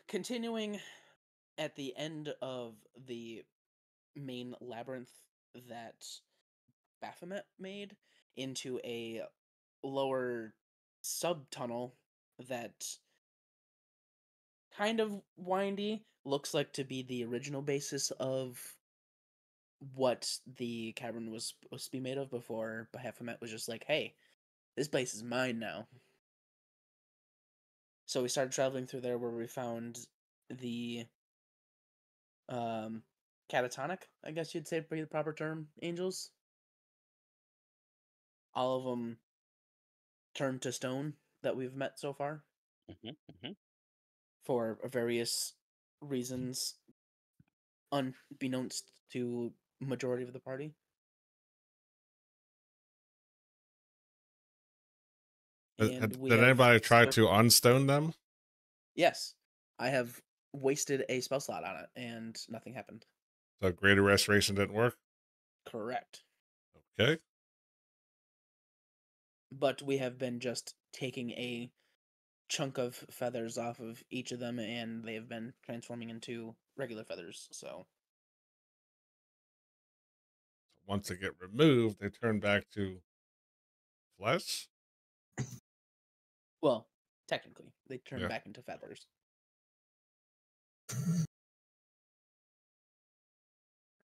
Continuing at the end of the main labyrinth that Baphomet made into a lower subtunnel that kind of windy looks like to be the original basis of what the cavern was supposed to be made of before Baphomet was just like, hey, this place is mine now. So we started traveling through there where we found the um catatonic, I guess you'd say would be the proper term, angels. All of them turned to stone that we've met so far Hmm. Hmm. for various reasons unbeknownst to majority of the party. And we Did have anybody try to unstone them? yes, I have wasted a spell slot on it and nothing happened. So greater restoration didn't work? Correct. Okay. But we have been just taking a chunk of feathers off of each of them and they have been transforming into regular feathers. So, So once they get removed, they turn back to flesh? well, technically, they turn Yeah. back into feathers.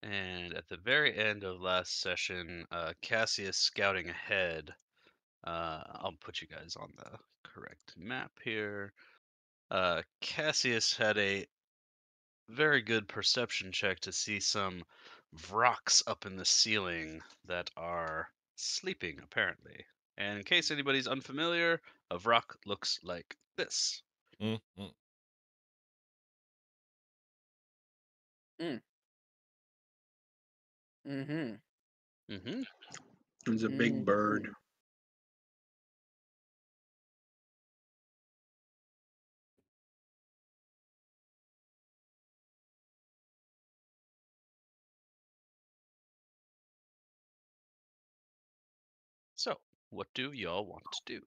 And at the very end of last session, Cassius scouting ahead. I'll put you guys on the correct map here. Cassius had a very good perception check to see some Vrox up in the ceiling that are sleeping, apparently. And in case anybody's unfamiliar, a Vrock looks like this. Mm-hmm. Mm. Mm-hmm. Mm-hmm. It's a big bird. Mm-hmm. So, what do y'all want to do?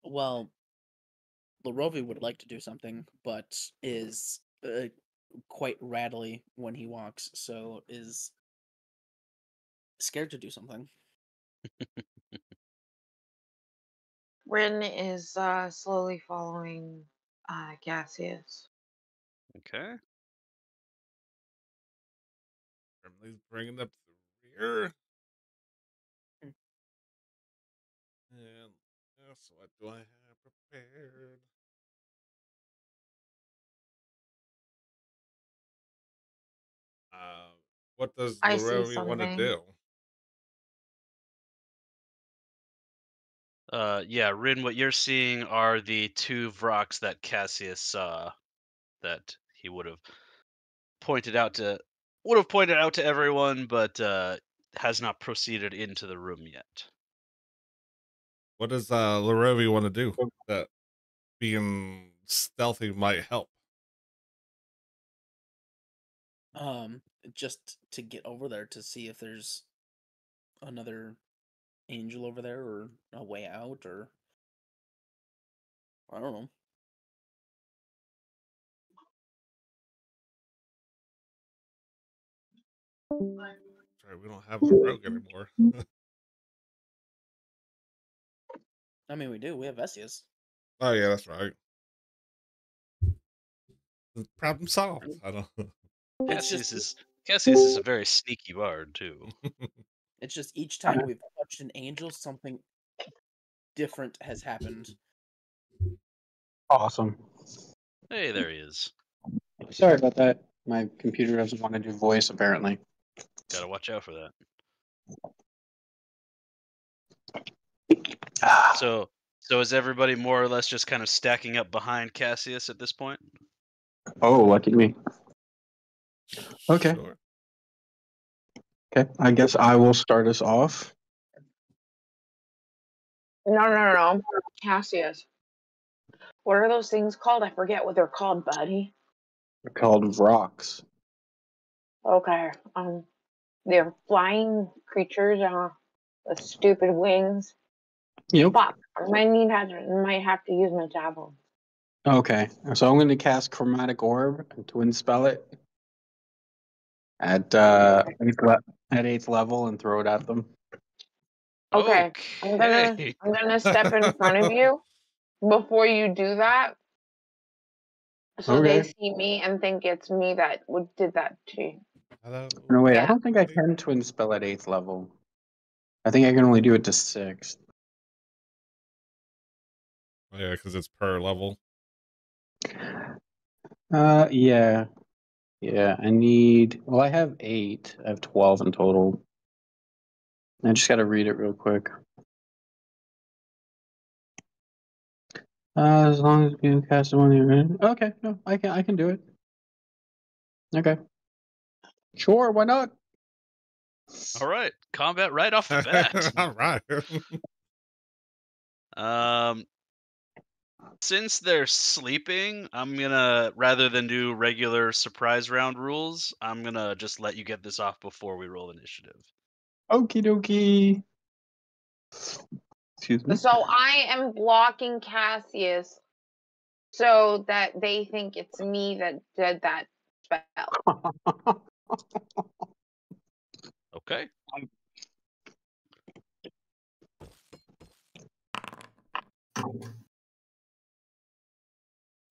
Well, Larovi would like to do something, but is quite rattly when he walks, so is scared to do something. Rin is slowly following Cassius. Emily's Okay. bringing up the rear. Mm. And yes, what do I have prepared? Uh, what does I see Larovi want to something. do? Yeah, Rin, what you're seeing are the two Vrox that Cassius saw that he pointed out to would have pointed out to everyone, but has not proceeded into the room yet. What does Larovi want to do? That being stealthy might help. Um, just to get over there to see if there's another angel over there or a way out or I don't know. Sorry, we don't have a rogue anymore. I mean, we do. We have Vesius. Oh yeah, that's right. Problem solved. I don't. It's just Cassius is a very sneaky bard too. it's just each time we've touched an angel, something different has happened. Awesome. Hey, there he is. Sorry about that. My computer doesn't want to do voice, apparently. Gotta watch out for that. Ah, So is everybody more or less just kind of stacking up behind Cassius at this point? oh, lucky me. Okay. Sure. Okay. I guess I will start us off. No. Cassius. What are those things called? I forget what they're called, buddy. They're called rocks. Okay. They're flying creatures. The stupid wings. Yep. Fuck. I might have to use my javelin. Okay. So I'm going to cast Chromatic Orb and Twin Spell it at at 8th level and throw it at them. Okay. I'm gonna step in front of you before you do that. So they Okay. see me and think it's me that did that to you. Hello. No, wait. I Yeah. don't think I can Twin Spell at 8th level. I think I can only do it to 6th. Yeah, because it's per level. Yeah. Yeah, I have 8. I have 12 in total. I just got to read it real quick. As long as you cast one, okay. No, I can do it. Okay. Sure, why not? All right, combat right off the bat. All right. Since they're sleeping, I'm gonna, rather than do regular surprise round rules, I'm gonna just let you get this off before we roll initiative. Okie dokie. Excuse me. So I am blocking Cassius so that they think it's me that did that spell. Okay.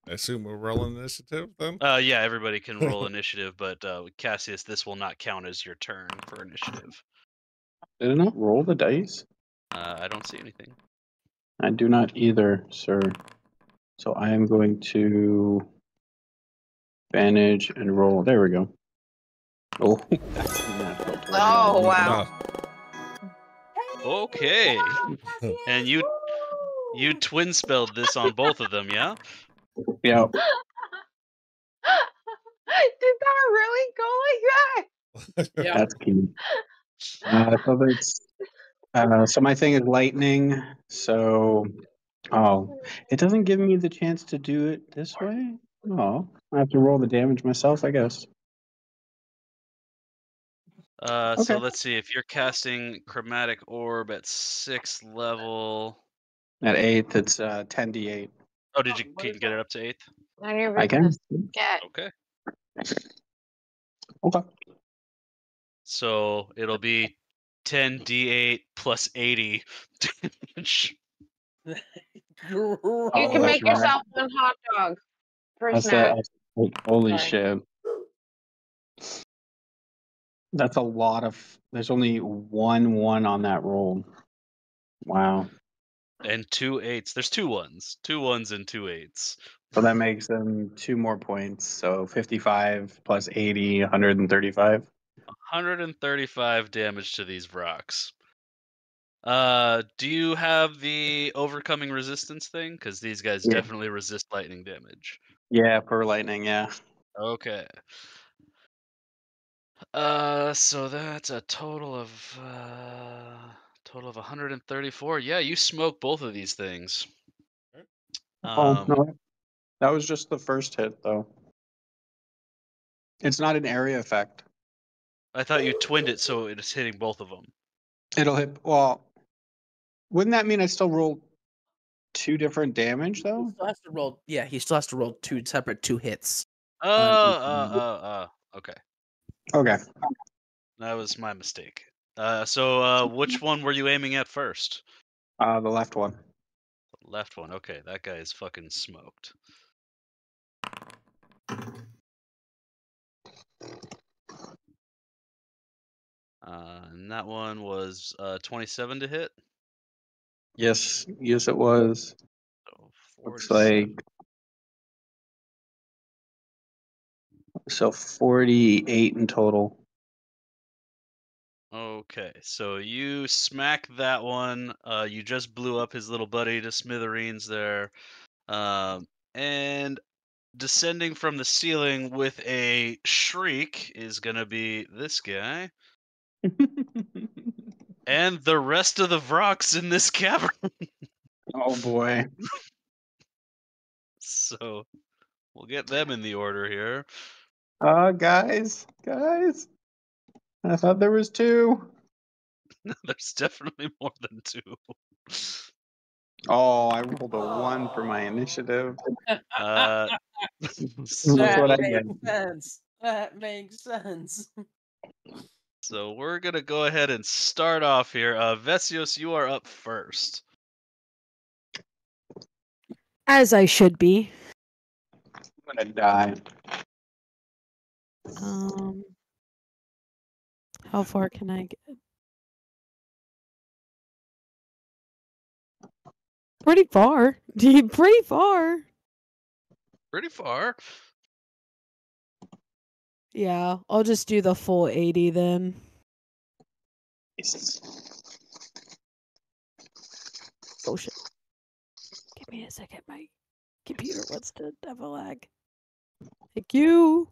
I assume we're rolling initiative then? Yeah, everybody can roll initiative, but Cassius, this will not count as your turn for initiative. Did it not roll the dice? I don't see anything. I do not either, sir. So I am going to advantage and roll. There we go. Oh, that's natural 20. Oh, wow. Okay. And you twin spelled this on both of them, yeah? Yeah. Did that really go like that? Yeah. That's key. So my thing is lightning. So, it doesn't give me the chance to do it this way. Oh, I have to roll the damage myself, I guess. So Okay. let's see, if you're casting Chromatic Orb at 6th level. At 8th, it's 10d8. Oh, can you get it up to 8th? None of your I can. business. Get. Okay. Okay. So it'll be 10d8 plus 80 damage. You Oh, can that's make right. yourself one hot dog for That's snack. holy Sorry. shit. That's a lot of. There's only 1 on that roll. Wow. And 2 8s. There's 2 1s. 2 1s and 2 8s. So that makes them 2 more points. So 55 plus 80, 135. 135 damage to these rocks. Do you have the overcoming resistance thing? Because these guys Yeah. definitely resist lightning damage. Yeah, per lightning, yeah. Okay. So that's a total of 134. Yeah, you smoke both of these things. No, that was just the first hit, though. It's not an area effect. I thought you twinned it, so it's hitting both of them. It'll hit. Well, wouldn't that mean I still roll 2 different damage, though? He still has to roll. Yeah, he still has to roll 2 separate 2 hits. Okay. Okay. That was my mistake. So which one were you aiming at first? The left one. Left one. Okay, that guy is fucking smoked. And that one was 27 to hit. Yes, it was. So Looks 47. like 48 in total. Okay, so you smack that one. You just blew up his little buddy to smithereens there. And descending from the ceiling with a shriek is gonna be this guy. And the rest of the rocks in this cavern. Oh boy. So we'll get them in the order here. Guys. I thought there was 2. There's definitely more than 2. Oh, I rolled a 1 for my initiative. Uh, That's so, what I That get. makes sense. That makes sense. so we're gonna go ahead and start off here. Vesios, you are up first. As I should be. I'm gonna die. How far can I get? Pretty far. Pretty far. Pretty far. Yeah, I'll just do the full 80 then. Oh shit. Give me a second, my computer wants to have a lag. Thank you.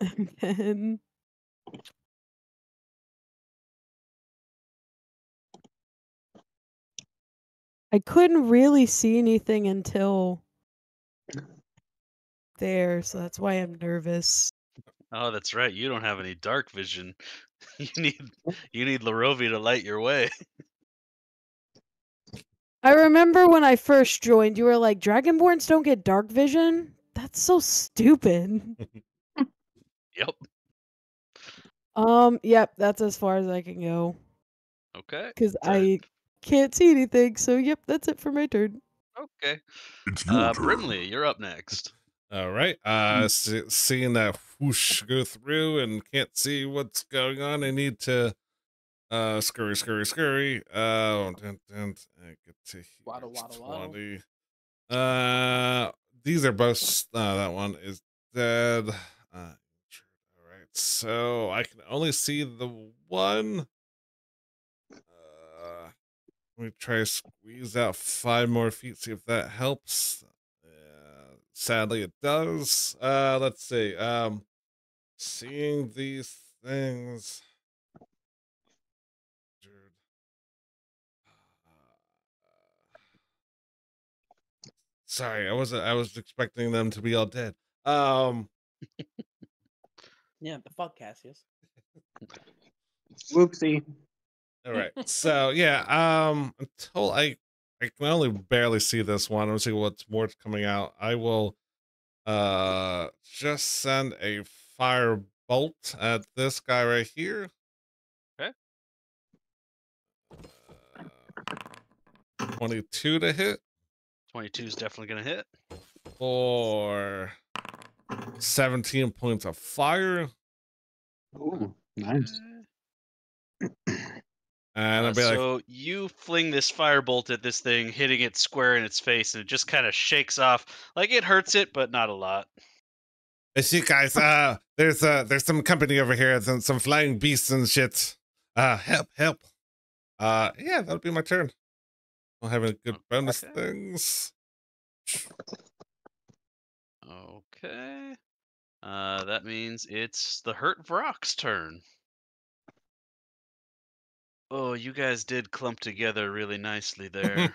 And then I couldn't really see anything until there, so that's why I'm nervous. Oh, that's right. You don't have any dark vision. You need Larovi to light your way. I remember when I first joined, you were like, Dragonborns don't get dark vision? That's so stupid. Yep. Yep, that's as far as I can go. Okay. Because Turn. I can't see anything, so yep, that's it for my turn. Okay. It's your turn. Brimley, you're up next. All right. Seeing that whoosh go through and can't see what's going on, I need to scurry. I get to Waddle, waddle, waddle. 20. These are both. That one is dead. All right. So I can only see the one. Let me try to squeeze out 5 more feet. See if that helps. Sadly, it does. Let's see. Seeing these things. Sorry, I was expecting them to be all dead. Yeah, the fuck, Cassius. Whoopsie. All right. So yeah, until I can only barely see this one. Let's see what's more coming out. I will just send a fire bolt at this guy right here. Okay. 22 to hit. 22 is definitely gonna hit. For 17 points of fire. Ooh, nice. And I'll be like, so you fling this firebolt at this thing, hitting it square in its face, and it just kind of shakes off. Like it hurts it, but not a lot. I see, guys. There's some company over here, some flying beasts and shit. Help. Yeah, that'll be my turn. I'll have any good bonus things. Okay. That means it's the Hurt Vrock's turn. Oh, you guys did clump together really nicely there.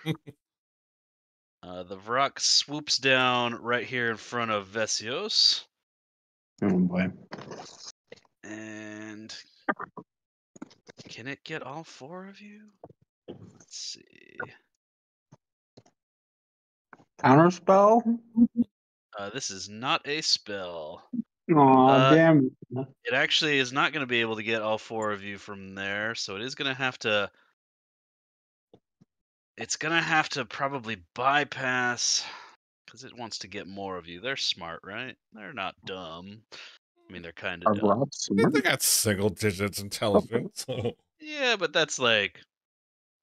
The Vrock swoops down right here in front of Vesios. Oh boy. And can it get all 4 of you? Let's see. Counterspell? This is not a spell. Aw, damn it. It actually is not going to be able to get all 4 of you from there, so it is going to have to. It's going to have to probably bypass, because it wants to get more of you. They're smart, right? They're not dumb. I mean, they're kind of dumb. They got single digits intelligence. Yeah, but that's like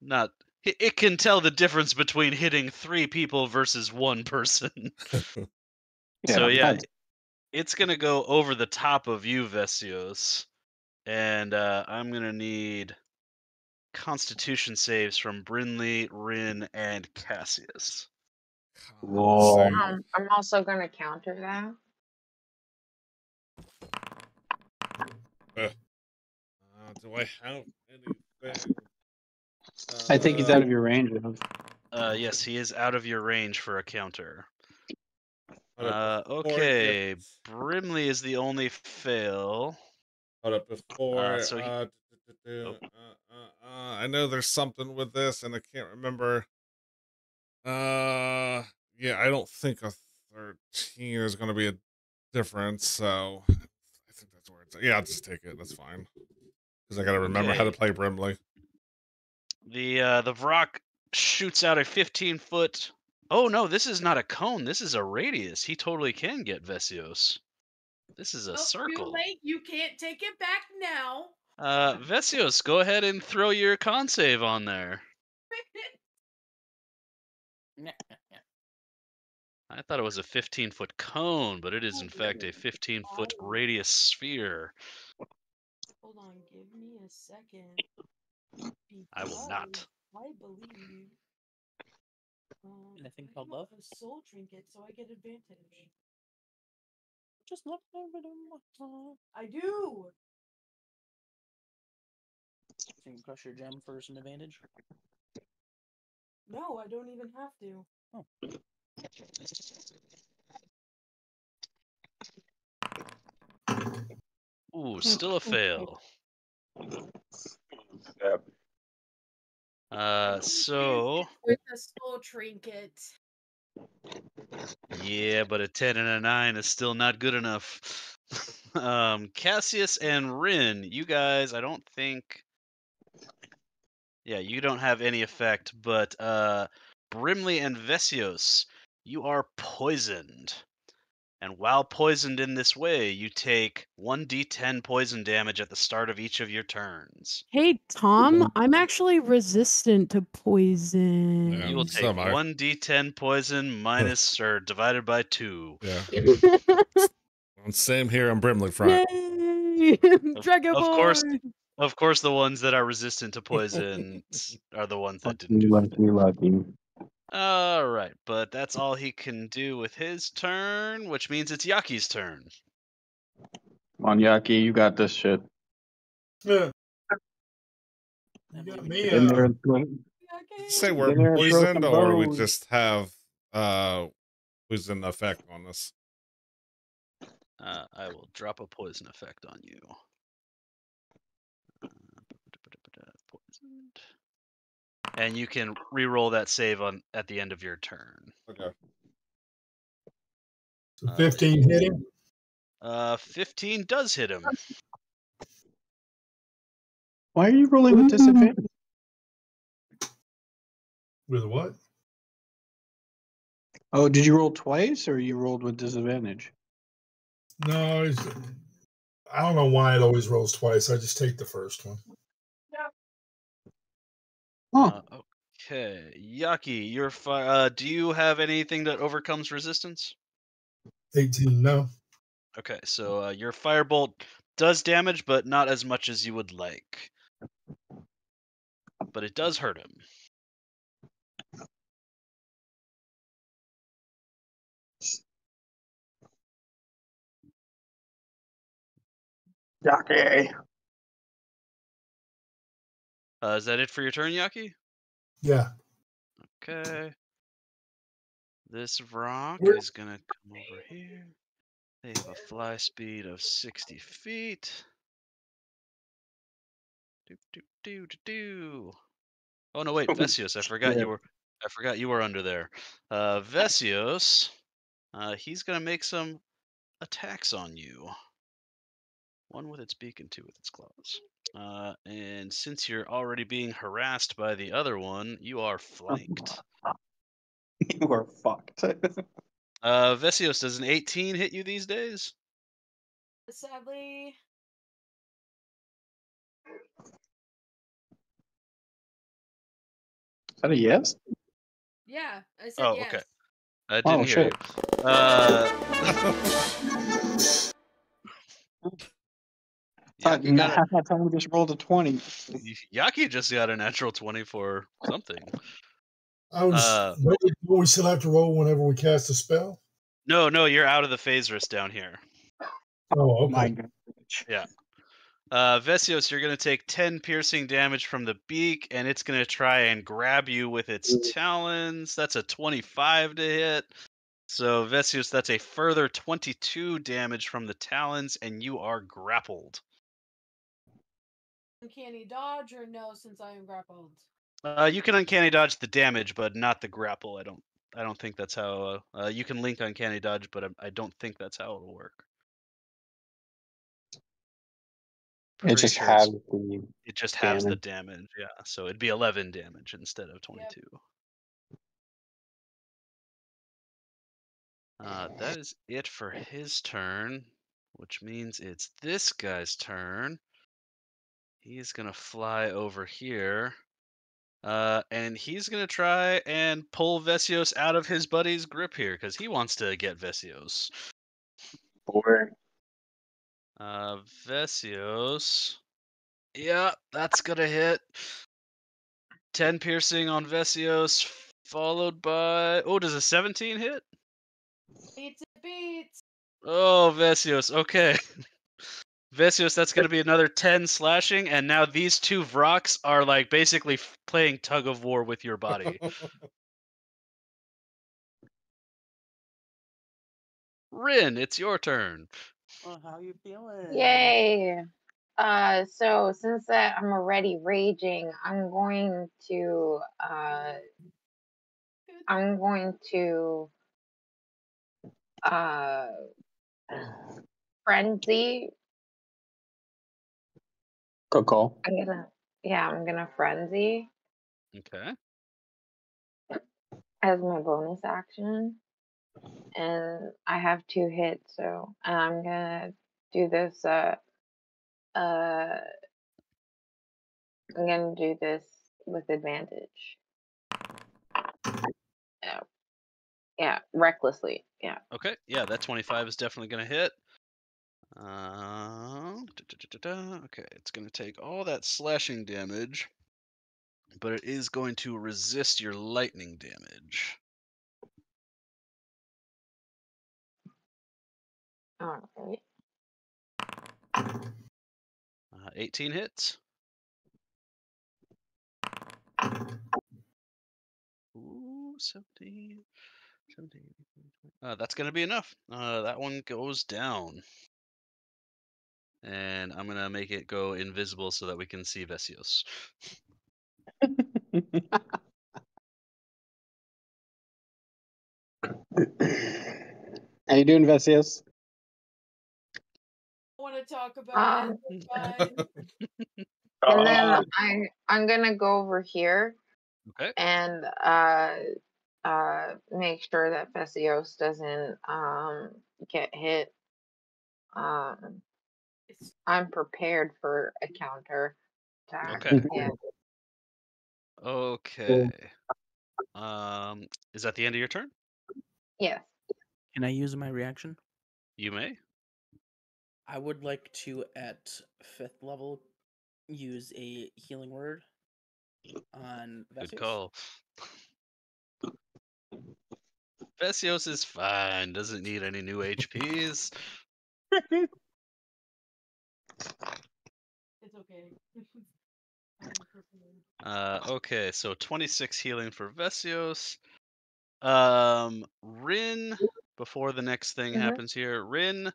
not. It can tell the difference between hitting 3 people versus 1 person. So yeah, it's gonna go over the top of you, Vesios, and I'm gonna need Constitution saves from Brinley, Rin, and Cassius. Whoa. I'm also gonna counter that. Do I have anything? I think he's out of your range. Yes, he is out of your range for a counter. Okay, Brimley is the only fail. Hold up before. So he- I know there's something with this, and I can't remember. Yeah, I don't think a 13 is going to be a difference. So I think that's where it's. Yeah, I'll just take it. That's fine. Because I got to remember how to Okay. play Brimley. The Vrock shoots out a 15-foot. Oh no, this is not a cone. This is a radius. He totally can get Vesios. This is a circle. Too late. You can't take it back now. Vesios, go ahead and throw your con save on there. I thought it was a 15-foot cone, but it is in fact a 15-foot radius sphere. Hold on, give me a second. I will not. I believe. Anything called love? A soul trinket, so I get advantage. Just look over I do. So you can crush your gem for some advantage. No, I don't even have to. Oh. Ooh, still a fail. So With a soul trinket. yeah, but a 10 and a 9 is still not good enough. Cassius and Rin, you guys, I don't think. Yeah, you don't have any effect, but Brimley and Vesios, you are poisoned. And while poisoned in this way, you take 1d10 poison damage at the start of each of your turns. Hey, Tom, I'm actually resistant to poison. Yeah, You will so take am I. 1d10 poison minus or divided by 2. Yeah. Same here on Brimley front. Yay! Dragon Of Ball! course, the ones that are resistant to poison are the ones that didn't do. Lucky. All right, but that's all he can do with his turn, which means it's Yaki's turn. Come on, Yaki, you got this shit. Yeah. I You believe got in me. you. In there, Say we're Get there and throw poisoned, some or we bows. just have poison effect on us. I will drop a poison effect on you. Poisoned. And you can re-roll that save at the end of your turn. Okay. So 15 hitting. 15 does hit him. Why are you rolling with disadvantage? With what? Oh, did you roll twice, or you rolled with disadvantage? No, I don't know why it always rolls twice. I just take the first one. Huh. Okay, Yaki, you're do you have anything that overcomes resistance? 18, no. Okay, so your firebolt does damage, but not as much as you would like. But it does hurt him. Yaki. Is that it for your turn, Yaki? Yeah. Okay. This rock Where- is gonna come over here. They have a fly speed of 60 feet. Oh no, wait, Vesios, I forgot you were under there. Vesios, he's gonna make some attacks on you. One with its beak and two with its claws. And since you're already being harassed by the other one, you are flanked. You are fucked. Vesios, does an 18 hit you these days? Sadly. Is that a yes? Yeah, I said Oh, yes. okay. I didn't hear shit. you. That time we just rolled a 20. Yaki just got a natural 20 for something. Don't we still have to roll whenever we cast a spell? No, you're out of the phase risk down here. Oh, okay. My God. Yeah. Vesios, you're going to take 10 piercing damage from the beak, and it's going to try and grab you with its talons. That's a 25 to hit. So, Vesios, that's a further 22 damage from the talons, and you are grappled. Uncanny dodge or no, since I am grappled? You can uncanny dodge the damage, but not the grapple. I don't think that's how. You can link uncanny dodge, but I don't think that's how it'll work. It just has the It just has the damage, yeah. So it'd be 11 damage instead of 22. That is it for his turn, which means it's this guy's turn. He's gonna fly over here, and he's gonna try and pull Vesios out of his buddy's grip here because he wants to get Vesios. Vesios. Yeah, that's gonna hit. 10 piercing on Vesios, followed by... Oh, does a 17 hit? Beats. Oh, Vesios, okay. Vesios, that's gonna be another 10 slashing, and now these two Vroks are like basically playing tug of war with your body. Rin, it's your turn. Oh, how you feeling? Yay! So since I'm already raging, I'm going to frenzy. Good call. I'm gonna frenzy. Okay. As my bonus action, and I have 2 hits, so I'm gonna do this. I'm gonna do this with advantage. Yeah, recklessly. Yeah. Okay, yeah, that 25 is definitely gonna hit. Okay, it's gonna take all that slashing damage, but it is going to resist your lightning damage. All right. 18 hits. Ooh, 17. That's gonna be enough. That one goes down. And I'm gonna make it go invisible so that we can see Vesios. How you doing, Vesios? I want to talk about it. Fine. And then I'm gonna go over here. Okay. And make sure that Vesios doesn't get hit. I'm prepared for a counter attack. Okay. Yeah. Okay. Is that the end of your turn? Yes. Can I use my reaction? You may. I would like to, at 5th level, use a healing word on Vesios. Good call. Vesios is fine. Doesn't need any new HPs. It's okay. Okay, so 26 healing for Vesios. Rin, before the next thing happens here, Rin,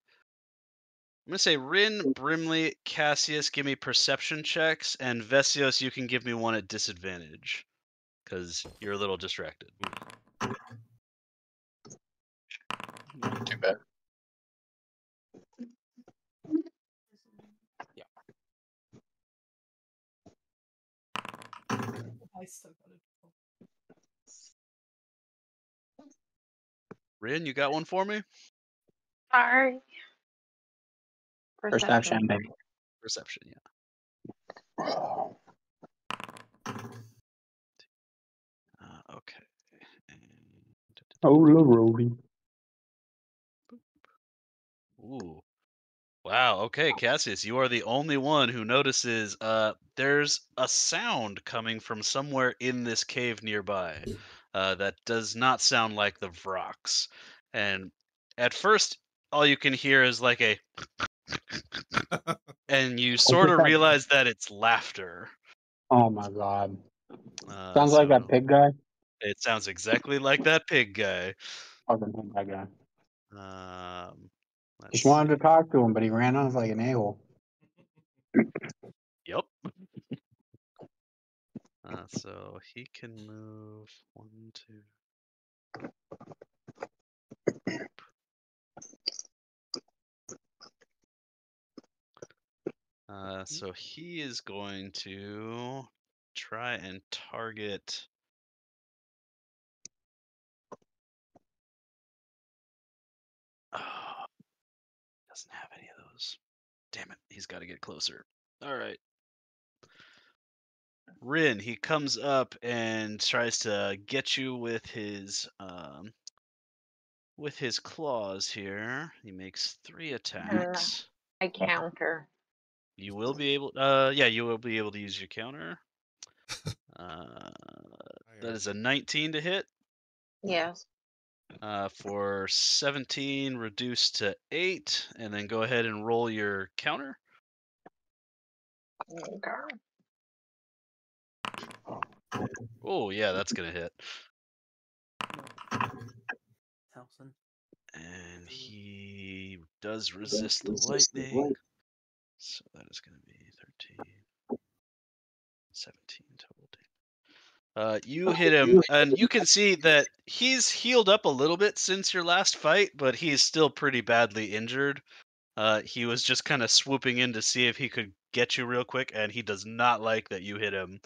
I'm gonna say Rin, Brimley, Cassius, give me perception checks, and Vesios, you can give me one at disadvantage, because you're a little distracted. Too bad. Yeah. I still got it. Rin, you got one for me? Sorry. Perception, baby. Perception, yeah. Okay. Oh, Rory. Ooh. Wow, okay, Cassius, you are the only one who notices there's a sound coming from somewhere in this cave nearby that does not sound like the Vroks. And at first, all you can hear is like a and you sort of realize that it's laughter. Oh my god. Sounds like that pig guy. It sounds exactly like that pig guy. Fucking pig guy. Let's Just wanted to talk to him, but he ran off like an a-hole. Yep. So he can move 1, 2. So he is going to try and target. Oh, doesn't have any of those. Damn it, he's got to get closer. All right. Rin, he comes up and tries to get you with his claws here. He makes 3 attacks. I counter. You will be able you will be able to use your counter. That is a 19 to hit. Yes. For 17 reduced to 8, and then go ahead and roll your counter. Okay. Oh yeah, that's gonna hit. Helson. And he does resist the lightning. So that is going to be 13, 17 total. You hit him, and you can see that he's healed up a little bit since your last fight, but he's still pretty badly injured. He was just kind of swooping in to see if he could get you real quick, and he does not like that you hit him.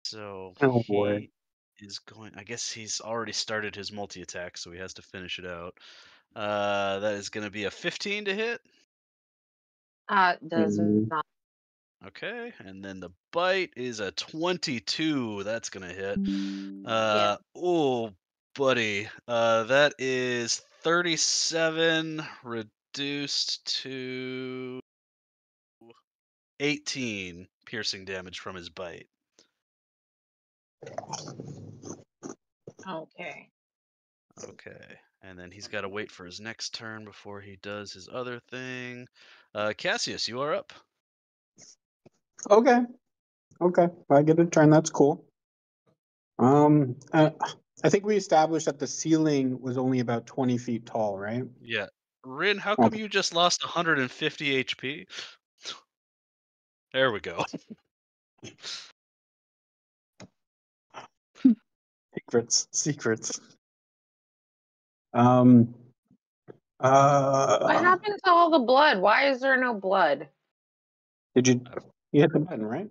So Oh, he boy. is going. I guess he's already started his multi-attack, so he has to finish it out. That is going to be a 15 to hit. Does not. Okay, and then the bite is a 22. That's going to hit. Yeah. Oh, buddy. That is 37 reduced to 18 piercing damage from his bite. Okay. Okay, and then he's got to wait for his next turn before he does his other thing. Cassius, you are up. Okay. I get a turn. That's cool. I think we established that the ceiling was only about 20 feet tall, right? Yeah. Rin, how come Okay. you just lost 150 HP? There we go. Secrets. What happened to all the blood? Why is there no blood? Did you hit the button, right?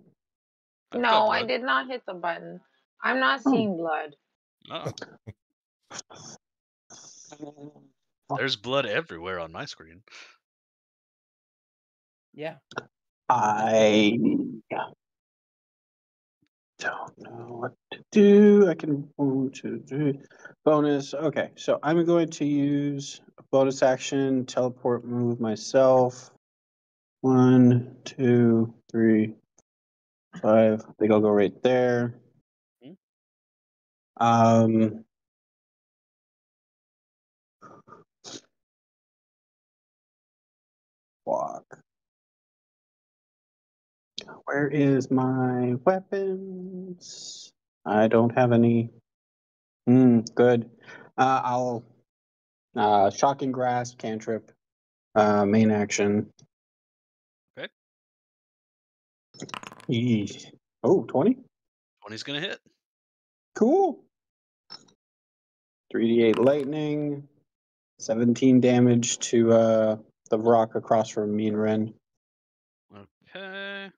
No, I did not hit the button. I'm not seeing blood. Oh. There's blood everywhere on my screen. Yeah. I don't know what to do. I can bonus. Okay, so I'm going to use a bonus action, teleport move myself. 1, 2, 3, 5. I think I'll go right there. Walk. Where is my weapons? I don't have any. Good. I'll shocking grasp, cantrip, main action. Okay. Oh, 20? 20's gonna hit. Cool. 3d8 lightning, 17 damage to the rock across from me and Ren. Okay.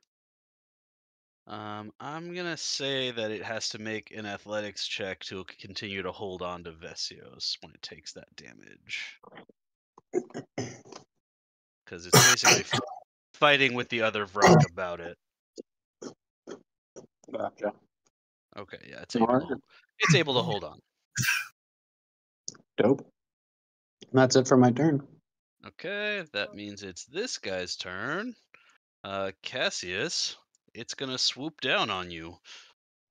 I'm gonna say that it has to make an athletics check to continue to hold on to Vesios when it takes that damage. Because it's basically fighting with the other Vrock about it. Gotcha. Okay, yeah, it's able to hold on. Dope. And that's it for my turn. Okay, that means it's this guy's turn. Cassius, it's gonna swoop down on you.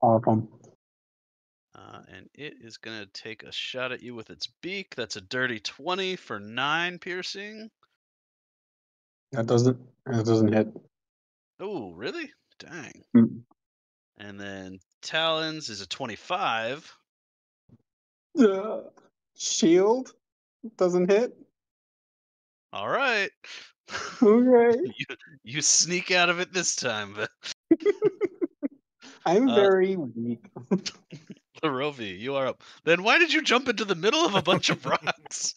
Awesome. And it is gonna take a shot at you with its beak. That's a dirty 20 for 9 piercing. That doesn't hit. Oh, really? Dang. Mm. And then Talons is a 25. Shield doesn't hit. All right. Okay. You sneak out of it this time, but I'm very weak. Larovi, you are up. Then why did you jump into the middle of a bunch of rocks?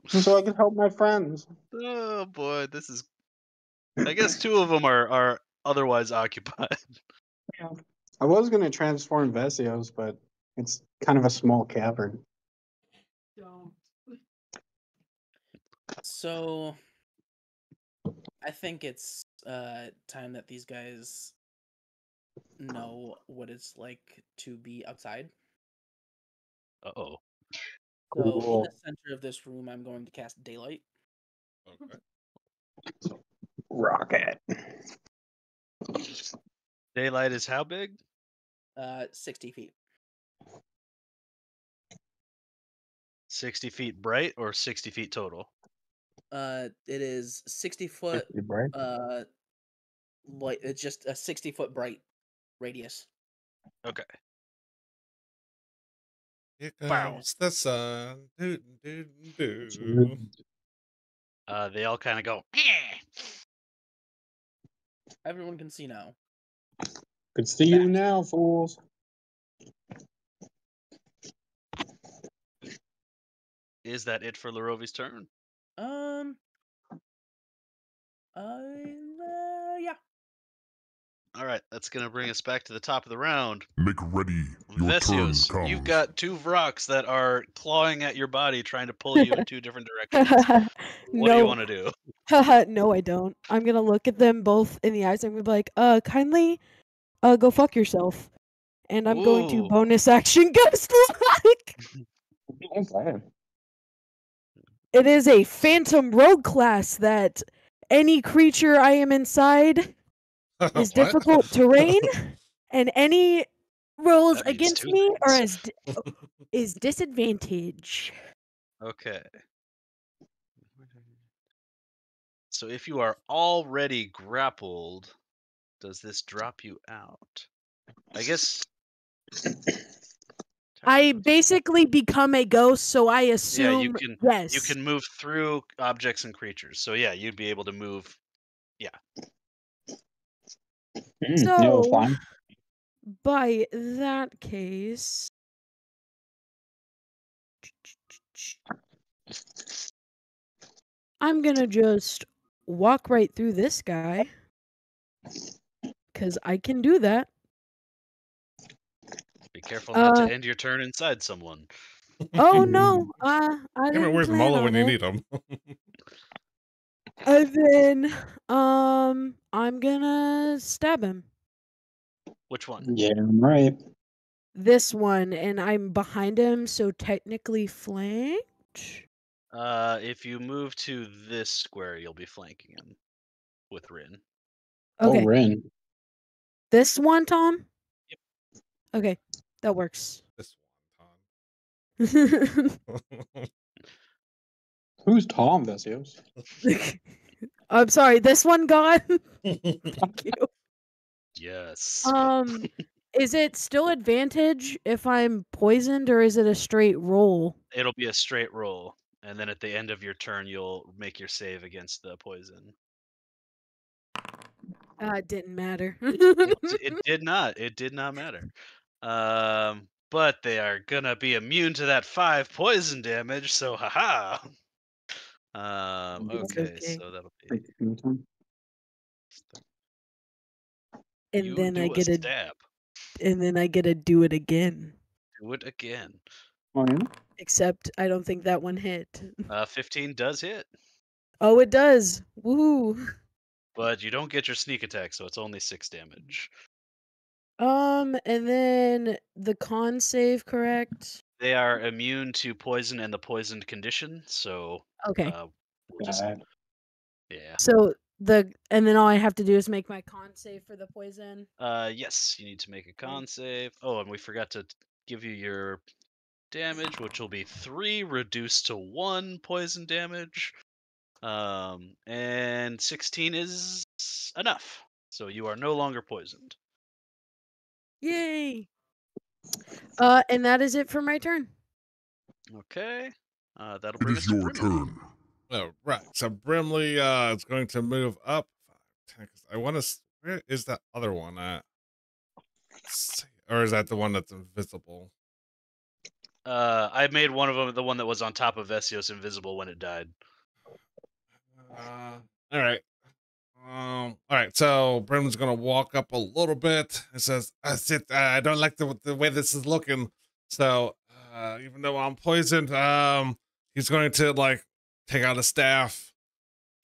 So I can help my friends. Oh boy, this is. I guess 2 of them are otherwise occupied. Yeah. I was going to transform Vesios, but it's kind of a small cavern. Don't. So, I think it's time that these guys know what it's like to be outside. Uh-oh. So, in Cool. the center of this room, I'm going to cast Daylight. Okay. Rocket. Daylight is how big? 60 feet. 60 feet bright or 60 feet total? It is 60 foot. Right? Like it's just a 60-foot bright radius. Okay. Here Bow. comes the sun. Do, do, do. They all kind of go. Everyone can see now. Could see you now, fools. Is that it for Larovi's turn? Yeah. All right, that's gonna bring us back to the top of the round. Make ready. Your Vesios, turn comes. you've got 2 Vrox that are clawing at your body, trying to pull you in 2 different directions. What do you want to do? No, I don't. I'm gonna look at them both in the eyes. I'm gonna be like, kindly, go fuck yourself. And I'm going to Ooh. bonus action Ghost Lock. Okay. It is a Phantom Rogue class that any creature I am inside is What? difficult terrain, and any rolls That means against 2 me are things. is disadvantage. Okay. So if you are already grappled, does this drop you out? I guess. I basically become a ghost, so I assume you can. yes. You can move through objects and creatures. So yeah, you'd be able to move. Yeah. So, by that case, I'm gonna just walk right through this guy, because I can do that. Be careful not to end your turn inside someone. Oh no, I Give it didn't where's plan Mola on when you it. need him. And then, I'm gonna stab him. Which one? Yeah, I'm right. This one, and I'm behind him, so technically flanked. If you move to this square, you'll be flanking him with Rin. Okay. Oh, Rin. This one, Tom? Yep. Okay, that works. This one, Who's Tom, Vesios? I'm sorry, this one, God? Thank you. Yes. Is it still advantage if I'm poisoned, or is it a straight roll? It'll be a straight roll, and then at the end of your turn, you'll make your save against the poison. It didn't matter. It did not. It did not matter. But they are gonna be immune to that 5 poison damage. So haha. Okay, so that'll be. And You then I do a get a stab. and then I get to do it again. Do it again. Oh, yeah? Except I don't think that one hit. 15 does hit, Oh, it does. Woohoo. but you don't get your sneak attack, so it's only 6 damage. And then the con save, correct? They are immune to poison and the poisoned condition, so Okay. we'll just, yeah. So and then all I have to do is make my con save for the poison. Yes, you need to make a con save. Oh, and we forgot to give you your damage, which will be 3 reduced to 1 poison damage. And 16 is enough. So you are no longer poisoned. Yay! And that is it for my turn. Okay. That'll It bring is us to your Brimley. turn. All right. So Brimley is going to move up. I want to Where is that other one at? Or is that the one that's invisible? I made one of them, the one that was on top of Vesios, invisible when it died. All right. All right. So Brim's gonna walk up a little bit. It says, I don't like the way this is looking. So even though I'm poisoned, he's going to like take out a staff,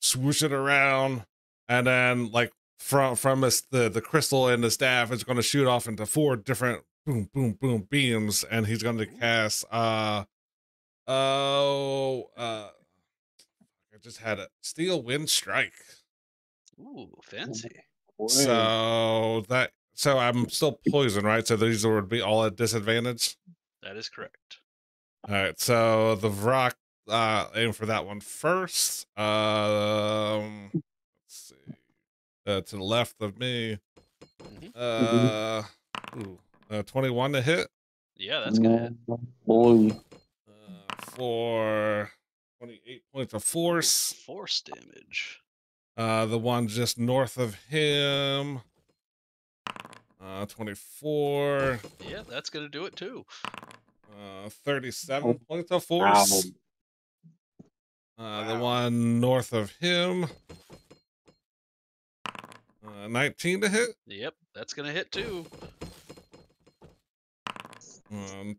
swoosh it around, and then like from the crystal in the staff is going to shoot off into 4 different boom boom boom beams, and he's going to cast I just had a Steel Wind Strike. Ooh, fancy. So I'm still poisoned, right? So these would be all at disadvantage. That is correct. All right, so the Vrock aim for that one first. Let's see. To the left of me. 21 to hit. Yeah, that's gonna hit. For 28 points of force. Force damage. The one just north of him. 24. Yeah, that's gonna do it too. 37 points of force. The one north of him. 19 to hit. Yep, that's gonna hit too.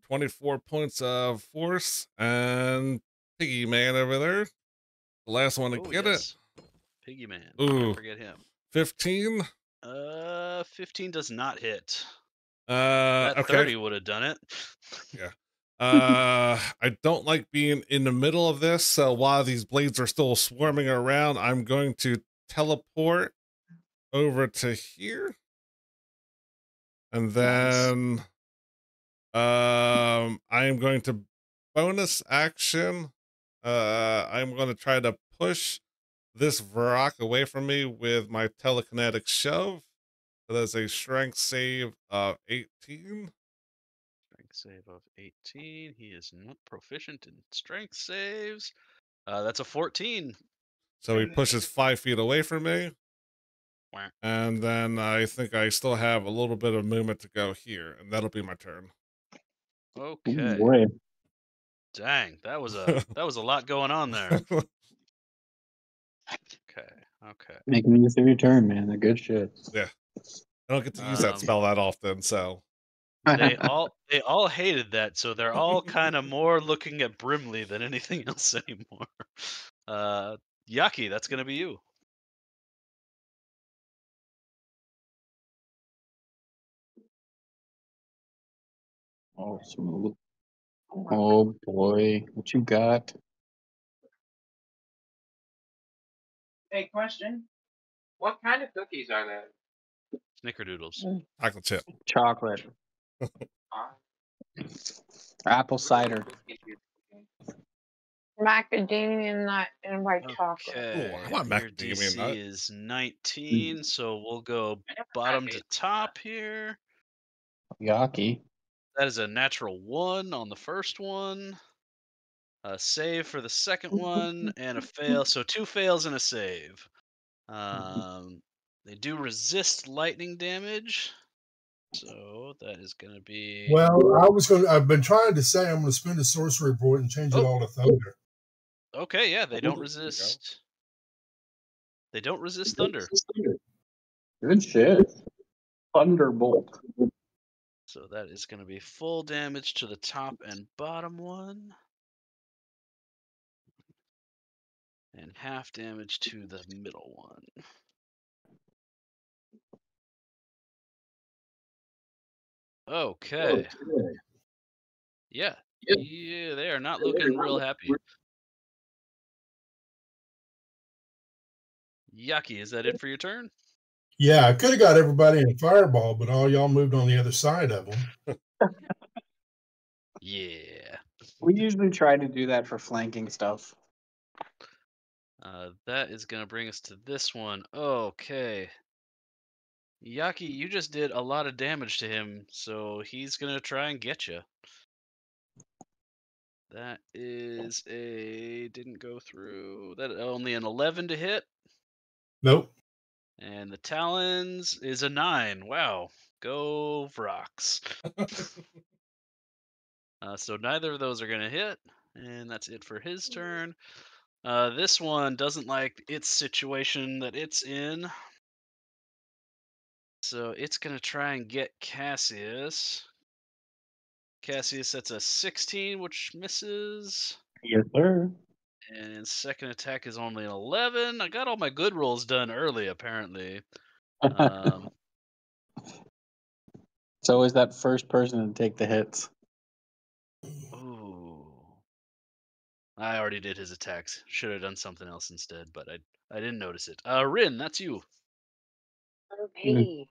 24 points of force, and Piggy Man over there, the last one to get it. Piggy Man. Ooh, Don't forget him. 15. 15 does not hit. That okay. 30 would have done it. Yeah. I don't like being in the middle of this, so while these blades are still swarming around, I'm going to teleport over to here, and then I am going to bonus action. I'm going to try to push this Vrock away from me with my telekinetic shove. So that's a strength save of 18. Strength save of 18. He is not proficient in strength saves. That's a 14. So he pushes 5 feet away from me. And then I think I still have a little bit of movement to go here, and that'll be my turn. Okay. Boy. Dang, that was a lot going on there. Okay. Making you through your turn, man. They're good shit. Yeah. I don't get to use that spell that often, so they all hated that, so they're all kind of more looking at Brimley than anything else anymore. Yaki, that's gonna be you. Oh, smooth. Oh boy, what you got? Hey, question. What kind of cookies are they? Snickerdoodles. Chocolate chip. Chocolate. Apple cider. Macadamia nut and white chocolate. Okay. I want Your macadamia nut. DC is 19, so we'll go bottom to top here. Yaki. That is a natural 1 on the first one. A save for the second one, and a fail. So 2 fails and a save. They do resist lightning damage. So that is going to be. Well, I've been trying to say I'm going to spend a sorcery point and change it all to thunder. Okay, yeah, they don't resist. They don't resist thunder. Good shit. Thunderbolt. So that is going to be full damage to the top and bottom one. And half damage to the middle one. Okay. Yeah, they are not looking real happy. Yaki, is that it for your turn? Yeah, I could have got everybody in a fireball, but all y'all moved on the other side of them. Yeah. We usually try to do that for flanking stuff. That is going to bring us to this one. Okay. Yaki, you just did a lot of damage to him, so he's going to try and get you. That is didn't go through. That only an 11 to hit? Nope. And the Talons is a 9. Wow. Go Vrox. So neither of those are going to hit. And that's it for his turn. This one doesn't like its situation that it's in. So it's going to try and get Cassius. Cassius, that's a 16, which misses. Yes, sir. And second attack is only an 11. I got all my good rolls done early, apparently. It's always that first person to take the hits. Ooh. I already did his attacks. Should have done something else instead, but I didn't notice it. Rin, that's you. Okay.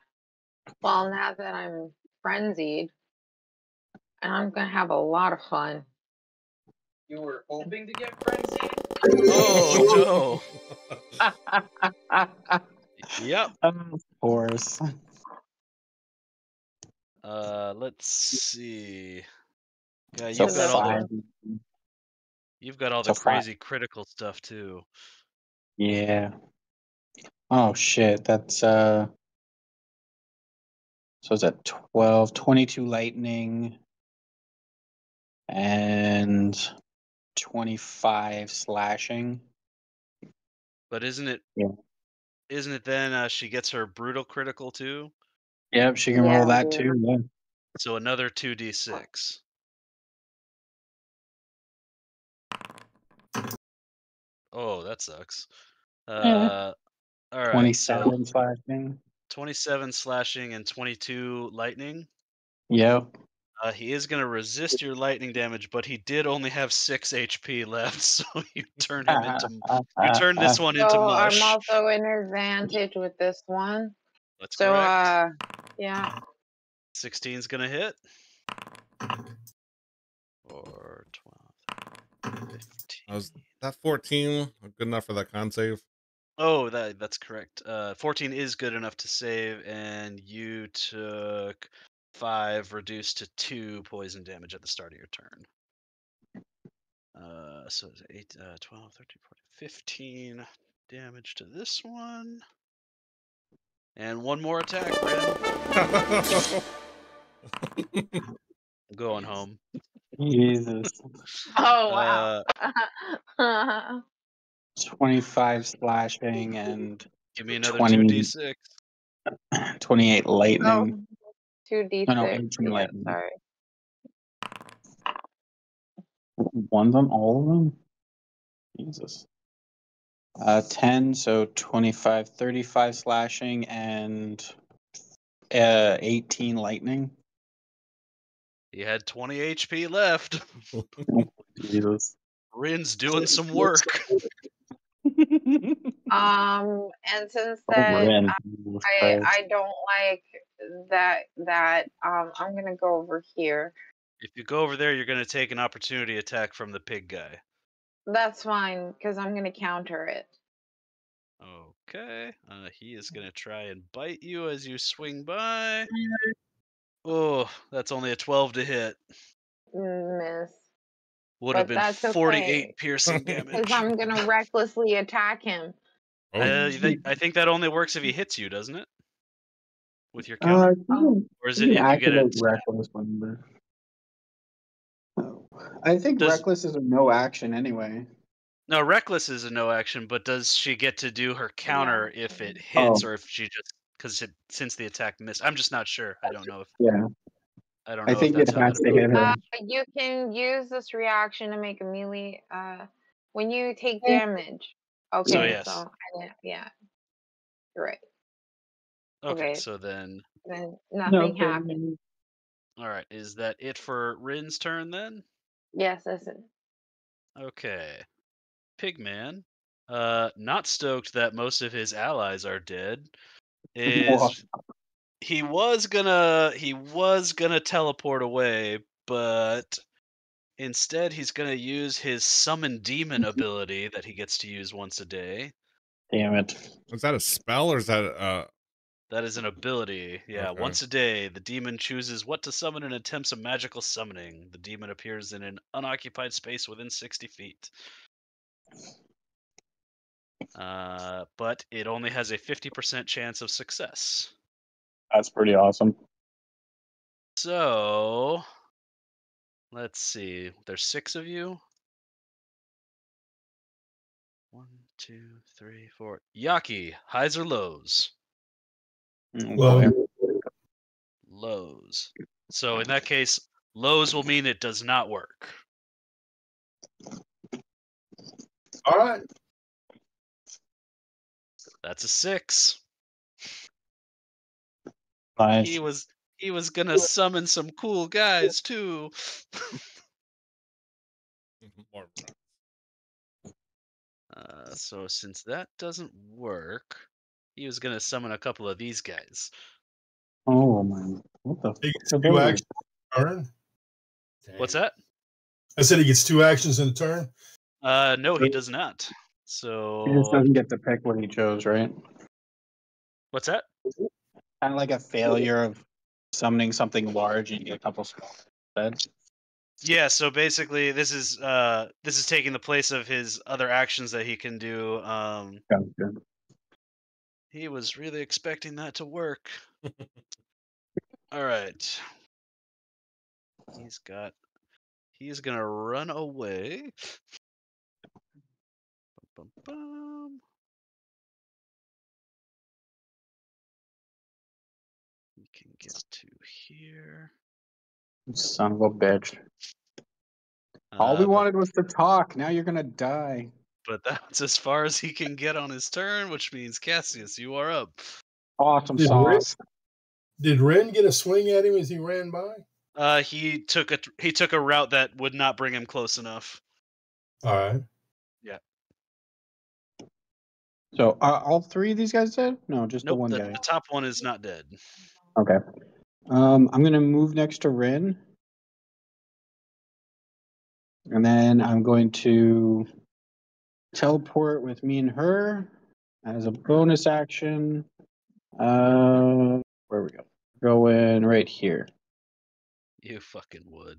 Well, now that I'm frenzied, and I'm gonna have a lot of fun. You were hoping to get frenzied? Oh no. Yep. Of course. Let's see. Yeah, So you've got all five. the So crazy critical stuff too. Yeah. Oh shit, that's so is that 12, 22 lightning and 25 slashing. But isn't it? Yeah. Isn't it then she gets her brutal critical too? Yep, she can roll that too. Yeah. So another 2d6. Oh, that sucks. All right. 27 slashing. 27 slashing and 22 lightning. Yep. He is going to resist your lightning damage, but he did only have 6 HP left, so you turn him into this one into mush. I'm also in advantage with this one. That's so correct. Yeah. 16 is going to hit. Or 12, 15. That 14 good enough for that con save? Oh, that's correct. 14 is good enough to save, and you took 5 reduced to 2 poison damage at the start of your turn. So it's 8, 12, 13, 14, 15 damage to this one. And one more attack, Rin. I'm going home. Jesus. Oh, wow. 25 slashing and give me another 2d6. 28 lightning. 2d6. No, 18 lightning. Sorry. One's on all of them? Jesus. 10, so 25, 35 slashing and 18 lightning. He had 20 HP left. Jesus. Rin's doing some work. And since that I don't like that I'm gonna go over here. If you go over there, you're gonna take an opportunity attack from the pig guy. That's fine, because I'm gonna counter it. Okay. He is gonna try and bite you as you swing by. Oh, that's only a 12 to hit. Miss. Would have been 48 piercing damage. Because I'm gonna recklessly attack him. I think that only works if he hits you, doesn't it? With your counter? Or is it if you get a reckless one? I think reckless is a no action anyway. No, reckless is a no action, but does she get to do her counter if it hits, or if she just since the attack missed? I'm just not sure. I don't know if. Yeah. I don't know. I think it has to hit her. You can use this reaction to make a melee. When you take damage. Okay. So yes. So yeah. You're right. Okay. So then nothing happened. All right. Is that it for Rin's turn then? Yes, that's it. Okay. Pigman, not stoked that most of his allies are dead, is he was gonna teleport away, but instead he's gonna use his summon demon ability that he gets to use once a day. Damn it! Is that a spell or is that That is an ability. Yeah, okay. Once a day, the demon chooses what to summon and attempts a magical summoning. The demon appears in an unoccupied space within 60 feet. But it only has a 50% chance of success. That's pretty awesome. So let's see. There's 6 of you. 1, 2, 3, 4. Yaki, highs or lows? Low. Lows. So in that case, lows will mean it does not work. All right. That's a 6. Nice. He was gonna summon some cool guys too. More So since that doesn't work, he was gonna summon a couple of these guys. Oh man, what the He fuck gets are 2 those? actions in a turn. What's that? I said he gets 2 actions in a turn. No, he does not. He just So doesn't get to pick what he chose, right? what's that? Kind of like a failure of summoning something large and you get a couple small instead. Yeah, so basically this is taking the place of his other actions that he can do. Gotcha. He was really expecting that to work. All right. He's gonna run away. Bum, bum, bum. We can get to here. Son of a bitch. All we wanted was to talk. Now you're gonna die. But that's as far as he can get on his turn, which means Cassius, you are up. Awesome Did sauce. Did Ren get a swing at him as he ran by? He took a route that would not bring him close enough. All right. Yeah. So all 3 of these guys dead? No, just Nope, the one the guy. top one is not dead. Okay. I'm gonna move next to Rin. And then I'm going to teleport with me and her as a bonus action. Where we go? Going right here. You fucking would.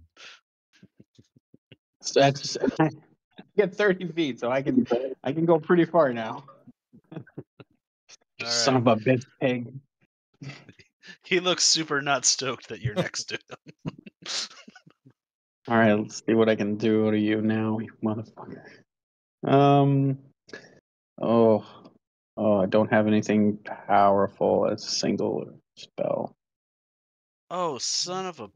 So that's I get 30 feet, so I can go pretty far now. All Son right. of a bitch pig. He looks super not stoked that you're next to him. All right, let's see what I can do to you now, you motherfucker. I don't have anything powerful as a single spell. Oh, son of a...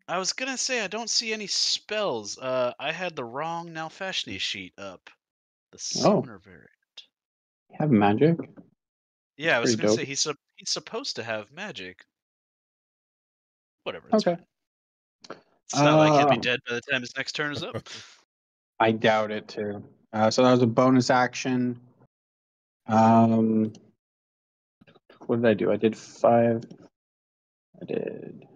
I was gonna say I don't see any spells. I had the wrong Nalfashni sheet up. The summoner variant. You have magic? Yeah, I was Pretty gonna dope. say he's supposed to have magic. Whatever. It's Okay. fine. It's not like he'll be Um, dead by the time his next turn is up. I doubt it too. So that was a bonus action. What did I do? I did 5. I did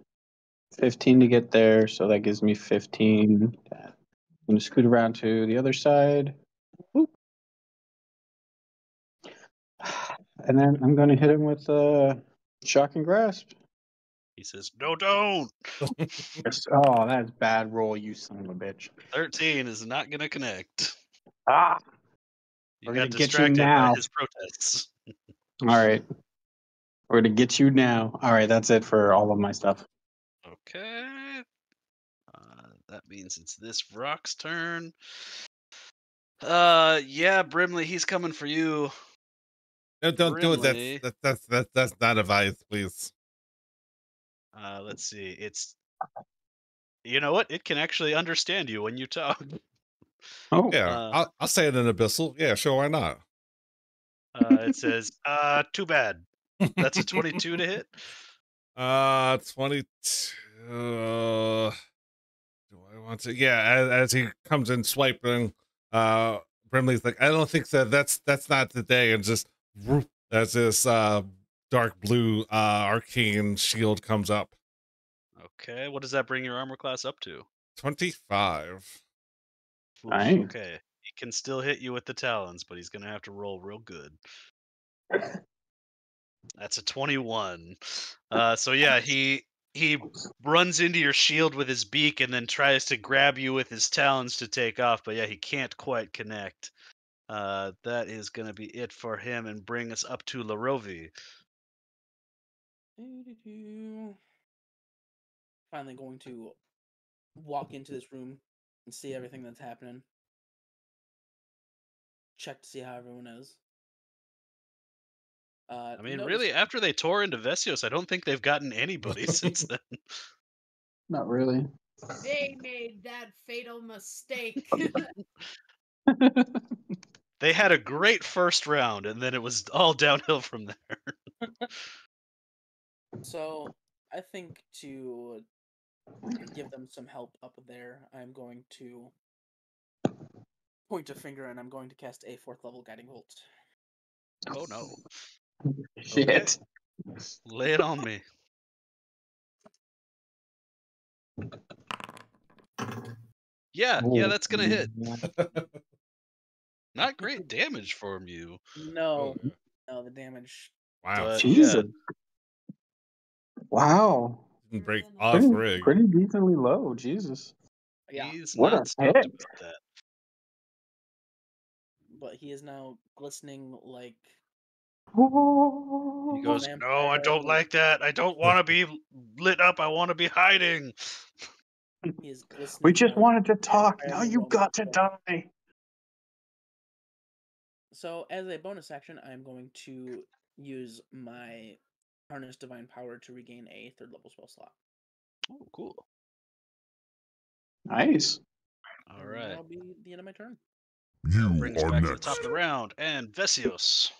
15 to get there, so that gives me 15. I'm gonna scoot around to the other side. Whoop. And then I'm gonna hit him with shock and grasp. He says, "No, don't." Oh, that's bad roll, you son of a bitch. 13 is not gonna connect. Ah, You we're got gonna get you distracted by now. his protests. All right, we're gonna get you now. All right, that's it for all of my stuff. Okay. That means it's this Rock's turn. Yeah, Brimley, he's coming for you. No, don't Brimley. do it. That's not advised, please. Let's see. It's... You know what? It can actually understand you when you talk. Oh, yeah. I'll say it in Abyssal. Yeah, sure, why not? It says, too bad. That's a 22 to hit. 22. Do I want to? Yeah, as he comes in swiping, Brimley's like, I don't think that's not the day, and just whoop, as this dark blue arcane shield comes up. Okay, what does that bring your armor class up to? 25. Oof, Nice. okay, he can still hit you with the talons, but he's gonna have to roll real good. That's a 21. So yeah, he runs into your shield with his beak and then tries to grab you with his talons to take off, but yeah, he can't quite connect. That is going to be it for him and bring us up to Larovi. Finally going to walk into this room and see everything that's happening. Check to see how everyone is. I mean, really, after they tore into Vesios, I don't think they've gotten anybody since then. Not really. They made that fatal mistake. They had a great first round, and then it was all downhill from there. So, I think to give them some help up there, I'm going to point a finger and I'm going to cast a 4th level Guiding Bolt. Oh no. Shit. Okay. Lay it on me. Yeah, that's gonna hit. Not great damage from you. No, the damage. Wow. But, Jesus. Wow. Break off rig. Pretty decently low. Jesus. Yeah. He's What not a stoked hit. about that. But he is now glistening like. He goes, "No, I don't like that. I don't want to be lit up. I want to be hiding." He is glistening. We just wanted to talk. Now you got to die. So, as a bonus action, I'm going to use my Harness Divine Power to regain a 3rd level spell slot. Oh, cool. Nice. All right. That'll be the end of my turn. Brings back to the top of the round, and Vesios.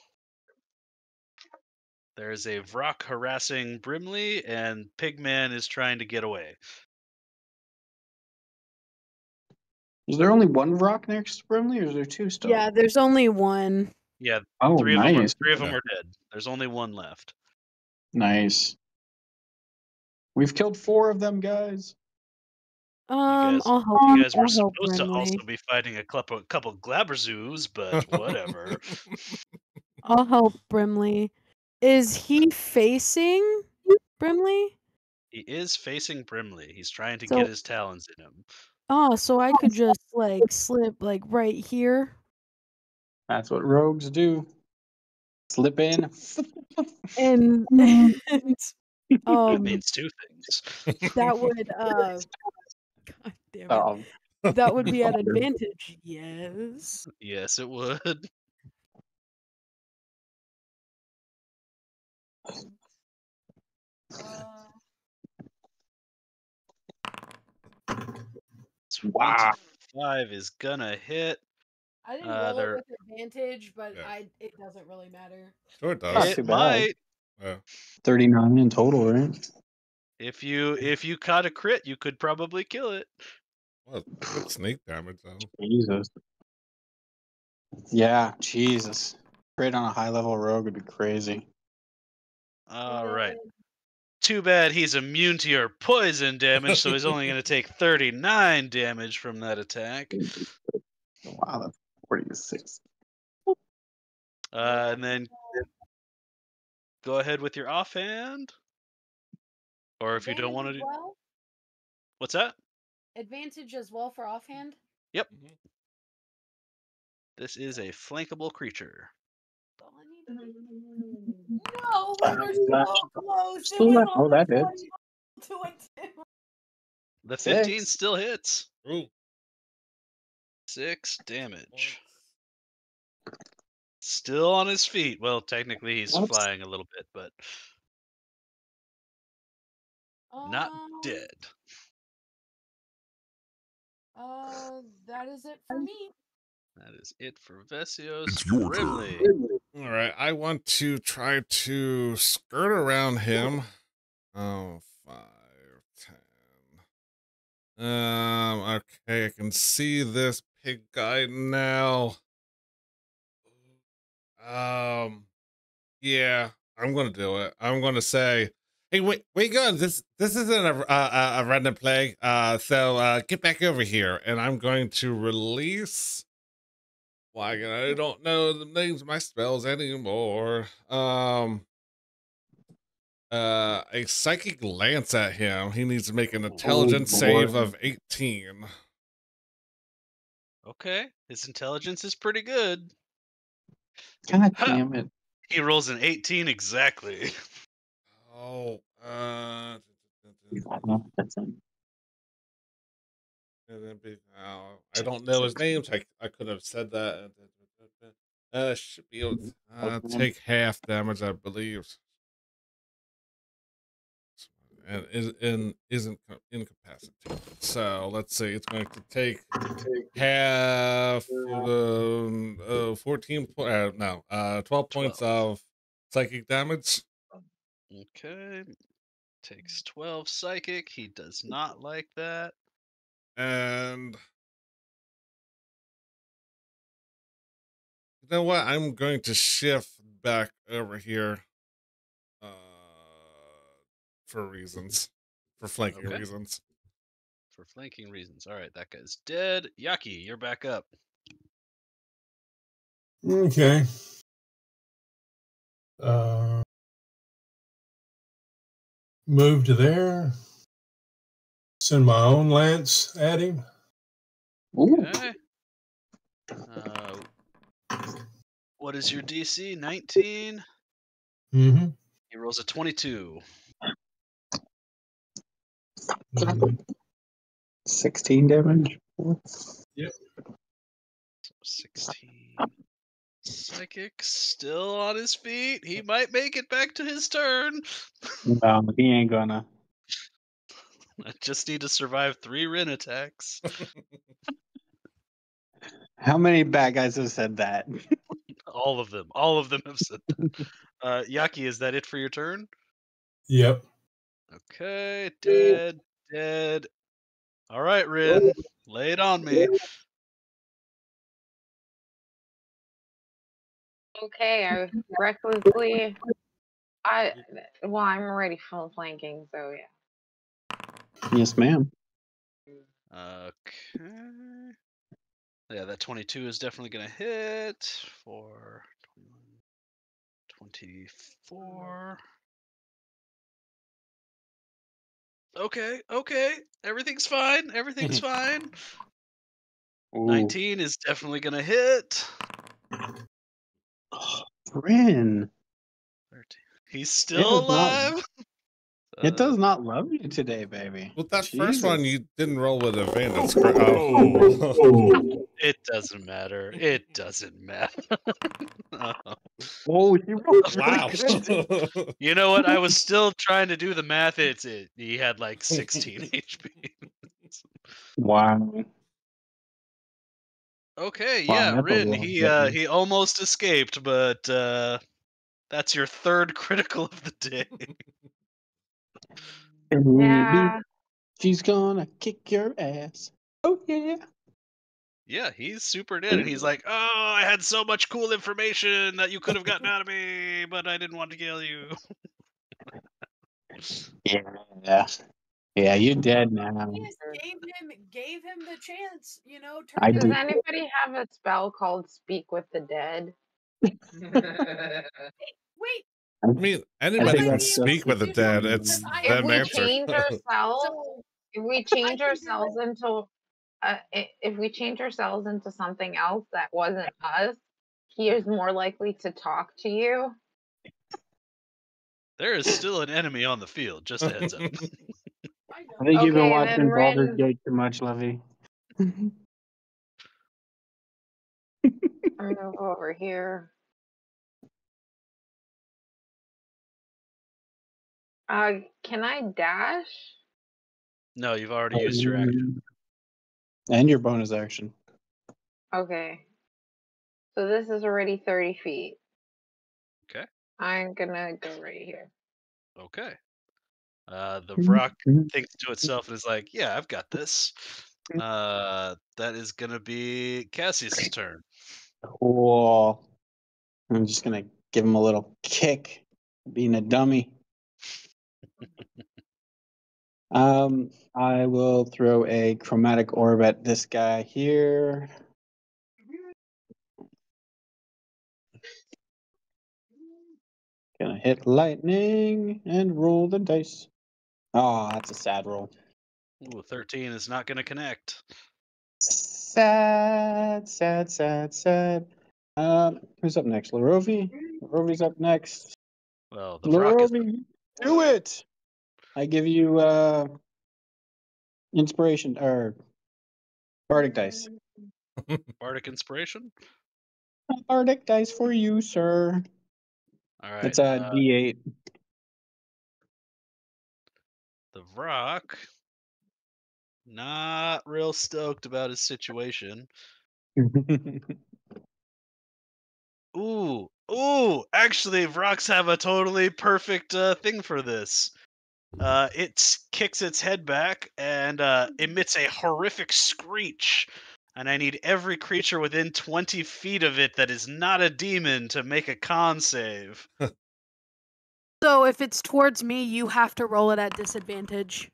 There's a Vrock harassing Brimley, and Pigman is trying to get away. Is there only one Vrock next to Brimley, or is there two still? Yeah, there's only one. Yeah, Oh, three nice. of them are dead. There's only one left. Nice. We've killed 4 of them, guys. I'll help. You guys were I'll help supposed to Brimley. also be fighting a couple Glabberzoos, but whatever. I'll help Brimley. Is he facing Brimley? He is facing Brimley. He's trying to So- get his talons in him. Oh, so I could just slip right here. That's what rogues do. Slip in. And That means 2 things. that would God damn it. That would be at advantage. Yes. Yes, it would. Wow. 25 is gonna hit. I didn't roll it with advantage, but it doesn't really matter. Sure it does. It might. 39 in total, right? If you caught a crit, you could probably kill it. Well, good snake damage though. Jesus. Yeah, Jesus. Crit on a high level rogue would be crazy. All right. Too bad he's immune to your poison damage, so he's only going to take 39 damage from that attack. Wow, that's 46. And then go ahead with your offhand. Or if you don't want to do... Well? What's that? Advantage as well for offhand? Yep. This is a flankable creature. No, we were so close. It was Oh, that hits. The 15 6. still hits. Ooh. 6 damage. Still on his feet. Well, technically he's flying a little bit, but not dead. That is it for me. That is it for Vesios. It's your Brimley. All right, I want to try to skirt around him. Oh, 5, 10. Okay, I can see this pig guy now. Yeah, I'm gonna do it. I'm gonna say, hey, wait, good. This isn't a random play. So get back over here, and I'm going to release. Why? I don't know the names of my spells anymore. A psychic lance at him. He needs to make an intelligence save of 18. Okay, his intelligence is pretty good. God Ha! damn it. He rolls an 18 exactly. Oh, That's it. I don't know his name, so I could have said that. Should be able to take half damage, I believe, and isn't incapacitated. So let's see, it's going to take half 14 12 points of psychic damage. Okay, takes 12 psychic. He does not like that. And you know what? I'm going to shift back over here for reasons. For flanking reasons. For flanking reasons. All right, that guy's dead. Yaki, you're back up. Okay. Move to there. Send my own lance at him. Okay. What is your DC? 19? Mm-hmm. He rolls a 22. 16 damage. Yep. 16. Psychic still on his feet. He might make it back to his turn. No, he ain't gonna. I just need to survive 3 Rin attacks. How many bad guys have said that? All of them. All of them have said that. Yaki, is that it for your turn? Yep. Okay, dead. All right, Rin, lay it on me. Okay, I recklessly. I'm already full flanking, so yeah. Yes, ma'am. Okay. Yeah, that 22 is definitely gonna hit for 24. Okay. Everything's fine. Everything's fine. Ooh. 19 is definitely gonna hit. Rin. 13. He's still alive. It does not love you today, baby. Well, that Jesus. first one you didn't roll with advantage. It doesn't matter. It doesn't matter. Oh, you rolled wow. good. You know what? I was still trying to do the math. He had like 16 HP. Wow. Okay, Wow, yeah, that's a Rin. lot of damage. He almost escaped, but that's your 3rd critical of the day. Yeah. She's gonna kick your ass. Oh yeah. Yeah, he's super dead, and he's like, "Oh, I had so much cool information that you could have gotten out of me, but I didn't want to kill you." Yeah, you're dead now. He just gave him the chance, you know. Does anybody have a spell called Speak with the Dead? Wait. I mean, anybody can speak with the dead. It's them answer. If we change ourselves into if we change ourselves into something else that wasn't us, he is more likely to talk to you. There is still an enemy on the field. Just a heads up. I think you've been watching Baldur's Gate too much, Levy. I'm gonna move over here. Can I dash? No, you've already used your action. And your bonus action. Okay. So this is already 30 feet. Okay. I'm gonna go right here. Okay. The rock thinks to itself and is like, "Yeah, I've got this." That is gonna be Cassius's turn. Cool. I'm just gonna give him a little kick, being a dummy. I will throw a chromatic orb at this guy here. Gonna hit lightning and roll the dice. Oh, that's a sad roll. Ooh, 13 is not gonna connect. Sad, sad, sad, sad. Who's up next? Larovi? Larovi's up next. Well, the Vrock is Larovi, do it! I give you inspiration or Bardic dice. Bardic Inspiration. Bardic dice for you, sir. All right. It's a D8. The Vrock, not real stoked about his situation. Ooh, actually, Vrocks have a totally perfect thing for this. It kicks its head back and emits a horrific screech. And I need every creature within 20 feet of it that is not a demon to make a con save. So if it's towards me, you have to roll it at disadvantage.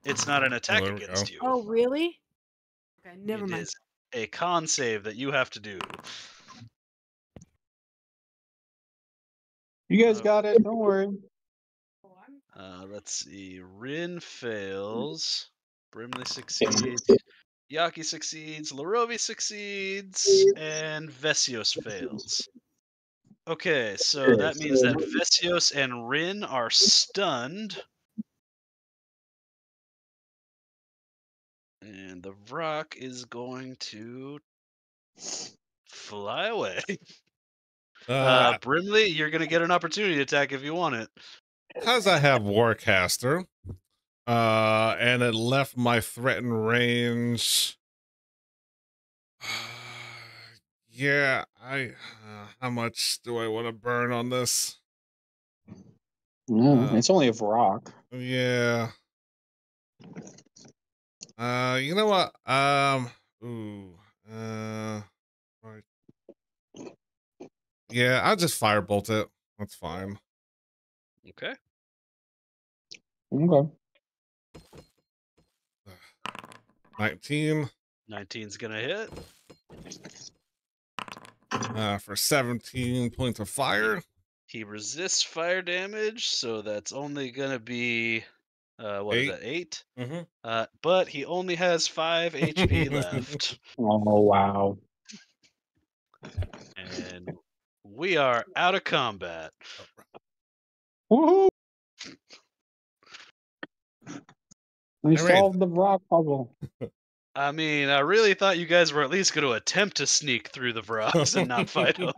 It's not an attack there we against go. you. Oh, really? Okay, never It mind. is a con save that you have to do. You guys got it. Don't worry. Let's see. Rin fails. Brimley succeeds. Yaki succeeds. Larovi succeeds. And Vesios fails. Okay, so that means that Vesios and Rin are stunned. And the Vrock is going to fly away. Brimley, you're going to get an opportunity attack if you want it. Because I have Warcaster, and it left my threatened range. Yeah, how much do I want to burn on this? No, it's only a rock. Yeah. You know what? Right. Yeah, I'll just firebolt it. That's fine. Okay. Okay. 19. 19's gonna hit. For 17 points of fire. He resists fire damage, so that's only gonna be what is that, 8? Mm-hmm. But he only has 5 HP left. Oh wow. And we are out of combat. Woohoo! We All right. solved the rock puzzle. I mean, I really thought you guys were at least going to attempt to sneak through the Vrocks and not fight them.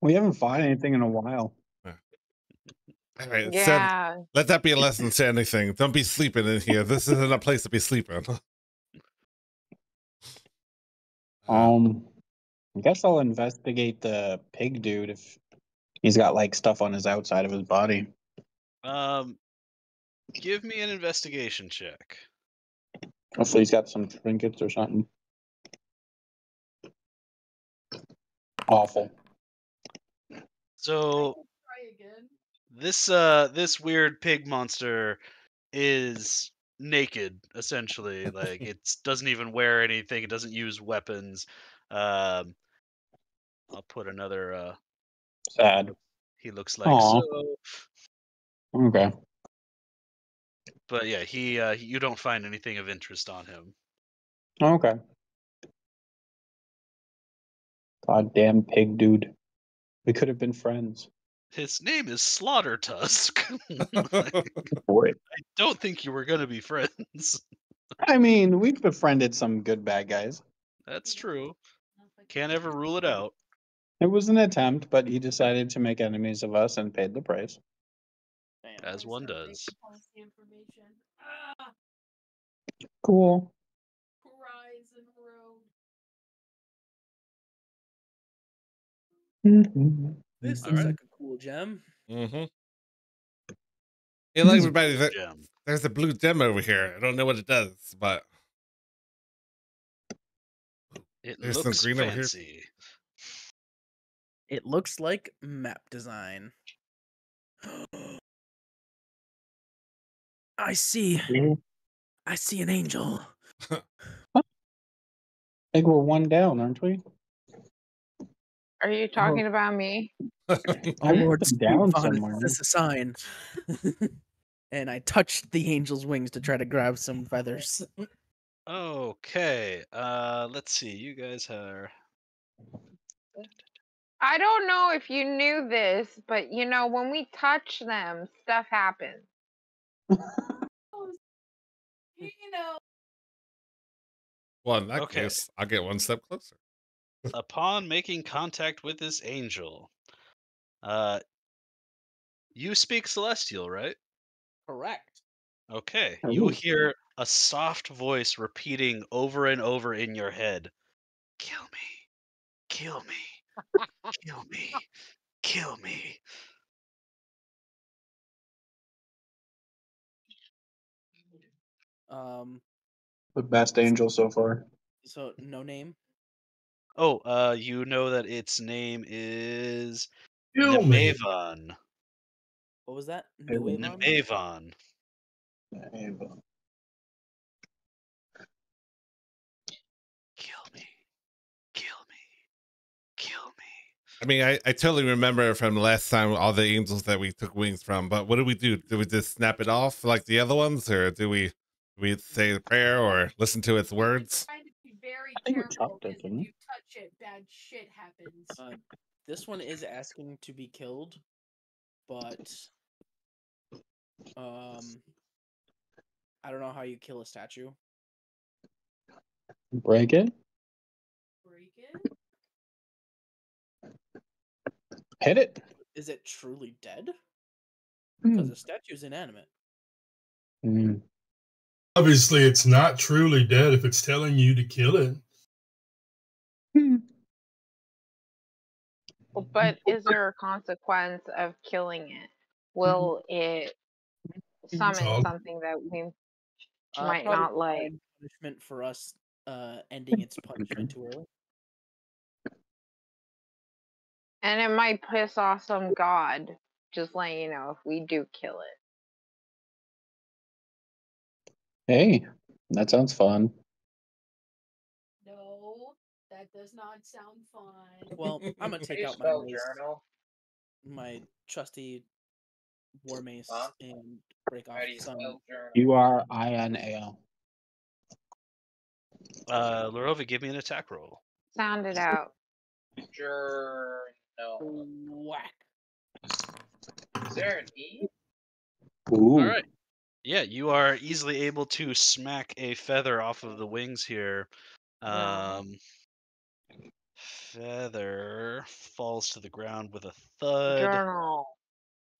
We haven't fought anything in a while. All right, Yeah. let that be a lesson to anything. Don't be sleeping in here. This isn't a place to be sleeping. I guess I'll investigate the pig dude if he's got like stuff on his outside of his body. Give me an investigation check. Hopefully he's got some trinkets or something. Awful. So this weird pig monster is naked, essentially. Like it doesn't even wear anything. It doesn't use weapons. I'll put another. Sad. He looks like Aw. so. Okay. But yeah, you don't find anything of interest on him. Okay. Goddamn pig dude. We could have been friends. His name is Slaughter Tusk. Boy. I don't think you were gonna be friends. I mean, we've befriended some good bad guys. That's true. Can't ever rule it out. It was an attempt, but he decided to make enemies of us and paid the price. As one does. Cool. Horizon Road. This All looks right. like a cool gem. Mm-hmm. Hey, look, everybody, Gem. there's a blue gem over here. I don't know what it does, but It there's some looks green over here. fancy. It looks like map design. I see an angel. I think we're one down, aren't we? Are you talking about me? Our Lord down Stefan somewhere. is this a sign? And I touched the angel's wings to try to grab some feathers. Okay. Let's see. You guys are. I don't know if you knew this, but you know, when we touch them, stuff happens. You know. Well, in that Okay. case, I'll get one step closer. Upon making contact with this angel, you speak Celestial, right? Correct. Okay. You hear a soft voice repeating over and over in your head, "Kill me, kill me, kill me, kill me." The best angel so far. So no name. Oh, you know that its name is Kill me. Nemavon. What was that? Nemavon? Nemavon. Kill me, kill me, kill me. I mean, I totally remember from last time all the angels that we took wings from, but what did we do? Did we just snap it off like the other ones, or do we say the prayer or listen to its words? Trying to be very I think we careful chopped it, because if didn't we? you touch it, bad shit happens. This one is asking to be killed, but I don't know how you kill a statue. Break it? Break it? Hit it? Is it truly dead? Hmm. Because the statue's inanimate. Mm. Obviously, it's not truly dead if it's telling you to kill it. But is there a consequence of killing it? Will it summon all- something that we might Probably not like? divine punishment for us ending its punishment too early. And it might piss off some god, just letting you know, if we do kill it. Hey, that sounds fun. No, that does not sound fun. Well, I'm gonna How do take you out my spell mace, journal? my trusty war mace, Huh? and break off How do you some. spell journal? URINAL. Larova, give me an attack roll. Sound it out. Journal. Whack. Is there an E? Ooh. All right. Yeah, you are easily able to smack a feather off of the wings here. Feather falls to the ground with a thud. Journal.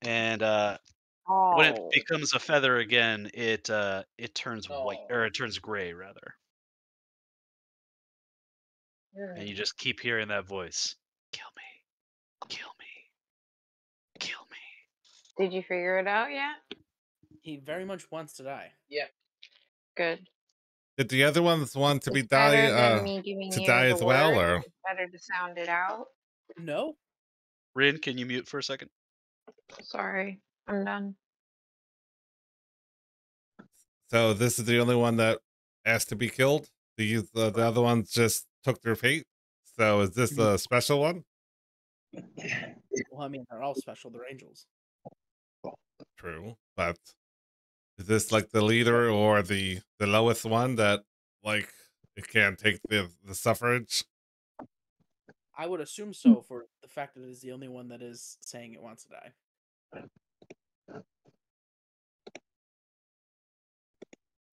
And when it Oh. becomes a feather again, it turns white, or it turns gray rather. And you just keep hearing that voice. Kill me. Kill me. Kill me. Did you figure it out yet? He very much wants to die. Yeah. Good. Did the other ones want to be It's better than die me giving to you die the as well, word. or It's better to sound it out. No. Rin, can you mute for a second? Sorry, I'm done. so this is the only one that asked to be killed? The other ones just took their fate. So is this a special one? Well, I mean, they're all special. They're angels. True, but is this like the leader or the lowest one that like it can't take the suffrage? I would assume so, for the fact that it is the only one that is saying it wants to die.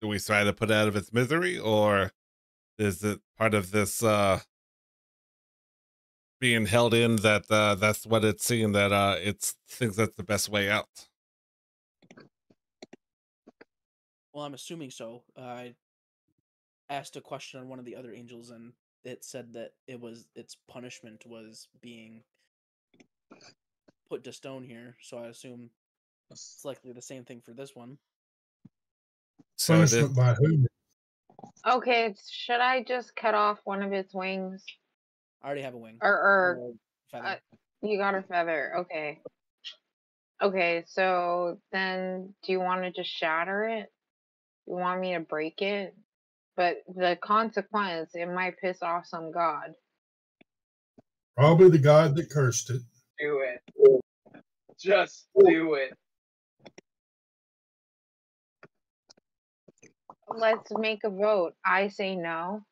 Do we try to put it out of its misery, or is it part of this being held in that that's what it's seeing, that it thinks that's the best way out? Well, I'm assuming so. I asked a question on one of the other angels, and it said that its punishment was being put to stone here. So I assume it's likely the same thing for this one. So Punishment by who? Okay, should I just cut off one of its wings? I already have a wing. Or feather. you got a feather. Okay. Okay, so then do you want to just shatter it? You want me to break it? But the consequence, it might piss off some god. Probably the god that cursed it. Do it. Just do it. let's make a vote. I say no.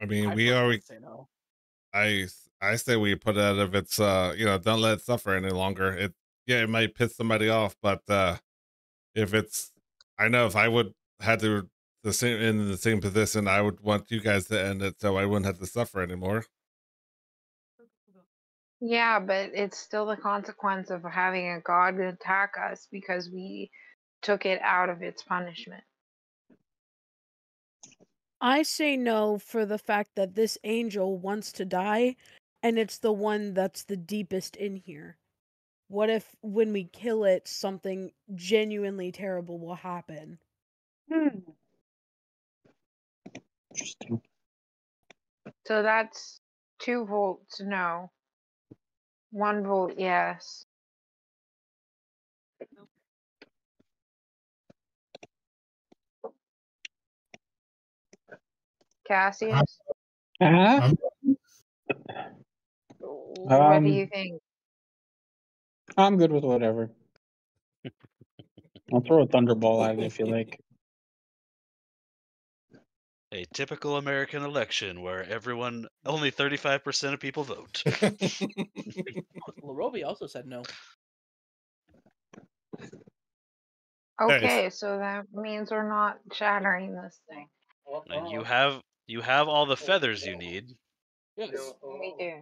I mean, I we personally already. say no. I say we put it out if it's don't let it suffer any longer. It might piss somebody off, but if it's, I know if I would had to the same in the same position, I would want you guys to end it so I wouldn't have to suffer anymore. Yeah, but it's still the consequence of having a god attack us because we took it out of its punishment. I say no for the fact that this angel wants to die, and it's the one that's the deepest in here. What if, when we kill it, something genuinely terrible will happen? Interesting. So that's 2 votes no. 1 vote yes. Cassius, Uh-huh. what do you think? I'm good with whatever. I'll throw a thunderball at it if you like. A typical American election where only 35% of people vote. Larobi also said no. Okay, so that means we're not shattering this thing. And you have all the feathers you need. Yes. We do.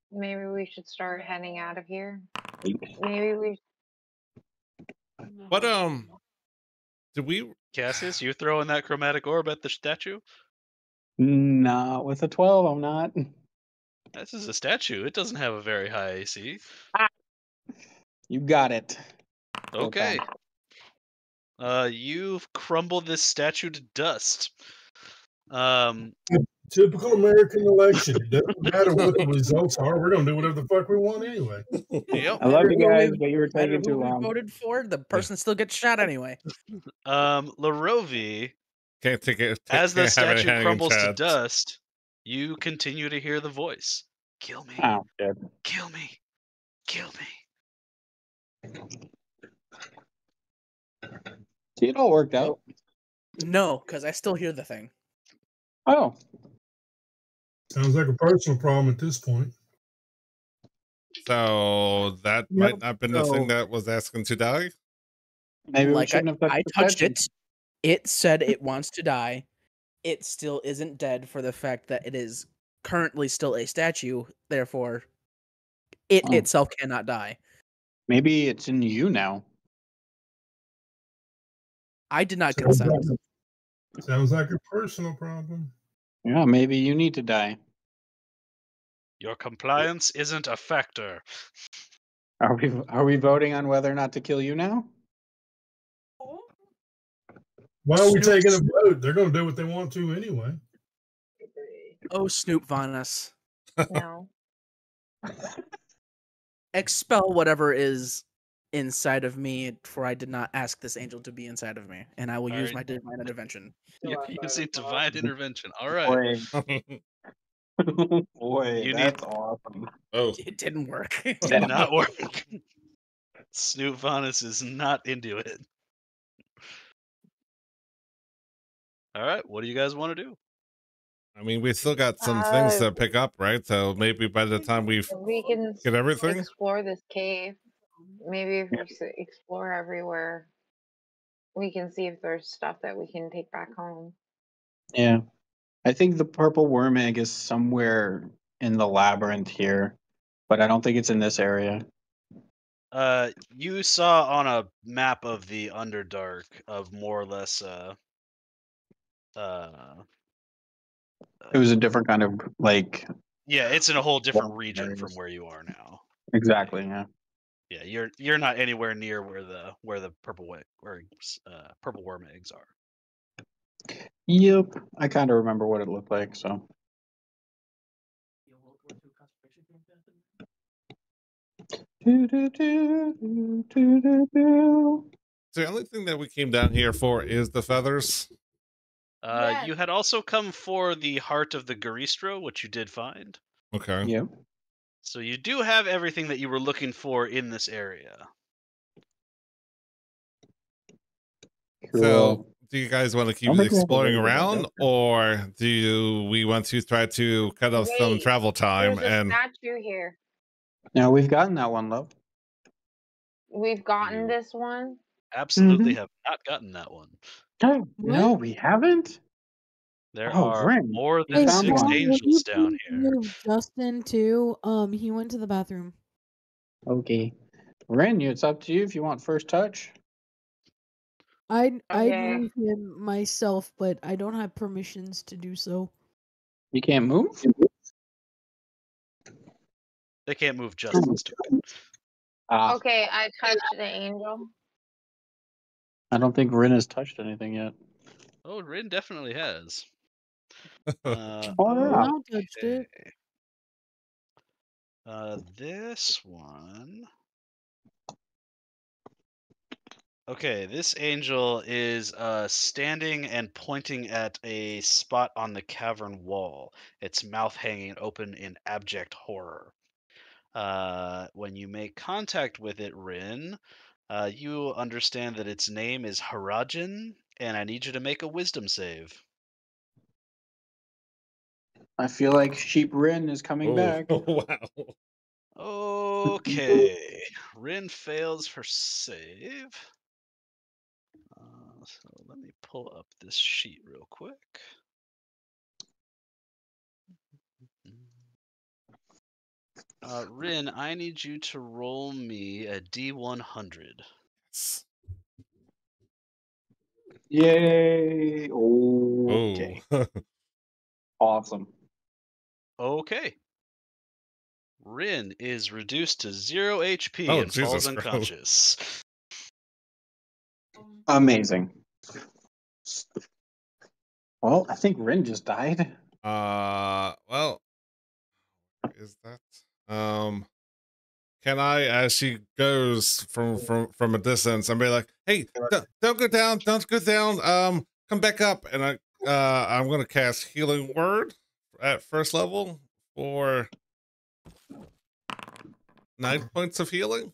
Maybe we should start heading out of here. Maybe we. What did we? Cassius, you throwing that chromatic orb at the statue? No, with a 12, I'm not. This is a statue. It doesn't have a very high AC. You got it. Okay. You've crumbled this statue to dust. Typical American election. It doesn't matter what the results are. We're gonna do whatever the fuck we want anyway. Yep. I love you guys, but you were No matter taking too who we long. voted for, the person still gets shot anyway. Larovi, Can't take it. as the can't have any statue hanging crumbles to chads. dust, you continue to hear the voice. Kill me. Oh, shit. Kill me. Kill me. See, it all worked out. No, because I still hear the thing. Oh. Sounds like a personal problem at this point. So that might not have been the thing that was asking to die. Maybe we Like shouldn't have touched I the touched statue. it. It said it wants to die. It still isn't dead for the fact that it is currently still a statue. Therefore, it Oh. itself cannot die. Maybe it's in you now. I did not consent. Sounds like a personal problem. Yeah, maybe you need to die. Your compliance isn't a factor. Are we voting on whether or not to kill you now? Why are we taking a vote? They're going to do what they want to anyway. Oh, Snoop Vanus. No. Expel whatever is inside of me, for I did not ask this angel to be inside of me, and I will use Alright. my divine intervention. You're using divine intervention. All right. Boy, You that's awesome. Oh, It didn't work. Did not work. Snoop Vanus is not into it. All right. What do you guys want to do? I mean, we still got some things to pick up, right? So maybe by the time we can get everything, explore this cave. Maybe if we explore everywhere, we can see if there's stuff that we can take back home. Yeah. I think the purple worm egg is somewhere in the labyrinth here, but I don't think it's in this area. You saw on a map of the Underdark of more or less It was a different kind of like. Yeah, it's in a whole different region from where you are now. Exactly. Yeah. Yeah, you're not anywhere near where the purple worm eggs are. Yep. I kind of remember what it looked like. So. the only thing that we came down here for is the feathers. You had also come for the heart of the Garistro, which you did find. Okay. Yep. So you do have everything that you were looking for in this area. So, Cool. do you guys want to I keep don't think we have a exploring way to get back around, up there. or do we want to try to cut off some Wait, travel time? there's a And statue here. Now we've gotten that one, love. We've gotten You this one. absolutely Mm-hmm. have not gotten that one. No, What? we haven't. There Oh, are Vren, more you than Hey, found 6 one. Vaughn, will you angels down please here. move Justin too? He went to the bathroom. Okay. Vren, it's up to you if you want first touch. I'd Okay. move him myself, but I don't have permissions to do so. You can't move? They can't move Justin's turn. Okay, I touched the angel. I don't think Vren has touched anything yet. Oh, Rin definitely has. Oh, yeah. I touched it. This one. Okay, this angel is standing and pointing at a spot on the cavern wall, its mouth hanging open in abject horror. When you make contact with it, Rin, you understand that its name is Harajin, and I need you to make a wisdom save. I feel like Sheep Rin is coming back. wow. Okay, Rin fails her save. So let me pull up this sheet real quick. Rin, I need you to roll me a D100. Yay! Okay. Awesome. Okay. Rin is reduced to 0 HP Oh, and Jesus falls Christ. unconscious. Amazing. Well, I think Rin just died. Well, is that can I, as she goes from a distance, and be like, "Hey, don't go down, don't go down. Come back up." And I'm gonna cast Healing Word at first level for 9 points of healing.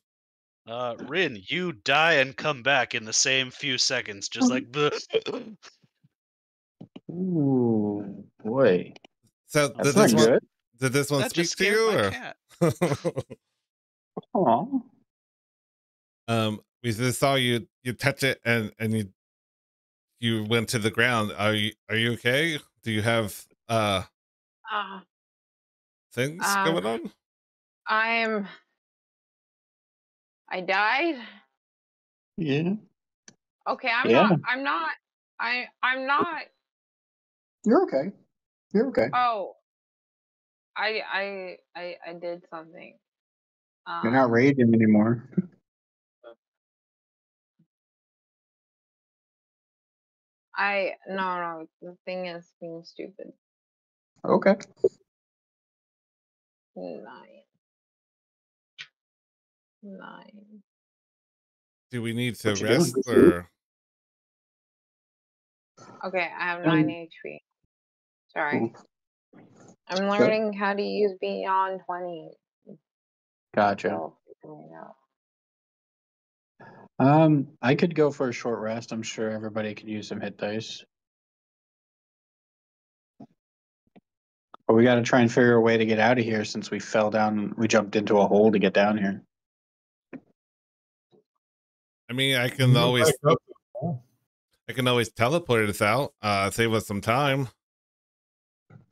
Rin, you die and come back in the same few seconds, just like the. Ooh, boy. So That's not good. did this one That speak just to scared you? my Or? cat. Aw. We just saw you touch it and you went to the ground. Are you okay? Do you have things going on? I died. Yeah. Okay, I'm not. You're okay. You're okay. Oh, I did something. You're not raging anymore. No. The thing is being stupid. Okay. 9. Do we need to What you rest doing? or? Okay, I have 9 HP. Sorry. Cool. I'm learning how to use Beyond 20. Gotcha. So, figuring it out. I could go for a short rest. I'm sure everybody could use some hit dice. But we got to try and figure a way to get out of here since we fell down. We jumped into a hole to get down here. I mean, I can always teleport us out. Save us some time.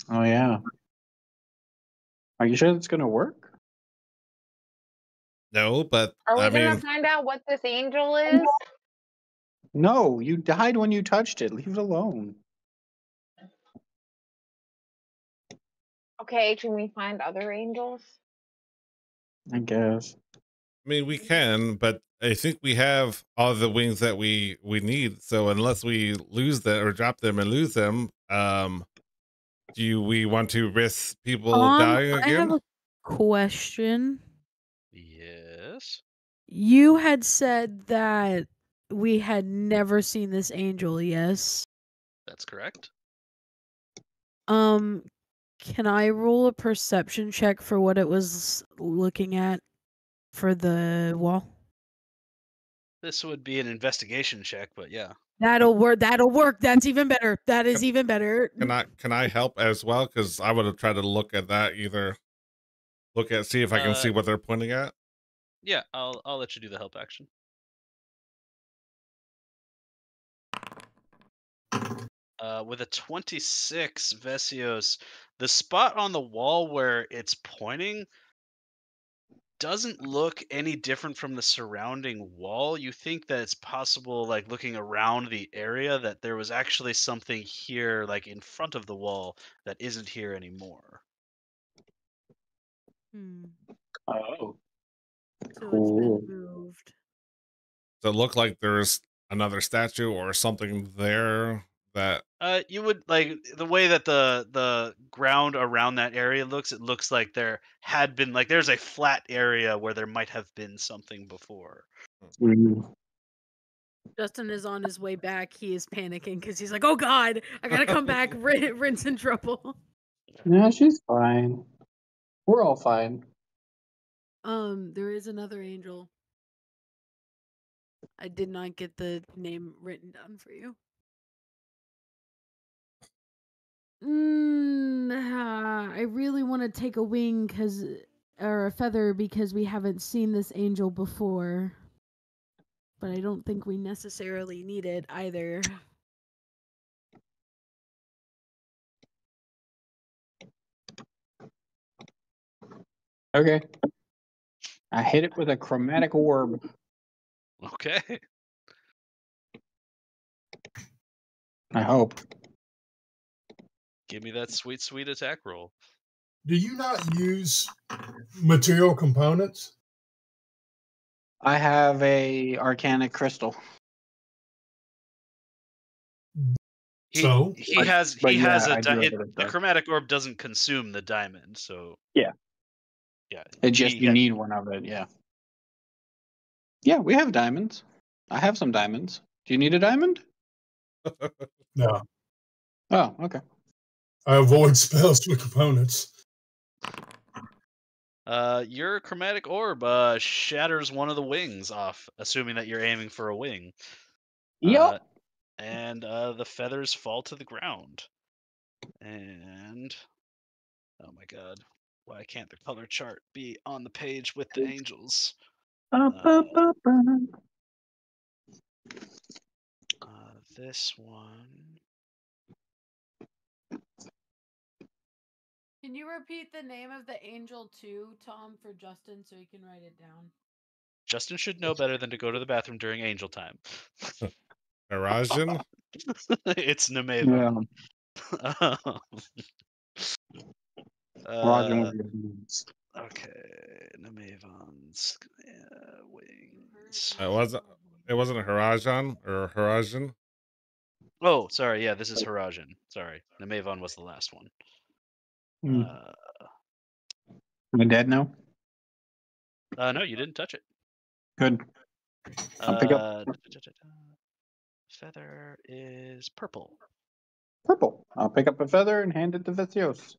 Oh yeah. Are you sure that's gonna work? No, but Are we I gonna mean, find out what this angel is? No, you died when you touched it. Leave it alone. Okay, can we find other angels? I guess. I mean, we can, but I think we have all the wings that we need. So unless we lose them or drop them and lose them, do we want to risk people dying again? I have a question. Yes. You had said that we had never seen this angel, yes? That's correct. Can I roll a perception check for what it was looking at for the wall? This would be an investigation check, but yeah. That'll work. That'll work. That's even better. That is even better. Can I help as well? Because I would have tried to look at that either. See if I can see what they're pointing at. Yeah, I'll let you do the help action. With a 26, Vesios, the spot on the wall where it's pointing doesn't look any different from the surrounding wall. You think that it's possible, like looking around the area, that there was actually something here, like in front of the wall, that isn't here anymore. Oh. So Cool. it's been moved. Does it look like there's another statue or something there that You would like the way that the ground around that area looks. It looks like there had been like there's a flat area where there might have been something before. Justin is on his way back. He is panicking because he's like, "Oh God, I gotta come back. Rinse in trouble." No, she's fine. We're all fine. There is another angel. I did not get the name written down for you. I really want to take a wing or a feather because we haven't seen this angel before. But I don't think we necessarily need it either. Okay. I hit it with a chromatic orb. Okay. I hope. Give me that sweet, sweet attack roll. Do you not use material components? I have a arcanic crystal. He But has yeah, a I do have it the up there. chromatic orb doesn't consume the diamond, so Yeah. Yeah. It just you need one of it, yeah. Yeah, we have diamonds. I have some diamonds. Do you need a diamond? No. Oh, okay. I avoid spells with components. Your chromatic orb shatters one of the wings off, assuming that you're aiming for a wing. Yep. And the feathers fall to the ground. And oh my god, why can't the color chart be on the page with the angels? This one. Can you repeat the name of the angel too, Tom, for Justin so he can write it down? Justin should know better than to go to the bathroom during angel time. Horizon? It's Nemeva. Yeah. Okay, Nemevon's wings. It wasn't a Horizon or Horizon. Oh, sorry. Yeah, this is Horizon. Sorry, Nemevon was the last one. Am I dead now? No, you didn't touch it. Good. I'll pick up. Feather is purple. Purple. I'll pick up a feather and hand it to Vesios.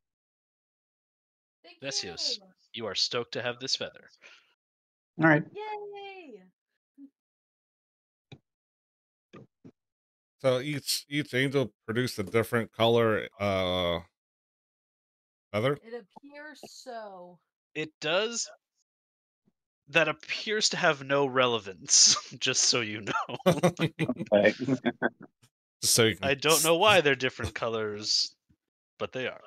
Vesios, you are stoked to have this feather. All right. Yay! So each angel produced a different color feather. It appears so. It does. That appears to have no relevance, just so you know. Okay. So you can... I don't know why they're different colors, but they are.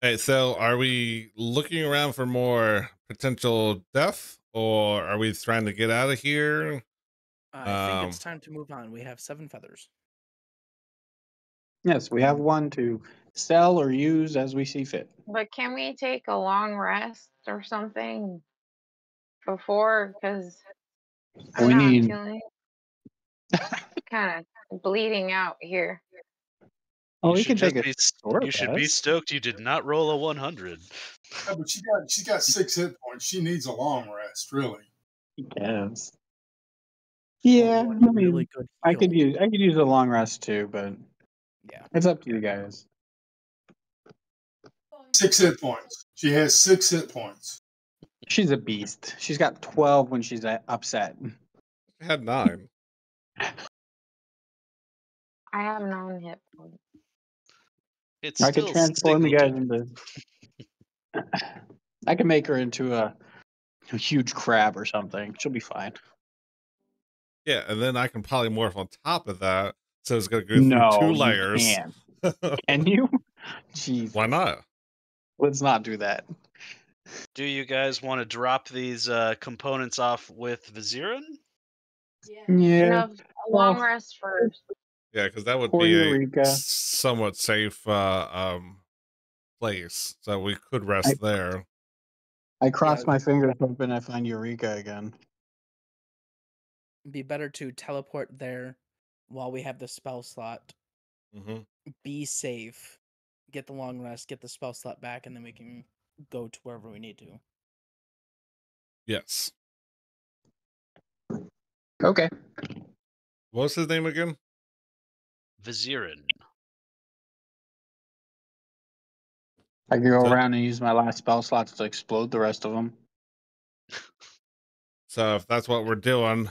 Hey, so are we looking around for more potential death, or are we trying to get out of here? I think it's time to move on. We have 7 feathers. Yes, we have one to sell or use as we see fit. But can we take a long rest or something before? Because I'm We not need- feeling kind of bleeding out here. Oh, You we can should take a short You should be rest. stoked you did not roll a 100. Yeah, but she got 6 hit points. She needs a long rest, really. Yes. Yeah, One I mean, really good I could heal. use a long rest too, but Yeah. it's up to you guys. 6 hit points. She has 6 hit points. She's a beast. She's got 12 when she's upset. I had 9. I have 9 hit points. It's I could still transform you single guys digits. into. I can make her into a huge crab or something. She'll be fine. Yeah, and then I can polymorph on top of that, so it's gonna go through No, 2 you layers. can't. Can you? Jeez. Why not? Let's not do that. Do you guys want to drop these components off with Vizirin? Yeah. Yeah. No, long rest first. Yeah, because that would Poor be a Eureka. somewhat safe place, so we could rest there. I cross Yeah. my fingers hoping I find Eureka again. It'd be better to teleport there while we have the spell slot. Hmm. Be safe. Get the long rest, get the spell slot back, and then we can go to wherever we need to. Yes. Okay. What was his name again? Vizirin. I can go So- around and use my last spell slots to explode the rest of them. So if that's what we're doing,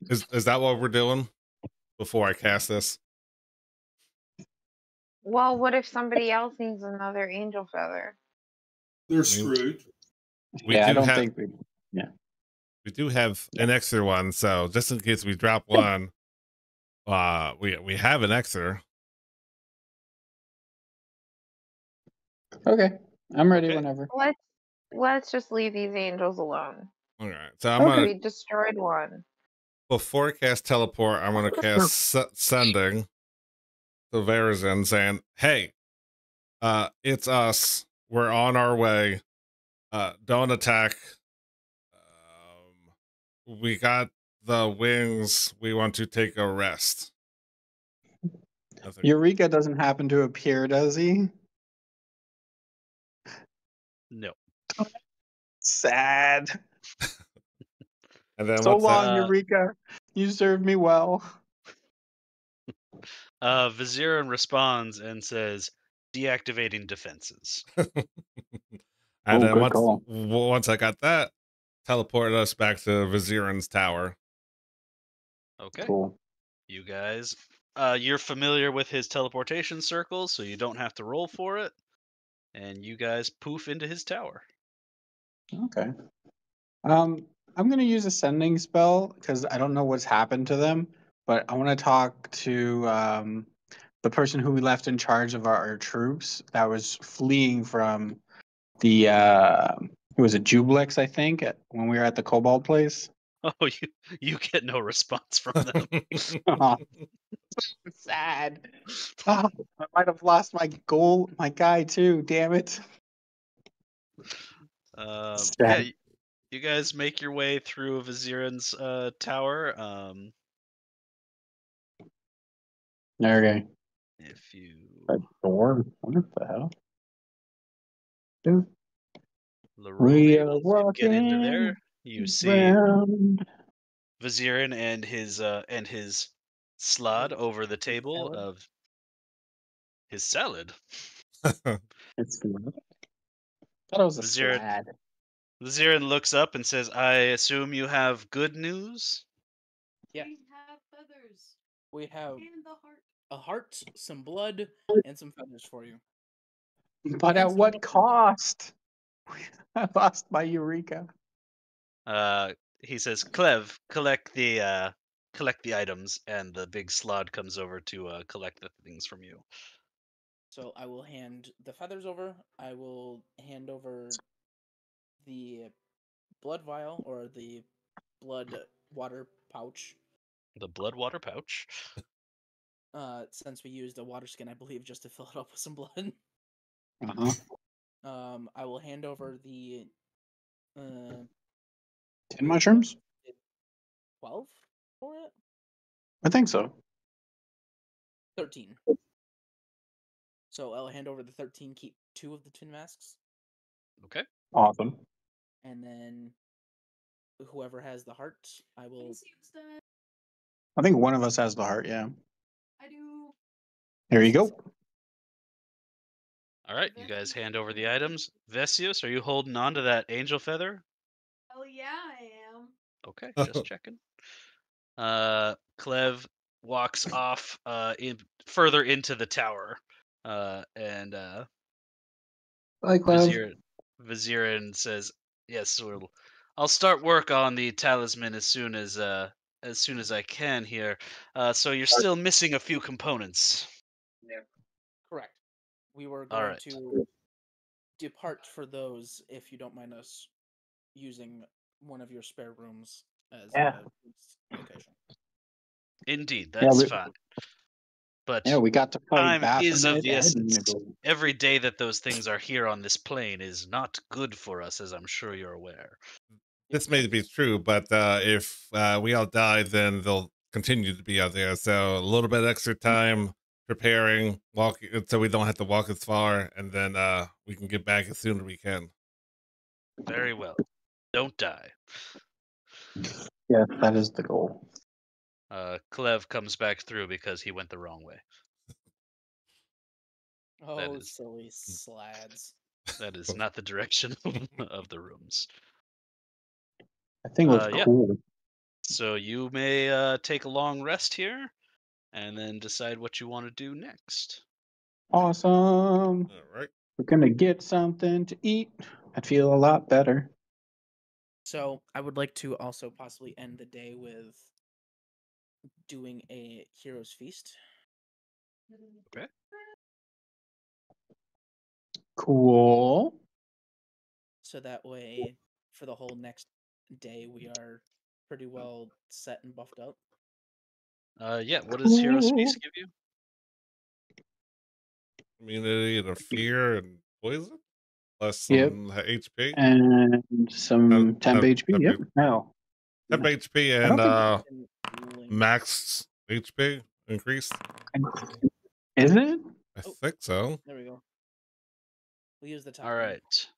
is that what we're doing before I cast this? Well, what if somebody else needs another angel feather? They're screwed. We I do don't have- think We do have an extra one, so just in case we drop one, we have an extra. Okay. I'm ready Okay. whenever. Let's just leave these angels alone. All right, so I'm Okay. gonna We destroyed one. before I cast teleport, I'm gonna cast sending to Verizon saying, "Hey, it's us. We're on our way. Don't attack. We got the wings. We want to take a rest." Eureka doesn't happen to appear, does he? No. Sad. And then So what's long, that? Eureka. You served me well. Vizirin responds and says, deactivating defenses. And then good call. once I got that, teleport us back to Vizirin's tower. Okay. Cool. You guys, you're familiar with his teleportation circles, so you don't have to roll for it. And you guys poof into his tower. Okay. I'm gonna use a sending spell because I don't know what's happened to them, but I want to talk to the person who we left in charge of our troops that was fleeing from the it was a Jubilex, I think, when we were at the Cobalt place. Oh, you get no response from them. Aw. Sad. Ah, I might have lost my guy too. Damn it. Yeah, Sad. you guys make your way through Vizirin's tower. Okay. If you That door. What the hell? Dude. Larole, are if you get into walking there, you see round. Vizirin and his slod over the table Salad? of his salad. It's not. I thought it was a Vizirin, slad. Vizirin looks up and says, "I assume you have good news." Yeah. We have feathers We have and the heart. a heart, some blood, and some feathers for you. But at And some what weapons. cost? I lost my Eureka. He says, "Clev, collect the items," and the big slod comes over to collect the things from you. So I will hand the feathers over. I will hand over the blood vial or the blood water pouch. The blood water pouch. Since we used a water skin, I believe, just to fill it up with some blood. Uh-huh. I will hand over the 10 mushrooms? 12 for it? I think so. 13. So I'll hand over the 13, keep 2 of the twin masks, Okay. Awesome. and then whoever has the heart, I Can will. you see what's done? I think one of us has the heart, yeah. I do. There you go. All right, you guys hand over the items. Vesios, are you holding on to that angel feather? Hell yeah, I am. Okay, just checking. Clev walks off further into the tower, and Bye, Clev. Vizirin says, "Yes, I'll start work on the talisman as soon as I can here. So you're still missing a few components." Correct. We were All going right. to depart for those if you don't mind us using one of your spare rooms as Yeah. a location. Indeed, that's fine. But yeah, we got to fight time is of Baphomet the essence. and- Every day that those things are here on this plane is not good for us, as I'm sure you're aware. This may be true, but if we all die, then they'll continue to be out there. So a little bit extra time preparing, walking, so we don't have to walk as far, and then we can get back as soon as we can. Very well. Don't die. Yeah, that is the goal. Clev comes back through because he went the wrong way. Oh, silly slads. That is not the direction of the rooms. I think it was cool. So you may take a long rest here, and then decide what you want to do next. Awesome. All right. We're going to get something to eat. I feel a lot better. So I would like to also possibly end the day with doing a hero's feast. Okay. Cool. So that way, for the whole next day, we are pretty well set and buffed up. Yeah. What does Hero's Feast give you? Immunity to fear and poison, plus some HP and some temp HP. Yep. Now, temp HP and max HP increased. Is it? I think so. There we go. We'll use the top. All right.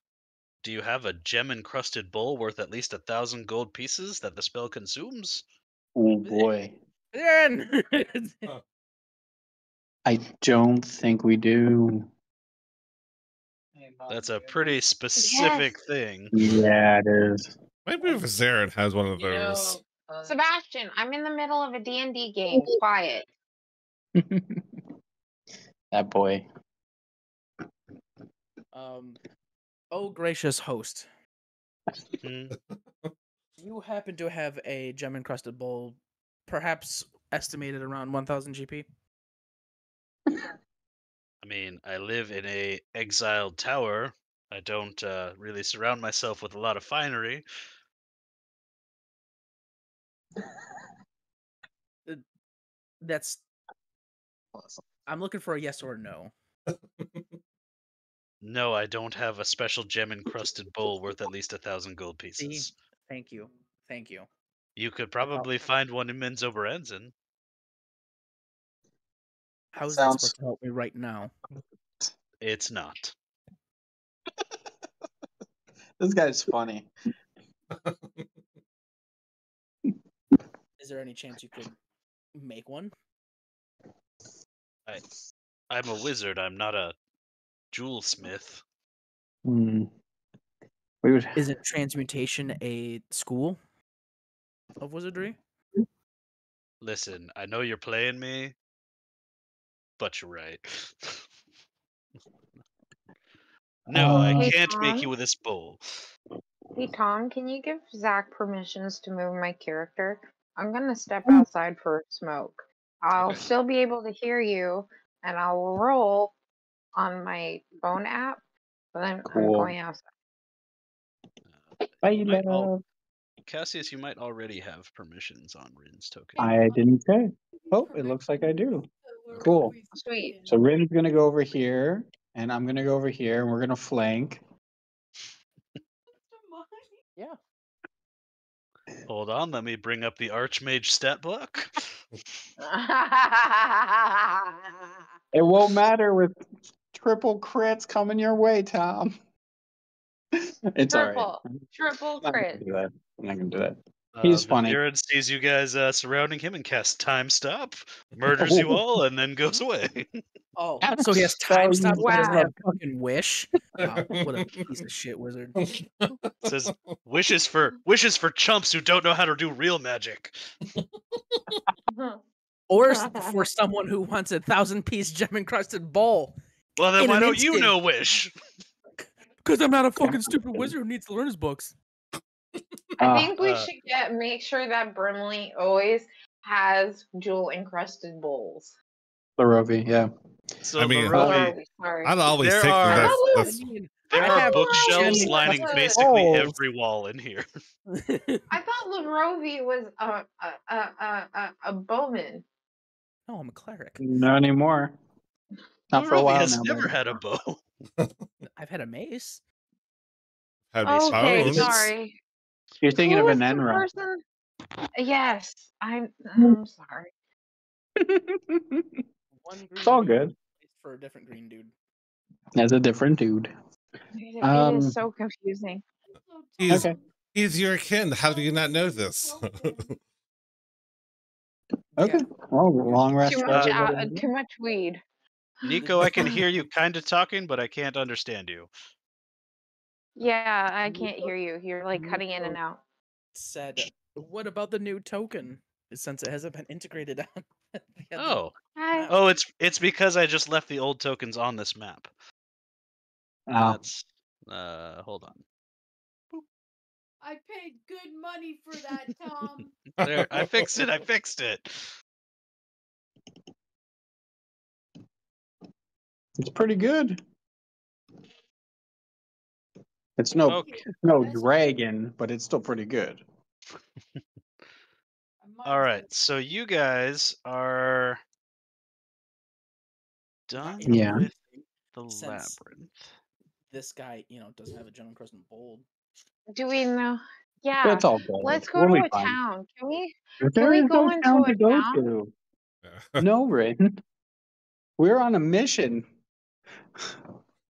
Do you have a gem-encrusted bowl worth at least 1,000 gold pieces that the spell consumes? Oh boy. Then I don't think we do. That's a pretty specific thing. Yeah, it is. Maybe if Zarin has one of those. Sebastian, I'm in the middle of a D&D game. Quiet. That boy. Oh gracious host. Hmm. You happen to have a gem encrusted bowl, perhaps estimated around 1,000 GP? I mean, I live in a exiled tower. I don't really surround myself with a lot of finery. That's. I'm looking for a yes or no. No, I don't have a special gem-encrusted bowl worth at least 1,000 gold pieces. See? Thank you. Thank you. You could probably find one in Menzo Berenzin. How is that supposed to help me right now? It's not. This guy's funny. Is there any chance you could make one? I'm a wizard. I'm not a jewel smith. We would. Isn't transmutation a school of wizardry? Listen, I know you're playing me, but you're right. No, I can't make you with this bowl. Hey Tom, can you give Zach permissions to move my character? I'm gonna step outside for a smoke. I'll still be able to hear you, and I'll roll on my phone app, but I'm going outside. Bye, love. Cassius, you might already have permissions on Rin's token. I didn't say. Oh, it looks like I do. Cool. Sweet. So Rin's gonna go over here, and I'm gonna go over here, and we're gonna flank. Yeah. Hold on, let me bring up the Archmage stat book. It won't matter with triple crits coming your way, Tom. It's all right. Triple crit. I'm not gonna do that. He's funny. Viviran sees you guys surrounding him and casts Time Stop, murders you all, and then goes away. Oh, so he has So time stop. He doesn't Wow. have fucking wish. Wow, what a piece of shit wizard. Says wishes for chumps who don't know how to do real magic. Or for someone who wants a 1,000-piece gem encrusted bowl. Well, then In why an don't you instant. know wish? Because I'm not a fucking stupid wizard who needs to learn his books. I think we Uh, should make sure that Brimley always has jewel encrusted bowls. Larovi, yeah. So I mean, Larovi, Sorry. I'd always There take are- that's there I are thought bookshelves Larovi lining was a- basically Oh. every wall in here. I thought Larovi was a bowman. No, I'm a cleric. Not anymore. Not for a Larovi while has now. never buddy. had a bow. I've had a mace. had Okay, bones. sorry. You're thinking Who of was the Enenra. person? Yes, I'm sorry. One green It's all dude good. for a different green dude. As a different dude. It Um, is so confusing. He's Okay. he's your kin. How do you not know this? Okay. Yeah. Well, long rest. Too for much, everybody. too much weed. Nico, I can hear you kind of talking, but I can't understand you. Yeah, I can't hear you. You're like cutting in and out. Said, what about the new token? Since it hasn't been integrated on. the other Oh, Hi. oh, it's because I just left the old tokens on this map. Oh. That's hold on. I paid good money for that, Tom. There, I fixed it. I fixed it. It's pretty good. It's no Okay. no dragon, but it's still pretty good. All right. So you guys are done Yeah. with the Since- labyrinth. This guy, doesn't have a gem encrusted bowl. Do we know? Yeah. It's all good. Let's go We'll to be a fine. town. Can we? There we is go no into town a to go town? to. No, Rin. We're on a mission.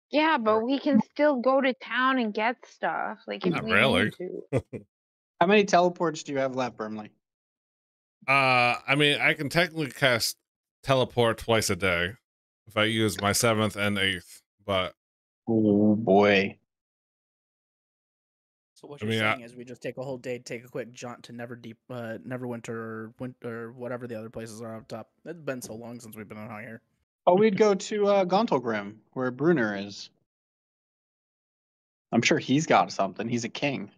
Yeah, but we can still go to town and get stuff. Like if Not we really. need to. How many teleports do you have left, Brimley? I mean, I can technically cast teleport twice a day if I use my 7th and 8th, but Oh boy. So what I you're mean, saying is we just take a whole day, take a quick jaunt to Neverwinter or whatever the other places are up top. It's been so long since we've been out here. Oh, we'd go to Gauntlgrim, where Brunner is. I'm sure he's got something. He's a king.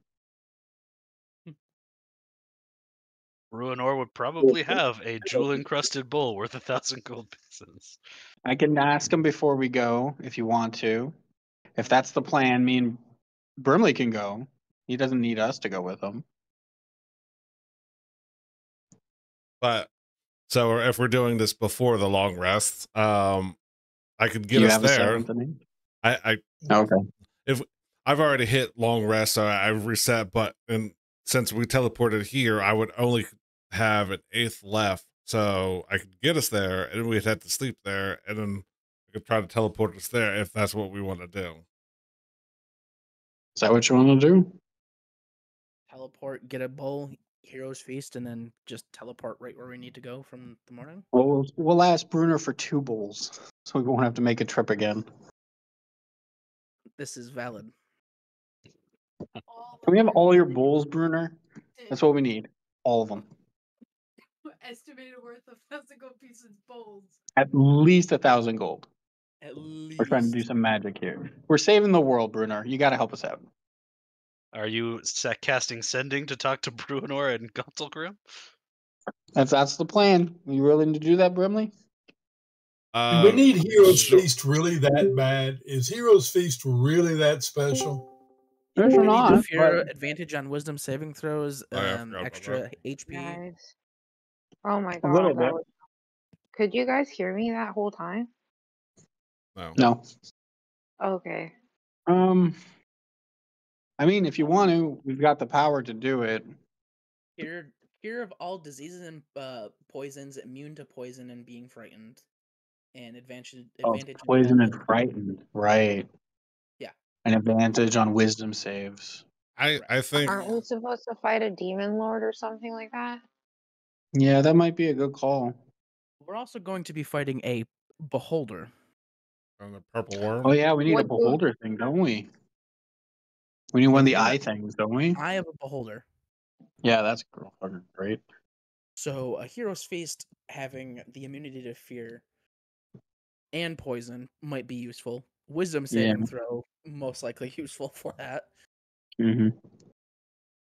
Ruinor would probably have a jewel-encrusted bowl worth 1,000 gold pieces. I can ask him before we go if you want to. If that's the plan, me and Brimley can go. He doesn't need us to go with him. but so if we're doing this before the long rest, I could Do get you us have a there. 7th and I 8th? Okay. I've already hit long rest, so I've reset. But since we teleported here, I would only have an 8th left, so I could get us there, and we'd have to sleep there, and then we could try to teleport us there if that's what we want to do. Is that what you want to do? Teleport, get a bowl, Hero's Feast, and then just teleport right where we need to go from the morning. Well, we'll ask Brunner for 2 bowls, so we won't have to make a trip again. This is valid. All Can we have the all your money bowls, Brunner? wasted. That's what we need. All of them. Estimated worth of 1,000 gold pieces bowls. At least 1,000 gold. At least. We're trying to do some magic here. We're saving the world, Brunner. You got to help us out. Are you casting Sending to talk to Bruenor and Gauntlgrim? That's the plan. You willing to do that, Brimley? Do we need Hero's sure. Feast really that bad? Is Hero's Feast really that special? There's We need not. the fear but- advantage on wisdom saving throws, Oh, yeah, I forgot about extra HP. Guys. Oh my A little god. bit. Could you guys hear me that whole time? No. No. Okay. I mean, if you want to, we've got the power to do it. Cure of all diseases and poisons, immune to poison and being frightened, and advantage. Oh, advantage in poison and death. frightened. Right. Yeah. An advantage on wisdom saves. I think Aren't we supposed to fight a demon lord or something like that? Yeah, that might be a good call. We're also going to be fighting a beholder. on the purple worm. Oh yeah, we need a What do- beholder thing, don't we? We need one of the Yeah. eye things, don't we? I have a beholder. Yeah, that's fucking great. So a hero's feast having the immunity to fear and poison might be useful. Wisdom saving throw most likely useful for that. Mm-hmm.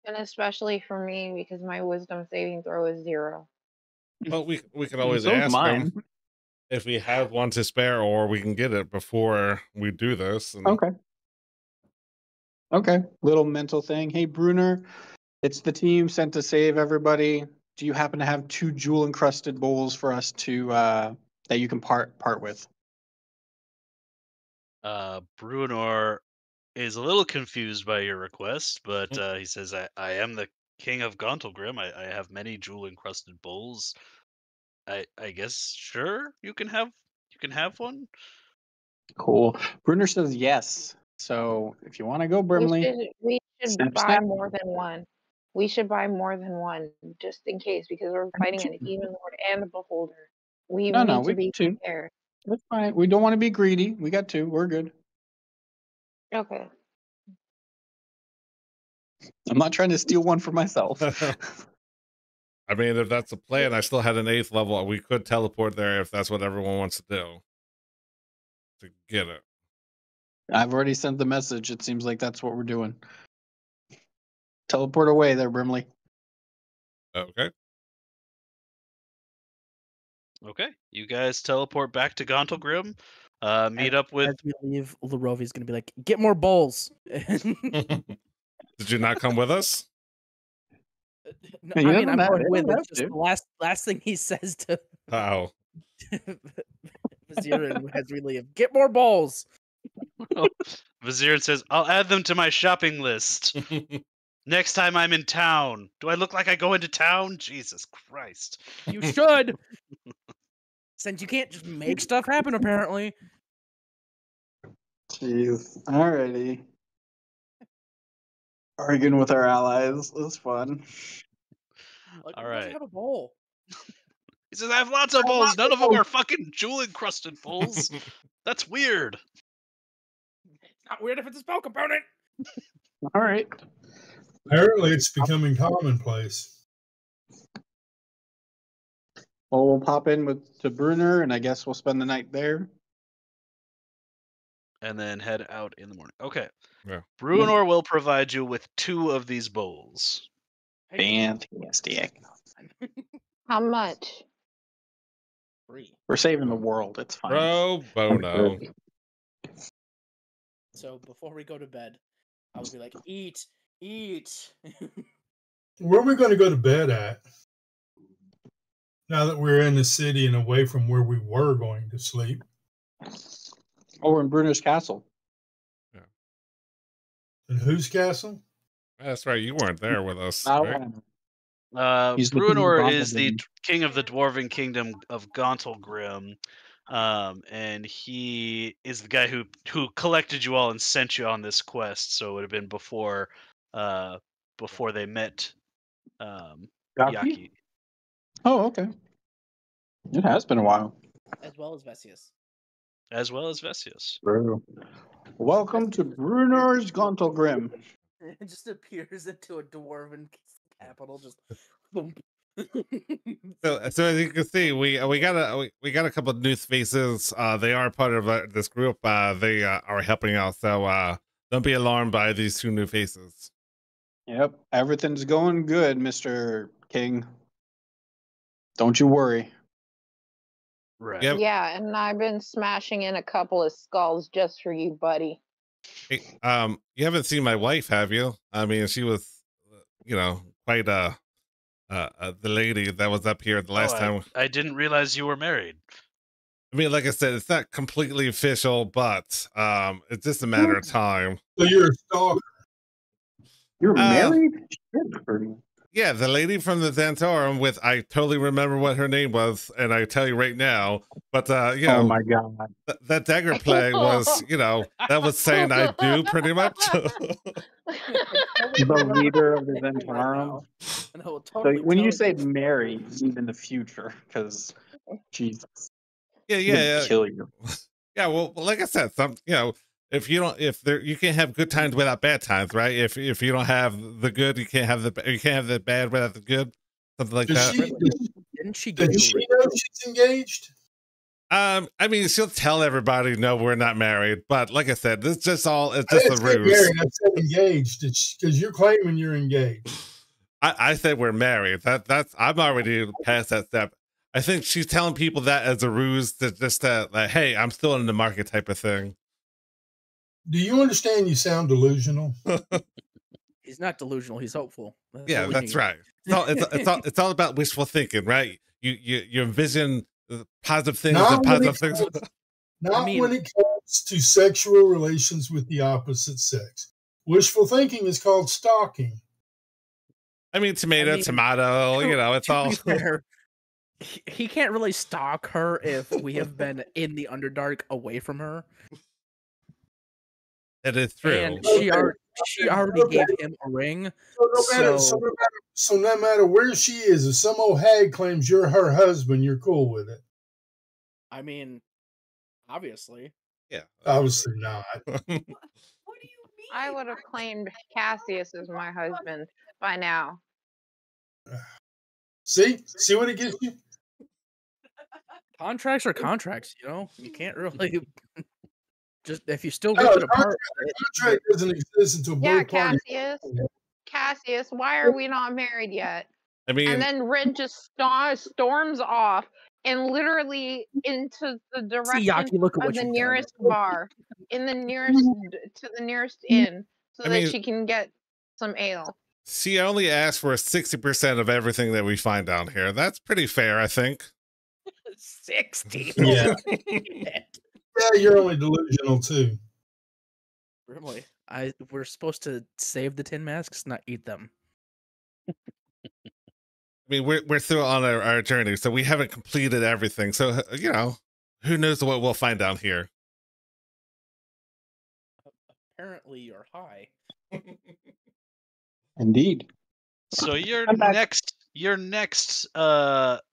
And especially for me because my wisdom saving throw is 0. Well, we could always So's ask mine. him if we have one to spare, or we can get it before we do this. And Okay. Okay. Little mental thing. Hey, Bruner, it's the team sent to save everybody. Do you happen to have 2 jewel encrusted bowls for us to that you can part with? Bruenor is a little confused by your request, but he says, I am the king of Gauntlgrim. I have many jewel encrusted bowls. I guess sure you can have one. Cool. Bruner says yes. So if you want to go, Brimley, We should snap, buy snap. more than one. We should buy more than one just in case because we're fighting a demon lord and a beholder. We No, need we to be got 2. prepared. That's fine. We don't want to be greedy. We got 2. We're good. Okay. I'm not trying to steal one for myself. I mean, if that's the plan, I still had an 8th level. We could teleport there if that's what everyone wants to do to get it. I've already sent the message. It seems like that's what we're doing. Teleport away there, Brimley. Okay. Okay, you guys teleport back to Gauntlgrim. Meet up with. As we leave, Larovi's going to be like, "Get more bowls." Did you not come with us? No, Yeah, I mean, I'm going with have it. Just to. the last thing he says to Oh. Vizier and Hazriliv, "Get more bowls." Vizier says, "I'll add them to my shopping list next time I'm in town." Do I look like I go into town? Jesus Christ! You should. Since you can't just make stuff happen, apparently. Jeez. Alrighty. Arguing with our allies. That's fun. Like, All who doesn't right. have a bowl? He says, "I have lots of bowls. None of them are fucking jewel encrusted bowls. That's weird." It's not weird if it's a spell component. All right. Apparently, it's becoming commonplace. Well, we'll pop in to Bruner, and I guess we'll spend the night there. And then head out in the morning. Okay. Yeah. Bruenor will provide you with 2 of these bowls. Fantastic. How much? 3. We're saving the world. It's fine. Pro bono. So before we go to bed, I'll be like, "Eat, eat." Where are we going to go to bed at? Now that we're in the city and away from where we were going to sleep. Oh, we're in Bruner's castle. And whose castle? That's right. You weren't there with us. Not Right? He's the king of Bruenor is the Gauntlgrim. king of the dwarven kingdom of Gauntlgrim. And he is the guy who collected you all and sent you on this quest. So it would have been before they met Yaki. Oh, okay. It has been a while. As well as Vesius. As well as Vesius. True. Welcome to Bruner's Gauntlgrim. It just appears into a dwarven capital. Just boom. So as you can see, we got a couple of new faces. They are part of this group. They are helping out. So don't be alarmed by these 2 new faces. Yep, everything's going good, Mr. King. Don't you worry. Right. Yep. Yeah, and I've been smashing in a couple of skulls just for you, buddy. Hey, you haven't seen my wife, have you? I mean, she was, quite the lady that was up here the last time. I didn't realize you were married. I mean, like I said, it's not completely official, but it's just a matter of time. So you're a stalker. You're married? Yeah, the lady from the Xantorum I totally remember what her name was, and I tell you right now. But Oh my god. That dagger play was, that was saying I do pretty much. The leader of the Right Zentarum. now. And I will So totally when tell you say marry, you mean in the future, because Jesus, Yeah, he would yeah, kill you. yeah. Well, like I said, if you don't, you can't have good times without bad times, right? If you don't have the good, you can't have the bad without the good, something like Does that. she, didn't she give does you she know she's engaged? I mean, she'll tell everybody, no, we're not married. But like I said, it's just I a didn't say ruse. married, I said engaged. Because you're claiming you're engaged. I said we're married. I'm already past that step. I think she's telling people that as a ruse to just like, hey, I'm still in the market type of thing. Do you understand you sound delusional? He's not delusional. He's hopeful. Yeah, that's right. It's all about wishful thinking, right? You envision positive things and positive things. Not when it comes to sexual relations with the opposite sex. Wishful thinking is called stalking. I mean, tomato, it's to all. Be fair, he can't really stalk her if we have been in the Underdark away from her. It is true. And she already gave him a ring. So no matter where she is, if some old hag claims you're her husband, you're cool with it. I mean, obviously. Yeah. Obviously not. What do you mean? I would have claimed Cassius as my husband by now. See what it gets you? Contracts are contracts, you can't really just if you still rip it apart. Contract doesn't exist until both parties. Cassius, why are we not married yet? I mean, and then Rin just storms off and literally into the direction of the nearest bar, to the nearest inn, so that she can get some ale. She only asked for 60% of everything that we find down here. That's pretty fair, I think. 60. Yeah. Yeah, you're only delusional too. Really? We're supposed to save the tin masks, not eat them. I mean, we're still on our journey, so we haven't completed everything. So, who knows what we'll find down here. Apparently, you're high. Indeed. So your next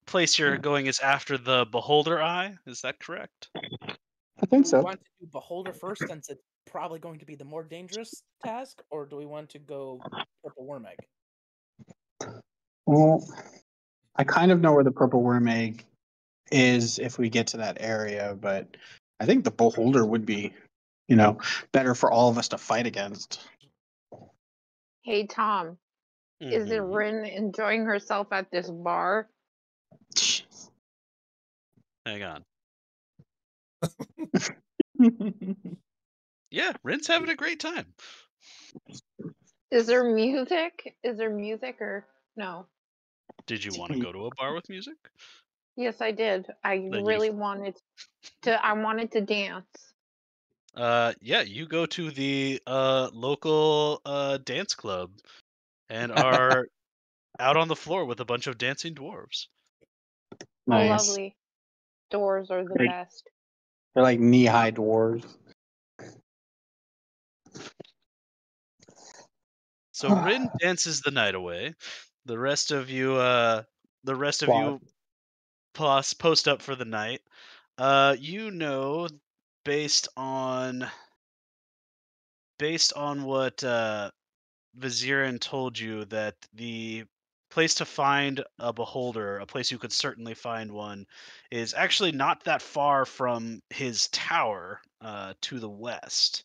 place you're going is after the Beholder Eye. Is that correct? I think so. Do we want to do Beholder first, since it's probably going to be the more dangerous task, or do we want to go Purple Worm Egg? Well, I kind of know where the Purple Worm Egg is if we get to that area, but I think the Beholder would be, better for all of us to fight against. Hey, Tom, is it Rin enjoying herself at this bar? Hang on. Yeah, Rin's having a great time. Is there music? Or no? Did you want to go to a bar with music? Yes, I did. I wanted to dance. Yeah, you go to the local dance club and are out on the floor with a bunch of dancing dwarves. Nice. Oh, lovely. Dwarves are the best. They're like knee-high dwarves. So Rin dances the night away. The rest of you post up for the night. Based on what Vizirin told you, that the place to find a beholder, a place you could certainly find one, is actually not that far from his tower to the west.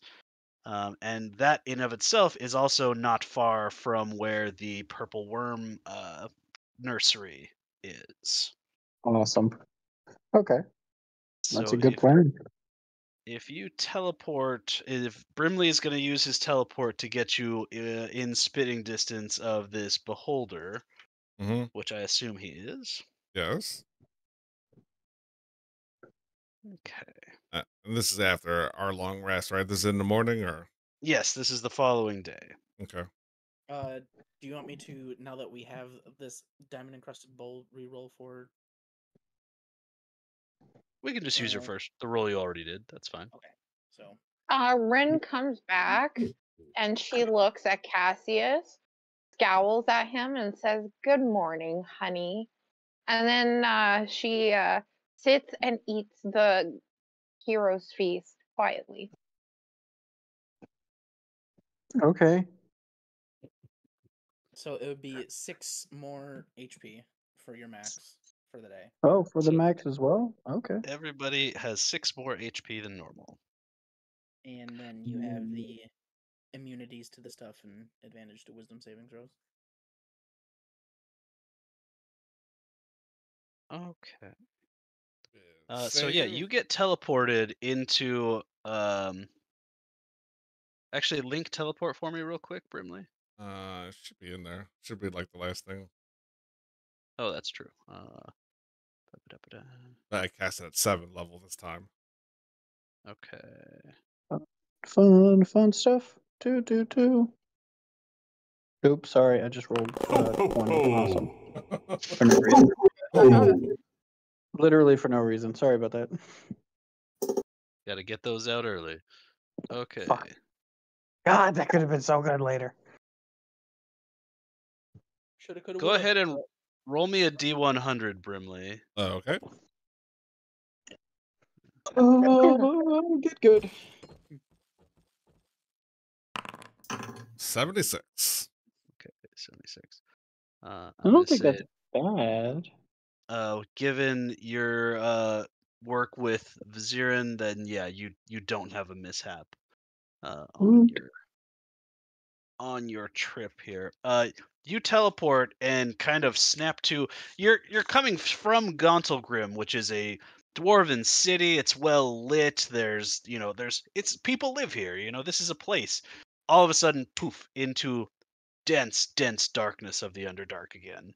And that in of itself is also not far from where the Purple Worm nursery is. Awesome. Okay. That's So a good plan. If you teleport, if Brimley is going to use his teleport to get you in spitting distance of this beholder, which I assume he is. Yes. Okay. And this is after our long rest, right? This is in the morning, or? Yes, this is the following day. Okay. Do you want me to, now that we have this diamond encrusted bowl, reroll for? We can just use the roll you already did. That's fine. Okay. So. Ren comes back and she looks at Cassius, scowls at him, and says, "Good morning, honey." And then she sits and eats the hero's feast quietly. Okay. So it would be 6 more HP for your max for the day. Oh, for the So- max as well? Okay. Everybody has 6 more HP than normal. And then you have the immunities to the stuff and advantage to wisdom saving throws. Okay. So yeah, you get teleported into actually link teleport for me real quick, Brimley. Should be in there. Should be like the last thing. Oh, that's true. But I cast it at 7 level this time. Okay. Fun stuff. Two. Oops, sorry, I just rolled 20. Awesome. For no reason. Literally for no reason. Sorry about that. Got to get those out early. Okay. Fuck. God, that could have been so good later. Shoulda, coulda, Go woulda. ahead and roll me a D100, Brimley. Okay. Oh, good. 76. Okay, 76. I don't think that's bad. Given your work with Vizirin, then yeah, you don't have a mishap on your trip here. You teleport and kind of snap to you're coming from Gauntlgrim, which is a dwarven city. It's well lit. There's it's people live here. This is a place. All of a sudden, poof, into dense darkness of the Underdark again.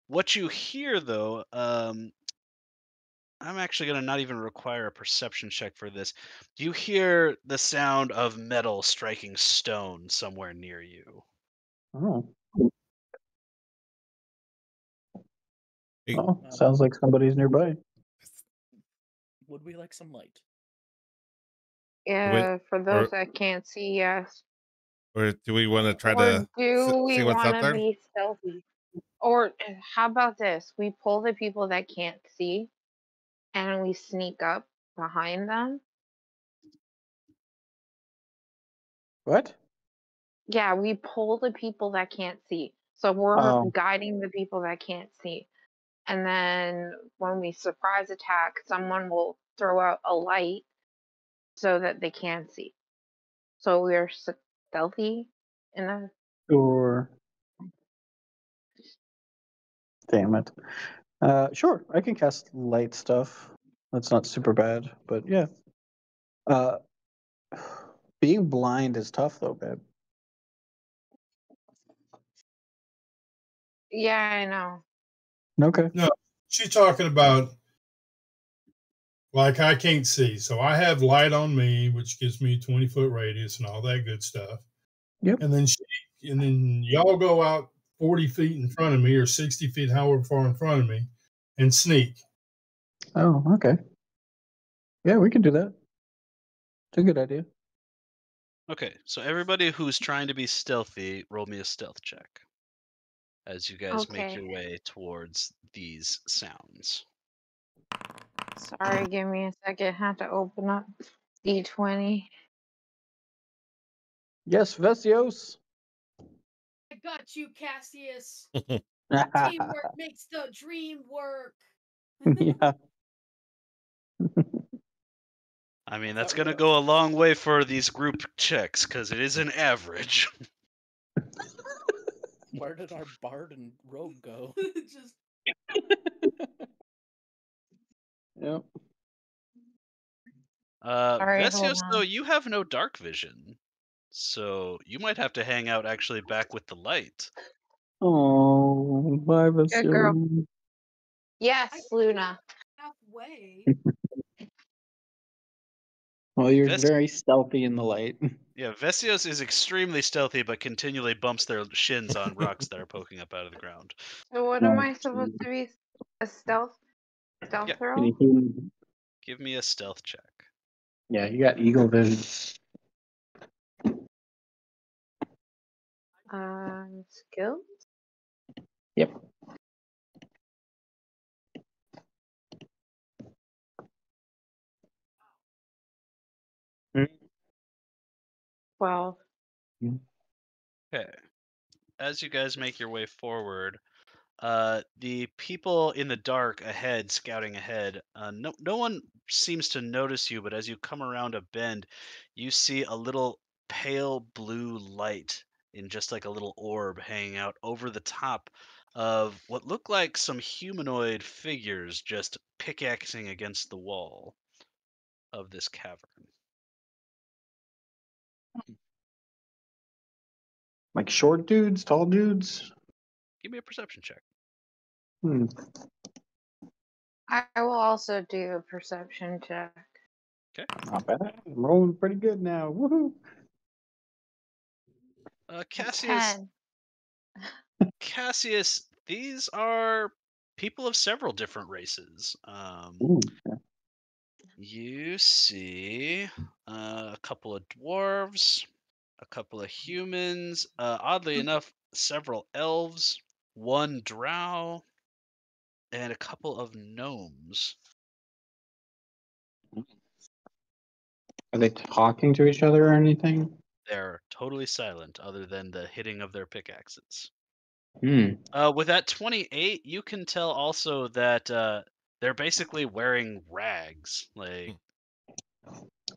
What you hear though, I'm actually going to not even require a perception check for this. You hear the sound of metal striking stone somewhere near you. Oh. Oh, sounds like somebody's nearby. Would we like some light? Yeah, for those that can't see, yes. Or do we want to try Or to do we see what's want up to there? be stealthy? Or how about this? We pull the people that can't see and we sneak up behind them. What? Yeah, we pull the people that can't see. So we're guiding the people that can't see. And then when we surprise attack, someone will throw out a light so that they can see. So we're stealthy in a. Sure. Damn it. Sure, I can cast light stuff. That's not super bad, but yeah. Being blind is tough though, babe. Yeah, I know. Okay. No, she's talking about like I can't see, so I have light on me, which gives me 20-foot radius and all that good stuff. Yep. And then y'all go out 40 feet in front of me or 60 feet, however far in front of me, and sneak. Oh, okay. Yeah, we can do that. It's a good idea. Okay, so everybody who's trying to be stealthy, roll me a stealth check as you guys make your way towards these sounds. Sorry, give me a second. Have to open up D20. Yes, Vesios. I got you, Cassius. Teamwork makes the dream work. Yeah. I mean, that's going to go a long way for these group checks because it is an average. Where did our bard and rogue go? Just. Yep. Vesios, though, you have no dark vision. So you might have to hang out actually back with the light. Oh, bye, Vesios. Good girl. Yes, Luna. Halfway. Well, you're very stealthy in the light. Yeah, Vesios is extremely stealthy, but continually bumps their shins on rocks that are poking up out of the ground. So what am I supposed to be? A stealth throw? Give me a stealth check. Yeah, you got eagle vision. Skills? Yep. Well, Okay. As you guys make your way forward, the people in the dark ahead, scouting ahead, no one seems to notice you, but as you come around a bend, you see a little pale blue light in just like a little orb hanging out over the top of what look like some humanoid figures just pickaxing against the wall of this cavern. Like short dudes, tall dudes. Give me a perception check. Hmm. I will also do a perception check. Not bad. I'm rolling pretty good now. Woohoo! Cassius, 10. Cassius, these are people of several different races. Ooh. You see a couple of dwarves, a couple of humans, oddly enough, several elves, one drow, and a couple of gnomes. Are they talking to each other or anything? They're totally silent other than the hitting of their pickaxes. Hmm. With that 28, you can tell also that they're basically wearing rags. Like,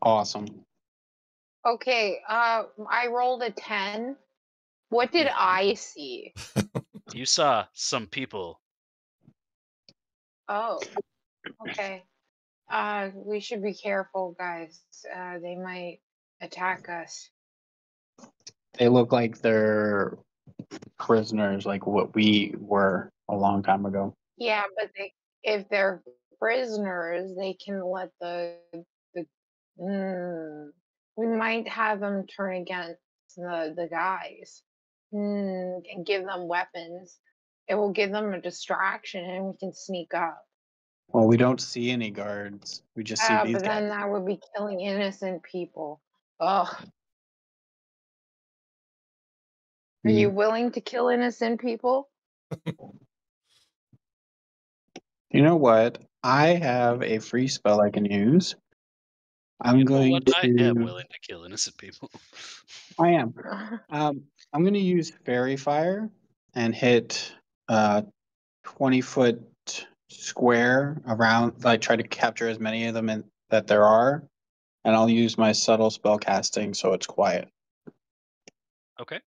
Awesome. Okay, I rolled a 10. What did I see? you saw some people. Oh, okay. We should be careful, guys. They might attack us. They look like they're prisoners, like what we were a long time ago. Yeah, but if they're prisoners, they can let the we might have them turn against the guys. And give them weapons. It will give them a distraction, and we can sneak up. Well, we don't see any guards. We just see these But then guys. that would be killing innocent people. Ugh. Are you willing to kill innocent people? You know what? I have a free spell I can use. I'm You know going what? I am to. willing to kill innocent people. I am. I'm going to use Fairy Fire and hit 20-foot square around. Like try to capture as many of them that there are, and I'll use my subtle spell casting so it's quiet. Okay.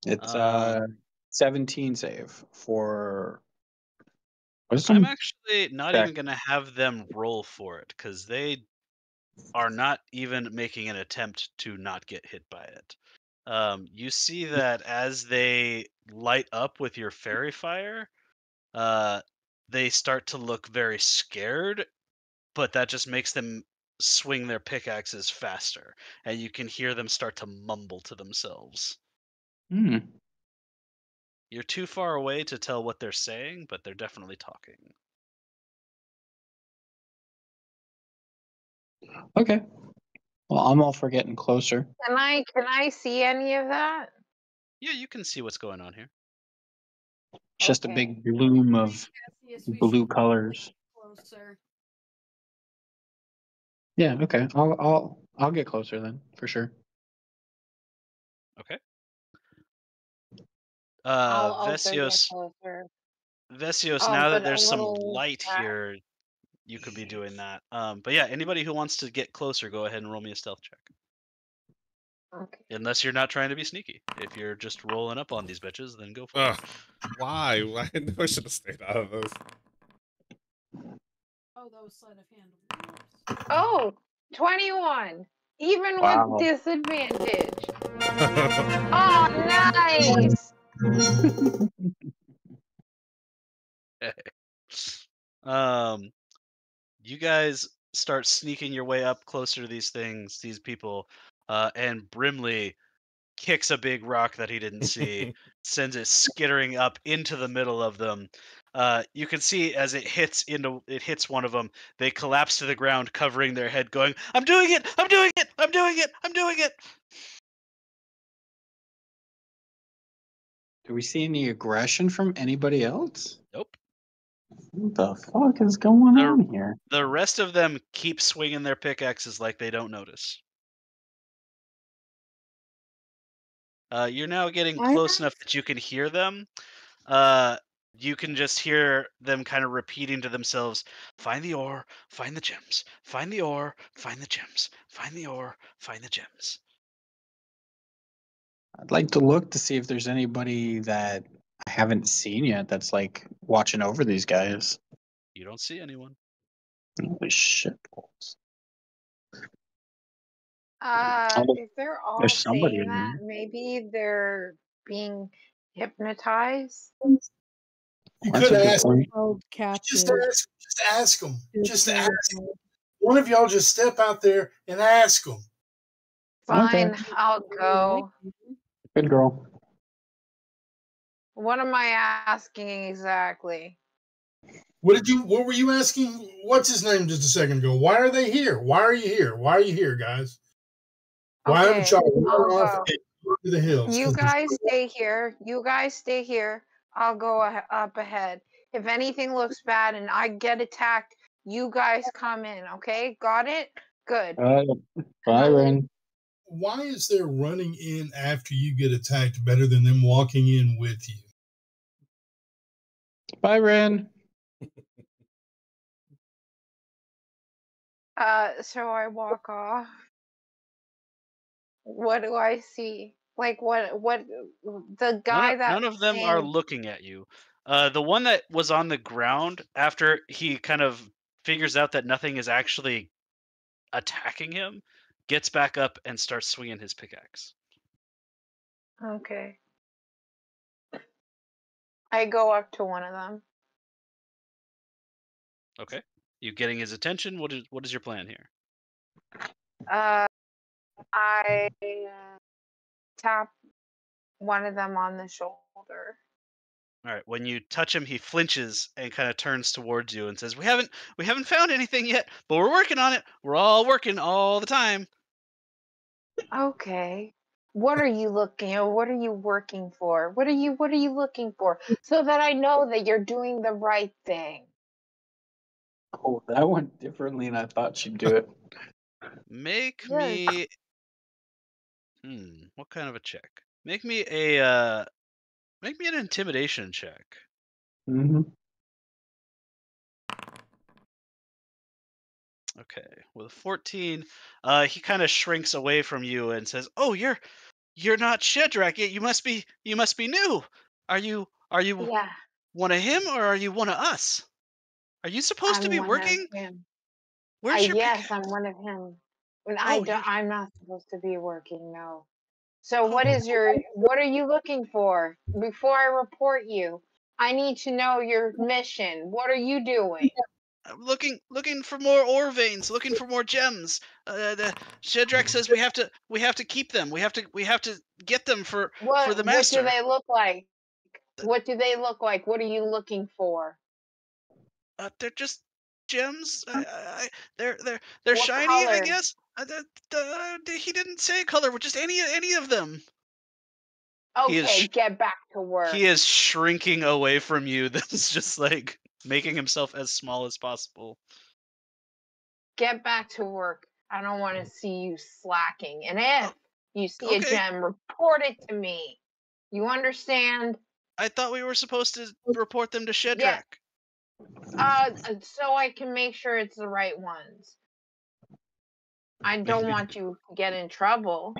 It's 17 save for. I'm actually not even going to have them roll for it because they are not even making an attempt to not get hit by it. You see that as they light up with your fairy fire, they start to look very scared, but that just makes them swing their pickaxes faster, and you can hear them start to mumble to themselves. You're too far away to tell what they're saying, but they're definitely talking. Okay. Well, I'm all for getting closer. Can I see any of that? Yeah, you can see what's going on here. It's just a big bloom of blue colors. Closer. Yeah. Okay. I'll get closer then for sure. Okay. I'll also get Vesios, closer. now that but a there's some little light fast. here, you could be doing that. But yeah, anybody who wants to get closer, go ahead and roll me a stealth check. Okay. Unless you're not trying to be sneaky. If you're just rolling up on these bitches, then go for it. Why? I knew I should have stayed out of this. Oh, that was sleight of hand. Oh, 21. Even Wow. with disadvantage. Oh, nice. You guys start sneaking your way up closer to these things, these people, and Brimley kicks a big rock that he didn't see, sends it skittering up into the middle of them. You can see as it hits one of them, they collapse to the ground, covering their head, going, "I'm doing it! I'm doing it! I'm doing it! I'm doing it!" Do we see any aggression from anybody else? Nope. What the fuck is going on here? The rest of them keep swinging their pickaxes like they don't notice. You're now getting close enough that you can hear them. You can just hear them kind of repeating to themselves, find the ore, find the gems, find the ore, find the gems, find the ore, find the gems. I'd like to look to see if there's anybody that I haven't seen yet that's like watching over these guys. You don't see anyone. Holy shit. If they're all There's somebody saying in that, there. maybe they're being hypnotized. You That's could a good ask. point. Held captive. Just ask them. Just to ask. the- One of y'all just step out there and ask them. Fine, Okay. I'll go. Good girl. What am I asking exactly? What were you asking? What's his name just a second ago? Why are they here? Why are you here? Why are you here, guys? Why haven't Okay, y'all I'll run off go. and go to the hills? You 'Cause guys stay here. You guys stay here. I'll go up ahead. If anything looks bad and I get attacked, you guys come in, okay? Got it? Good. Bye, Ren. why is their running in after you get attacked better than them walking in with you? Bye, Ren. So I walk off. What do I see? Like what the guy None of them are looking at you. The one that was on the ground, after he kind of figures out that nothing is actually attacking him, gets back up and starts swinging his pickaxe. Okay. I go up to one of them. Okay. You getting his attention? What is your plan here? I tap one of them on the shoulder. All right. When you touch him, he flinches and kind of turns towards you and says, "We haven't found anything yet, but we're working on it. We're all working all the time." Okay. What are you looking or what are you working for? What are you looking for? So that I know that you're doing the right thing. Oh, that went differently than I thought she'd do it. Make Yes. me what kind of a check? Make me an intimidation check. Mm-hmm. Okay. With a 14, he kind of shrinks away from you and says, "Oh, you're not Shedrak yet. You must be new. Are you Yeah. one of him or are you one of us? Are you supposed to I'm be one working? of him. Where's your Yes, pickaxe? I'm one of him. But Oh, I'm not supposed to be working, no. So Oh. what are you looking for? Before I report you, I need to know your mission. What are you doing? I'm looking for more ore veins, looking for more gems. Shedrak says we have to keep them. We have to get them for the master. What do they look like? What do they look like? What are you looking for? They're just gems. They're What shiny, I color? guess. He didn't say a color. Just any of them. Okay, get back to work. He is shrinking away from you. This is just like making himself as small as possible. Get back to work. I don't want to see you slacking. And if you see a gem, report it to me. You understand? I thought we were supposed to report them to Shedrak. So I can make sure it's the right ones. I don't want you to get in trouble.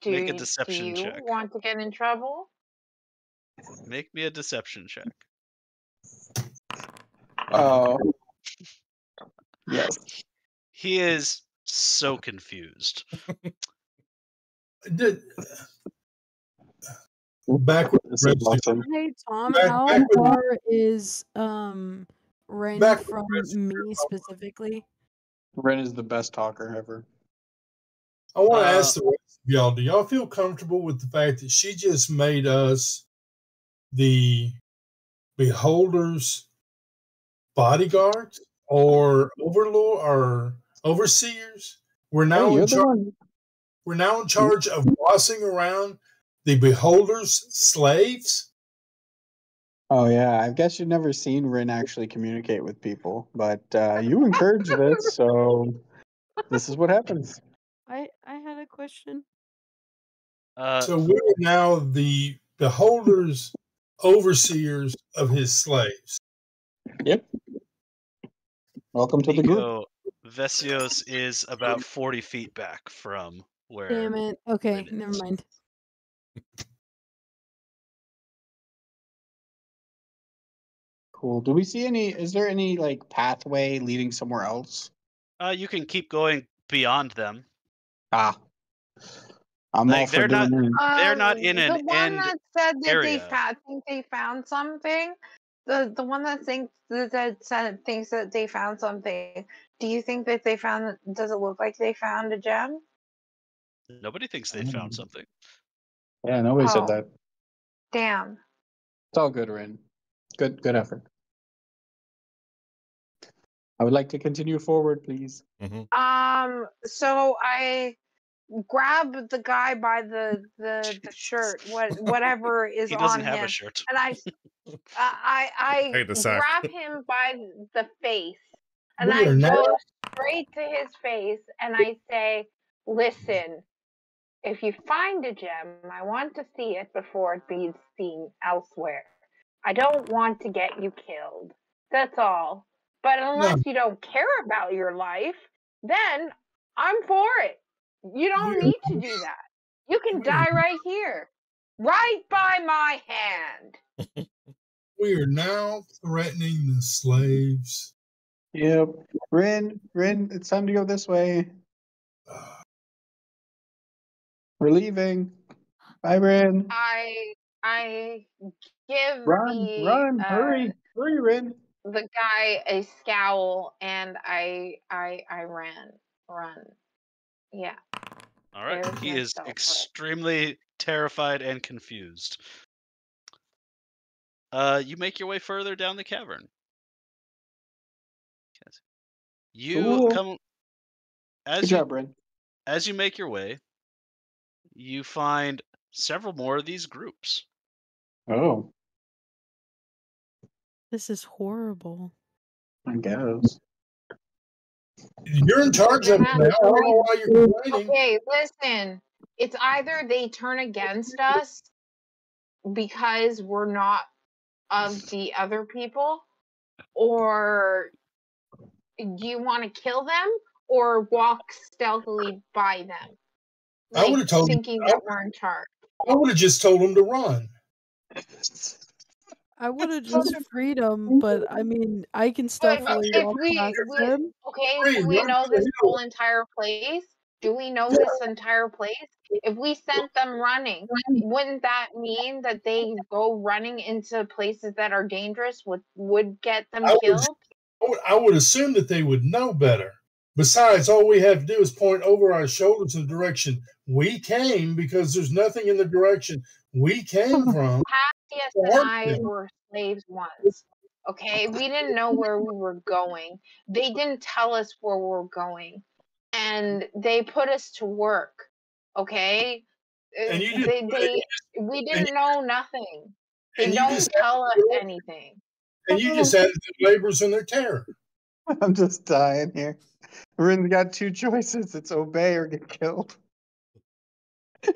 Make a deception do you check. want to get in trouble? Make me a deception check. Oh. Yes. He is so confused. Back with Hey Tom, how far is Ren from me specifically? Ren is the best talker ever. I want to ask the rest of y'all, do y'all feel comfortable with the fact that she just made us the Beholder's bodyguards or overlord or overseers? We're now in charge of bossing around the Beholder's slaves? Oh yeah, I guess you've never seen Rin actually communicate with people, but you encourage this, so this is what happens. I had a question. So we're now the beholders, overseers of his slaves. Yep. Welcome to the group. Nico, Vesios is about 40 feet back from where. Damn it. Okay, it never is. mind. Cool. Do we see any? Is there any like pathway leading somewhere else? You can keep going beyond them. Ah, I'm all Like, for they're doing that. They're not in The an one end that said that area. think they found something. The one that thinks thinks that they found something. Do you think that they found? Does it look like they found a gem? Nobody thinks they found something. Yeah, nobody said Oh. that. Damn. It's all good, Rin. Good effort. I would like to continue forward, please. So I grab the guy by the shirt, whatever is He doesn't on have him, a shirt. and I Hate to say. grab him by the face, and We I are now- go straight to his face, and I say, "Listen, if you find a gem, I want to see it before it be seen elsewhere. I don't want to get you killed. That's all. But unless you don't care about your life, then I'm for it. You don't need to do that. You can die right here, right by my hand." We are now threatening the slaves. Yep. Rin, it's time to go this way. We're leaving. Bye, Rin. I give Run, hurry, Rin. the guy a scowl, and I run. Yeah. All right. There's He my is spell for it. extremely terrified and confused. You make your way further down the cavern. You Cool. come Good job, Rin. as you make your way, you find several more of these groups. Oh, This is horrible. I guess. You're in charge of it now. I don't know why you're complaining. Okay, listen. It's either they turn against us because we're not of the other people, or do you want to kill them or walk stealthily by them? I would've told you- thinking that we're in charge. I would have just told them to run. I would have just freed him, but I mean, I can stealthily if walk we- past we- him. Okay, do we know this whole entire place? Do we know this entire place? If we sent them running, wouldn't that mean that they go running into places that are dangerous, would get them I would- killed? I would assume that they would know better. Besides, all we have to do is point over our shoulders in the direction we came, because there's nothing in the direction we came from. Cassius and I were slaves once. Okay, we didn't know where we were going. They didn't tell us where we were going, and they put us to work. Okay, And you we didn't know nothing. They and you don't just tell us anything. And you just added the laborers and their terror. I'm just dying here. Rin's got two choices. It's obey or get killed.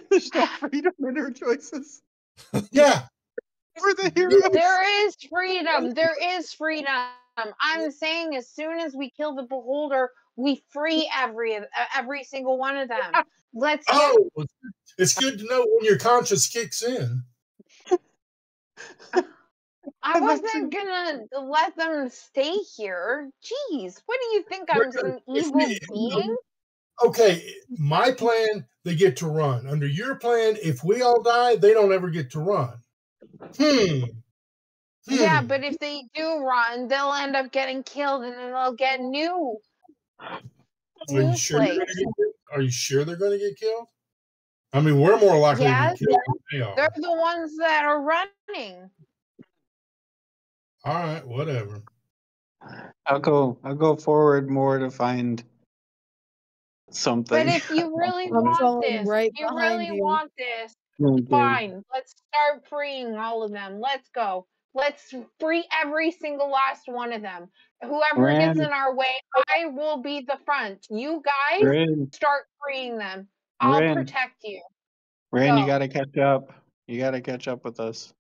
There's no freedom in her choices. Yeah. We're the heroes. There is freedom. There is freedom. I'm saying as soon as we kill the beholder, we free every single one of them. Let's get Oh, it's good to know when your conscience kicks in. I wasn't gonna let them stay here. Jeez, what do you think? I'm some evil being? Okay, my plan, they get to run. Under your plan, if we all die, they don't ever get to run. Yeah, but if they do run, they'll end up getting killed, and then they'll get new. Are you sure they're going to get killed? I mean, we're more likely to get killed than they are. They're the ones that are running. All right, whatever. I'll go forward more to find something. But if you really want this, fine. Let's start freeing all of them. Let's go. Let's free every single last one of them. Whoever gets in our way, I will be the front. You guys start freeing them. I'll protect you. Ren, you gotta catch up. You gotta catch up with us.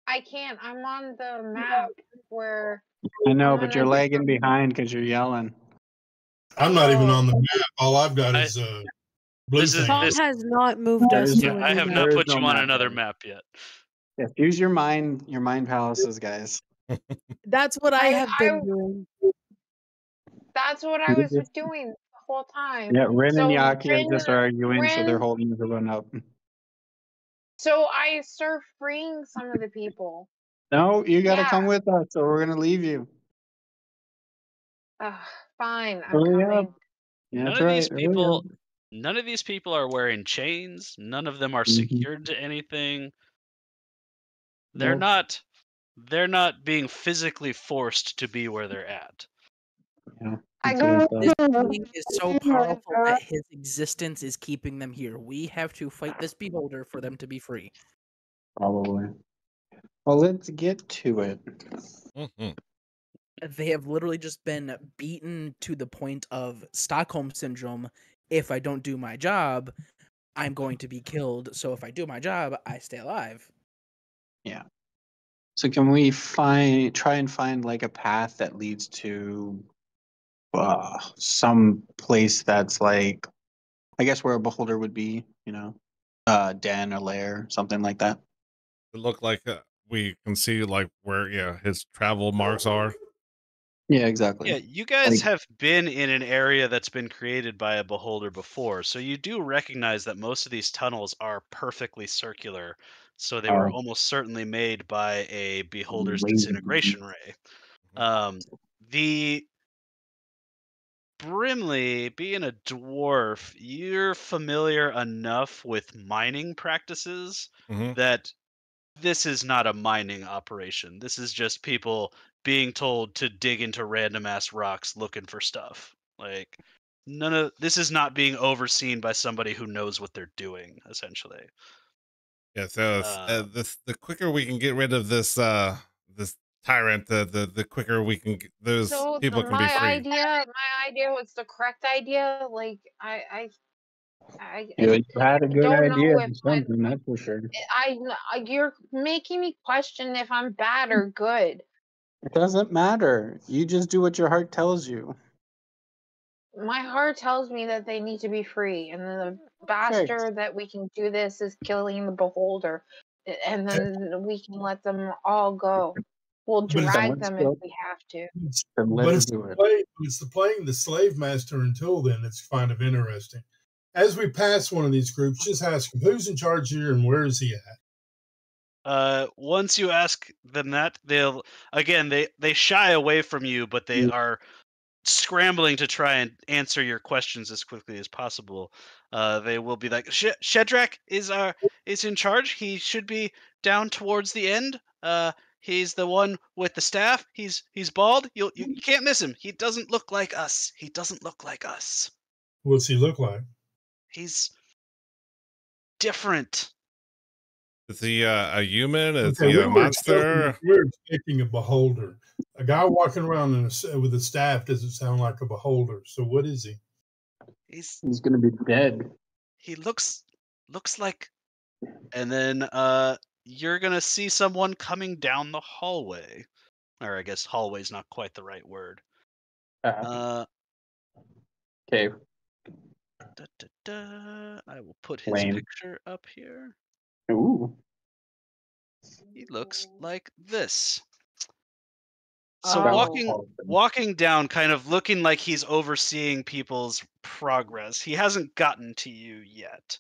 I can't. I'm on the map where. I know, but you're lagging behind because you're yelling. I'm not even on the map. All I've got is blue thing. Tom has not moved us to I have not put you on another map yet. Yes, use your mind palaces, guys. That's what I have been doing. That's what I was doing the whole time. Yeah, Ren and Yaki are just arguing, so they're holding everyone up. So I start freeing some of the people. No, you gotta come with us, or we're gonna leave you. Fine, I'm coming. Yeah, None of these people are wearing chains. None of them are secured to anything. They're not being physically forced to be where they're at. Yeah. This being is so powerful that his existence is keeping them here. We have to fight this beholder for them to be free. Probably. Well, let's get to it. They have literally just been beaten to the point of Stockholm Syndrome. If I don't do my job, I'm going to be killed. So if I do my job, I stay alive. Yeah. So can we try and find like a path that leads to some place that's like, I guess where a beholder would be, den or lair, something like that. It look like we can see like where his travel marks are. Yeah, exactly. Yeah, you guys have been in an area that's been created by a beholder before, so you do recognize that most of these tunnels are perfectly circular. So they were almost certainly made by a beholder's disintegration ray. The Brimley, being a dwarf, you're familiar enough with mining practices that this is not a mining operation. This is just people being told to dig into random ass rocks looking for stuff. Like this is not being overseen by somebody who knows what they're doing, essentially. Yeah, so the quicker we can get rid of this this tyrant, the quicker we can those people can be free. My idea was the correct idea. Like you had a good idea for something, that's for sure. You're making me question if I'm bad or good. It doesn't matter. You just do what your heart tells you. My heart tells me that they need to be free, and the faster that we can do this is killing the beholder, and then we can let them all go. We'll drag them if we have to. But it's playing the slave master until then that's kind of interesting. As we pass one of these groups, just ask them who's in charge here and where is he at. Once you ask them that, they'll they shy away from you, but they are scrambling to try and answer your questions as quickly as possible. They will be like, Shedrak is in charge. He should be down towards the end. He's the one with the staff. He's bald. You can't miss him. He doesn't look like us. What's he look like? He's different. Is he a human? Is he a monster? We're expecting a beholder. A guy walking around with a staff doesn't sound like a beholder. So what is he? He's going to be dead. He looks like, and then you're gonna see someone coming down the hallway, or I guess hallway's not quite the right word. Okay. I will put his picture up here. Ooh. He looks like this. So walking down, kind of looking like he's overseeing people's progress. He hasn't gotten to you yet.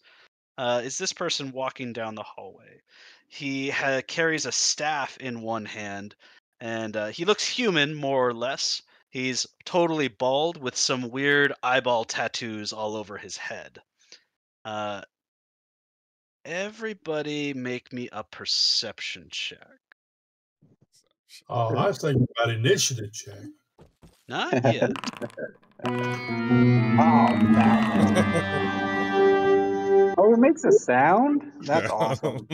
Is this person walking down the hallway? He carries a staff in one hand, and he looks human, more or less. He's totally bald with some weird eyeball tattoos all over his head. Everybody make me a perception check. Oh, I was thinking about initiative check. Not yet. Oh, it makes a sound? That's awesome.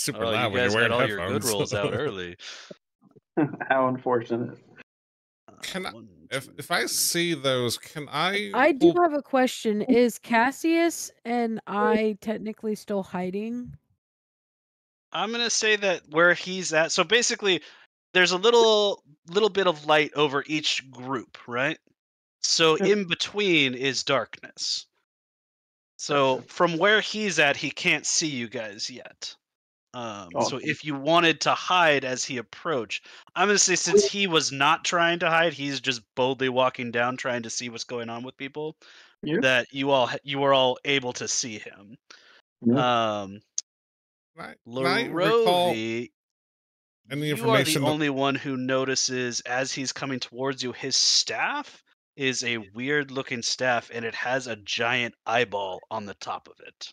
super Oh, loud you when guys you're had wearing all your good headphones. rolls out early. How unfortunate. Can I, 1, if 2, I 3. see those, can I I do pull? have a question. Is Cassius and I technically still hiding? I'm gonna say that where he's at. So basically, there's a little bit of light over each group, right? So Yep. in between is darkness. So Gotcha. from where he's at, he can't see you guys yet. So Awesome. if you wanted to hide as he approached, I'm gonna say since he was not trying to hide, he's just boldly walking down, trying to see what's going on with people. Yep. That you were all able to see him. Yep. Um, Can I recall Larovi, any you are the information that? only one who notices as he's coming towards you, his staff is a weird looking staff and it has a giant eyeball on the top of it.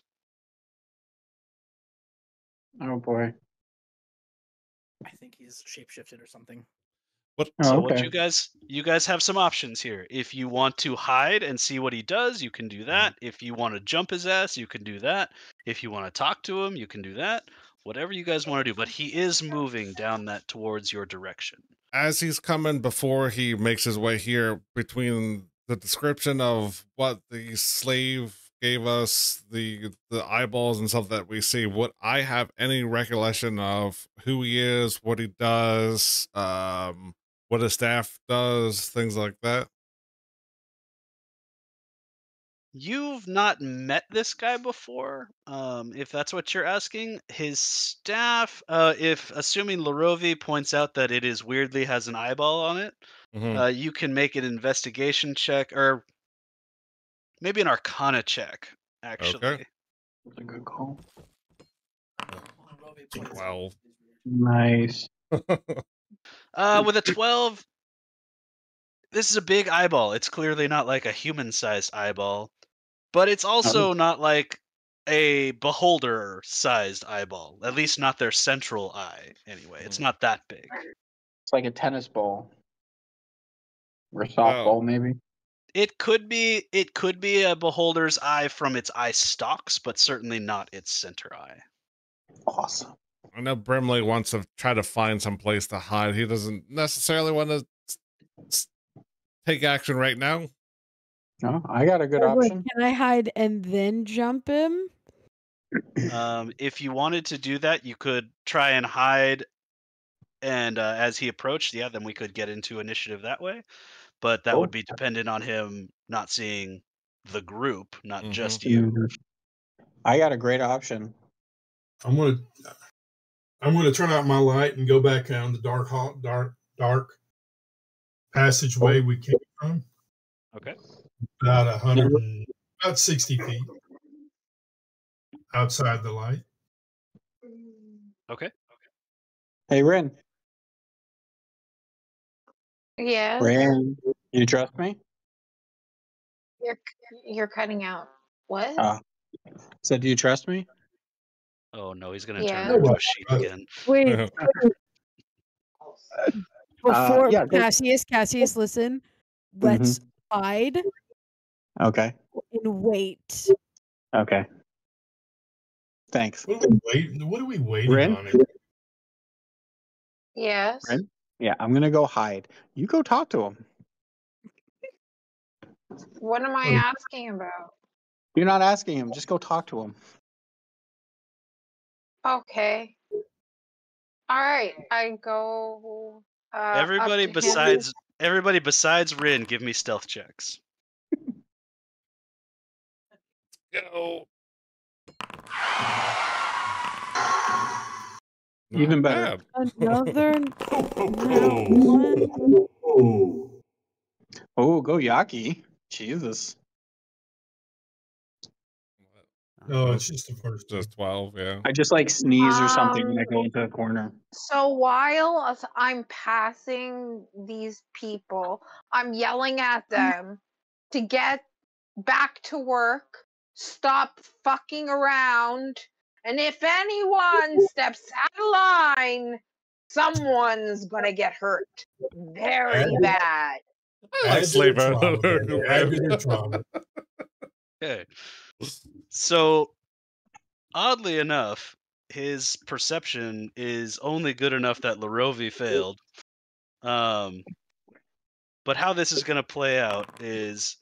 Oh boy. I think he's shapeshifted or something. What? Oh, So okay. what you guys have some options here. If you want to hide and see what he does, you can do that. If you want to jump his ass, you can do that. If you want to talk to him, you can do that. Whatever you guys want to do, but he is moving down that towards your direction. As he's coming, before he makes his way here, between the description of what the slave gave us, the eyeballs and stuff that we see, would I have any recollection of who he is, what he does, what his staff does, things like that? You've not met this guy before, if that's what you're asking. His staff, if assuming Larovi points out that it is weirdly has an eyeball on it, you can make an investigation check, or maybe an Arcana check, actually. Okay. That's a good call. 12. Nice. With a 12, this is a big eyeball. It's clearly not like a human-sized eyeball, but it's also not like a beholder-sized eyeball. At least not their central eye, anyway. It's not that big. It's like a tennis ball. Or a softball, maybe. It could be a beholder's eye from its eye stalks, but certainly not its center eye. Awesome. I know Brimley wants to try to find some place to hide. He doesn't necessarily want to take action right now. No, I got a good Oh, wait, option. can I hide and then jump him? If you wanted to do that, you could try and hide, and as he approached, then we could get into initiative that way. But that would be dependent on him not seeing the group, not just you. I got a great option. I'm gonna turn out my light and go back down the dark passageway we came from. Okay. About 60 feet outside the light. Okay. Hey, Ren. Yes. Ren, you trust me? You're cutting out. What? Said, do you trust me? Oh no, he's gonna Yeah. turn into a sheep again. Wait. Before yeah, Cassius, listen. Let's hide Okay. and wait. Okay. Thanks. What are we waiting Ren? on? Yes. Ren? Yeah, I'm gonna go hide. You go talk to him. What am I asking about? You're not asking him. Just go talk to him. Okay. All right. I go. Everybody up to him. besides Rin, give me stealth checks. Go. Even better. Another Oh, go Yaki. Jesus. No, it's just the first. Just 12, yeah. I just like sneeze or something when I go into a corner. So while I'm passing these people, I'm yelling at them to get back to work, stop fucking around, and if anyone steps out of line, someone's gonna get hurt very bad. I like slave Okay. So, oddly enough, his perception is only good enough that Larovi failed. But how this is going to play out is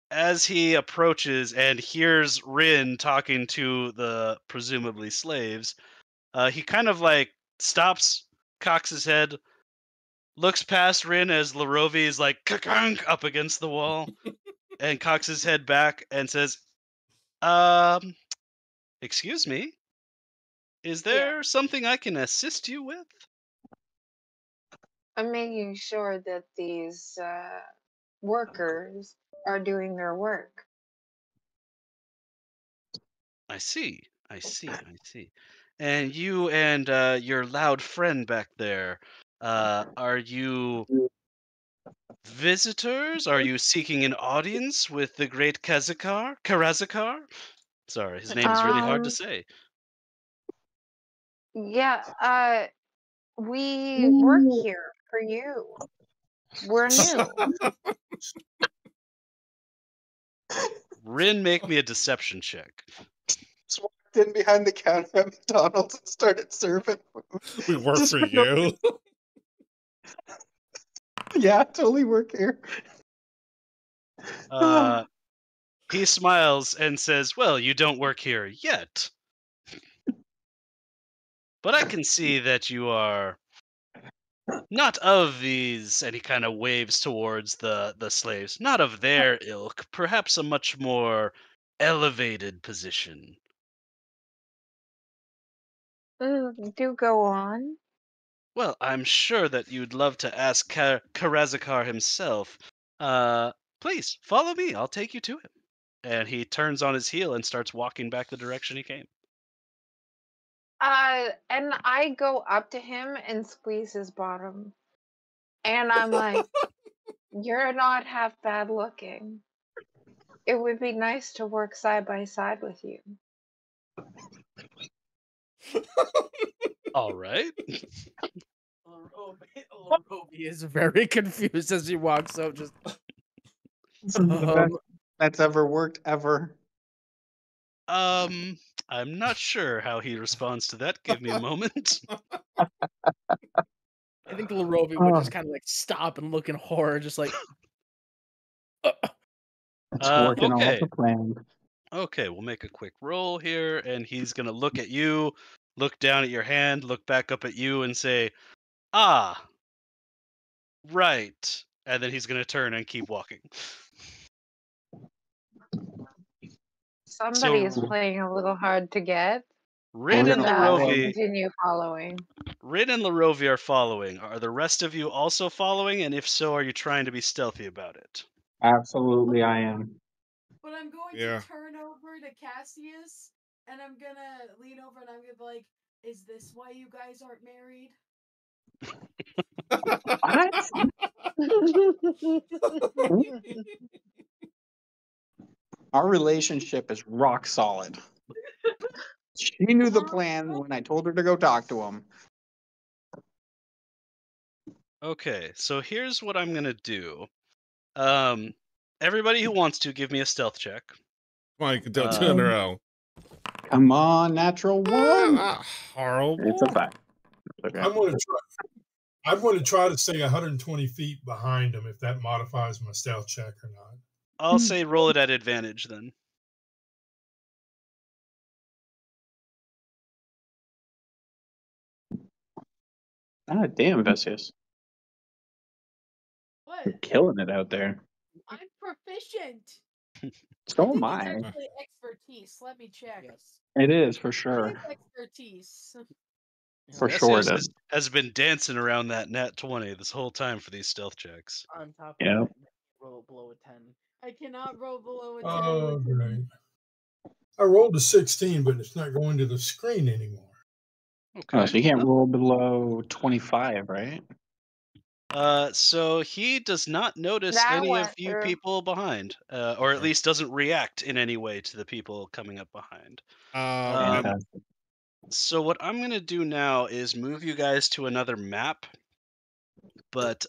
as he approaches and hears Rin talking to the presumably slaves, he kind of like stops, cocks his head, looks past Rin as Larovi is like "Ka-kunk" up against the wall, and cocks his head back and says, excuse me, is there something I can assist you with? I'm making sure that these workers are doing their work. I see. And you and your loud friend back there, are you visitors? Are you seeking an audience with the great Karazakar? Sorry, his name is really hard to say. Yeah, we work here for you. We're new. Rin, make me a deception check. Just walked in behind the counter at McDonald's and started serving food. We work Just for you. Yeah, totally work here. He smiles and says, well, you don't work here yet. But I can see that you are not of these, and he kind of waves towards the slaves, not of their ilk, perhaps a much more elevated position. Do go on. Well, I'm sure that you'd love to ask Karazakar himself. Please, follow me, I'll take you to him. And he turns on his heel and starts walking back the direction he came. And I go up to him and squeeze his bottom. And I'm like, you're not half bad looking. It would be nice to work side by side with you. All right. He is very confused as he walks up. Just The best that's ever worked ever. I'm not sure how he responds to that. Give me a moment. I think Larovi would just kind of like stop and look in horror, just like. It's working okay. off the plan. Okay, we'll make a quick roll here, and he's gonna look at you, look down at your hand, look back up at you, and say, "Ah, right." And then he's gonna turn and keep walking. Somebody is playing a little hard to get. Rin and Larovi continue following. Rin and Larovi are following. Are the rest of you also following? And if so, are you trying to be stealthy about it? Absolutely, I am. But I'm going to turn over to Cassius, and I'm gonna lean over and I'm gonna be like, "Is this why you guys aren't married?" Our relationship is rock solid. She knew the plan when I told her to go talk to him. Okay, so here's what I'm gonna do. Everybody who wants to, give me a stealth check. Come on, you can do it 2 in a row. Come on, natural one. Horrible. It's a fact. Okay. I'm going to try to stay 120 feet behind him if that modifies my stealth check or not. I'll say roll it at advantage then. Ah, damn, Vesius. What? You're killing it out there. I'm proficient. So am It's I. actually expertise. Let me check. It is for sure. It is expertise. For sure it Vesius is. has been dancing around that nat 20 this whole time for these stealth checks. On top of Yeah. that, roll below a 10. I cannot roll below a 10. Oh, great. I rolled a 16, but it's not going to the screen anymore. Okay. Oh, so you can't roll below 25, right? So he does not notice That any of went you through. people behind, or at least doesn't react in any way to the people coming up behind. Fantastic. So what I'm gonna do now is move you guys to another map, but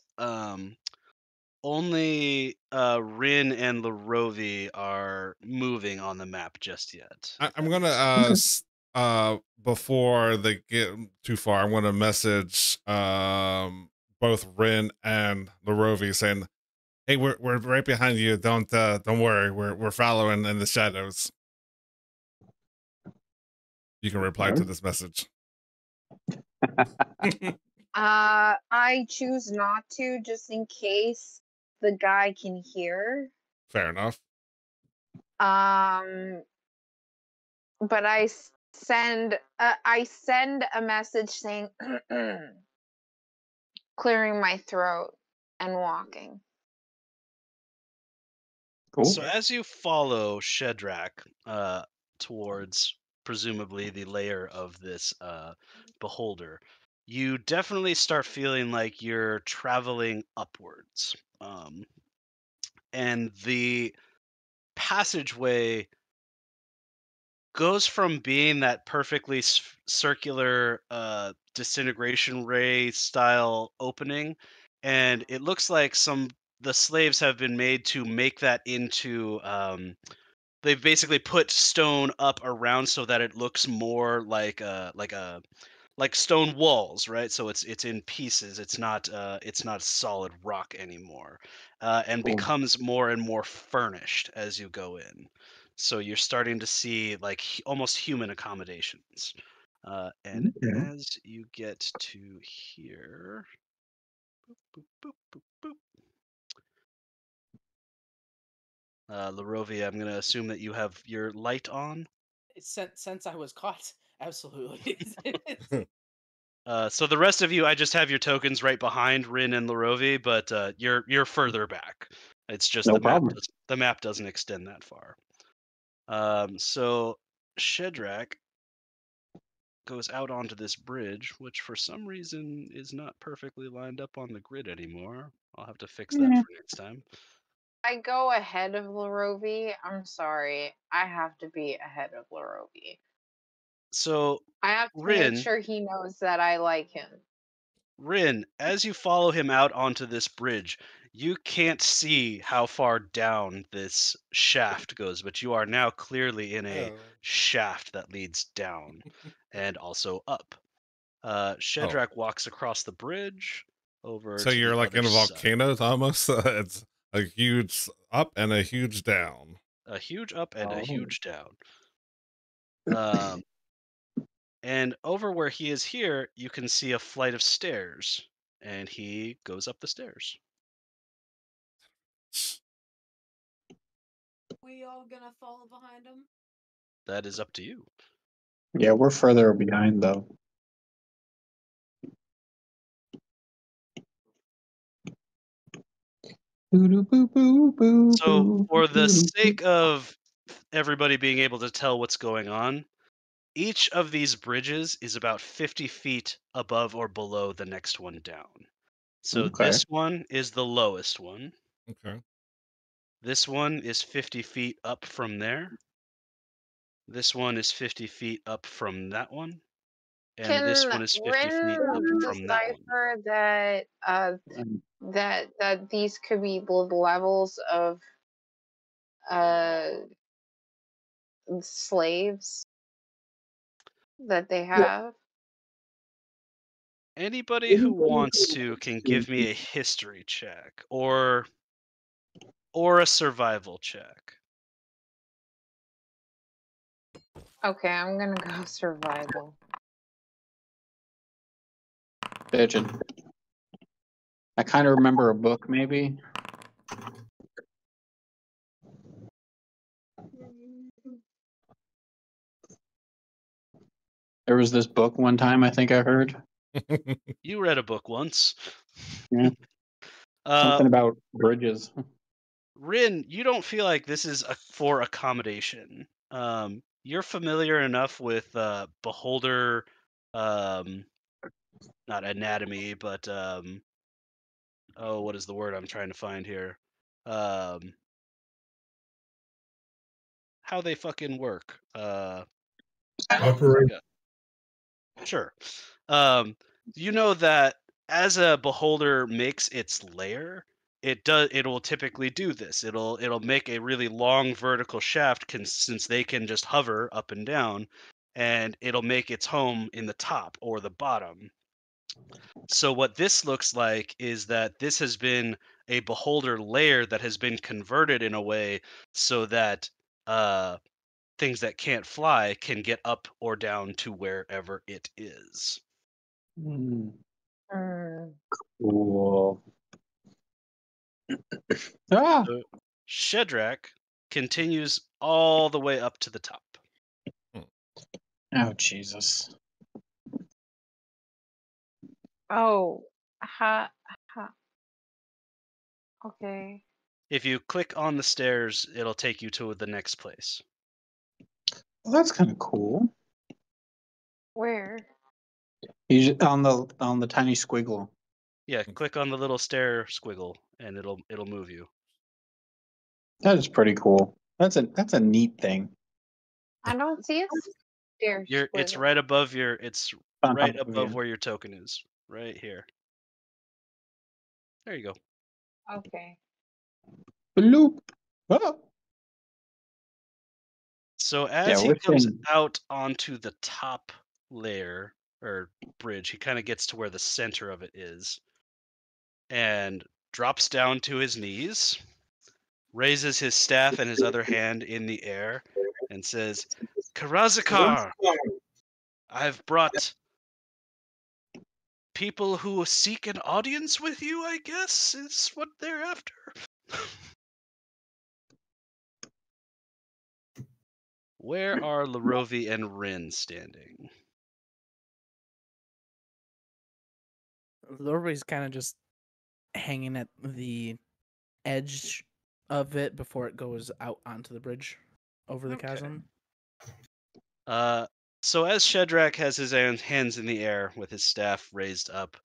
only Rin and Larovi are moving on the map just yet. I'm gonna before they get too far, I'm going to message both Rin and Larovi saying, "Hey, we're right behind you. Don't worry. We're following in the shadows." You can reply to this message. I choose not to, just in case the guy can hear. Fair enough. But I send a message saying, clearing my throat and walking. Cool. So as you follow Shedrak towards presumably the lair of this beholder, you definitely start feeling like you're traveling upwards. And the passageway goes from being that perfectly circular disintegration ray style opening, and it looks like the slaves have been made to make that into they've basically put stone up around so that it looks more like stone walls, right? So it's in pieces. It's not solid rock anymore, and Cool. becomes more and more furnished as you go in. So you're starting to see like almost human accommodations. And Okay. as you get to here, boop, boop, boop, boop, boop. Larovia, I'm gonna assume that you have your light on. Since I was caught, absolutely. So the rest of you, I just have your tokens right behind Rin and Larovi, but you're further back. It's just No problem. the map doesn't extend that far. So Shedrak goes out onto this bridge, which for some reason is not perfectly lined up on the grid anymore. I'll have to fix that for next time. I go ahead of Larovi. I'm sorry. I have to be ahead of Larovi. So I have to Rin, make sure he knows that I like him. Rin, as you follow him out onto this bridge, you can't see how far down this shaft goes, but you are now clearly in a shaft that leads down and also up. Shedrak walks across the bridge over So to you're the like other in side. volcanoes almost. It's a huge up and a huge down. A huge up and a Oh. huge down. And over where he is here, you can see a flight of stairs, and he goes up the stairs. We all gonna follow behind him? That is up to you. Yeah, we're further behind though. So, for the sake of everybody being able to tell what's going on, each of these bridges is about 50 feet above or below the next one down. So Okay. this one is the lowest one. Okay. This one is 50 feet up from there. This one is 50 feet up from that one. And this one is 50 feet up Rin from that one. decipher that these could be levels of slaves that they have? Anybody who wants to can give me a history check or a survival check. Okay, I'm gonna go survival. Bitchin'. I kind of remember a book, maybe. There was this book one time I think I heard. You read a book once. Yeah. Something about bridges. Rin, you don't feel like this is for accommodation. You're familiar enough with beholder, not anatomy, but what is the word I'm trying to find here? How they fucking work. Operate. Sure. You know that as a beholder makes its lair, it'll typically do this. It'll make a really long vertical shaft since they can just hover up and down, and it'll make its home in the top or the bottom. So what this looks like is that this has been a beholder layer that has been converted in a way so that things that can't fly can get up or down to wherever it is. Mm, Mm. cool. Ah, So Shedrak continues all the way up to the top. oh Jesus. Oh, okay. If you click on the stairs, it'll take you to the next place. Well, that's kind of cool. Where? You on the tiny squiggle. Yeah, click on the little stair squiggle and it'll move you. That is pretty cool. That's a neat thing. I don't see a stair It's squiggle. right above your it's On right top of above you. where your token is. Right here. There you go. Okay. Bloop. Oh. So Yeah, as he we're comes seeing. out onto the top layer or bridge, he kind of gets to where the center of it is and drops down to his knees, raises his staff and his other hand in the air, and says, Karazakar, I've brought people who seek an audience with you, I guess, is what they're after. Where are Larovi and Rin standing? Lorbe's kind of just hanging at the edge of it before it goes out onto the bridge over the Okay. chasm. So as Shedrak has his hands in the air with his staff raised up,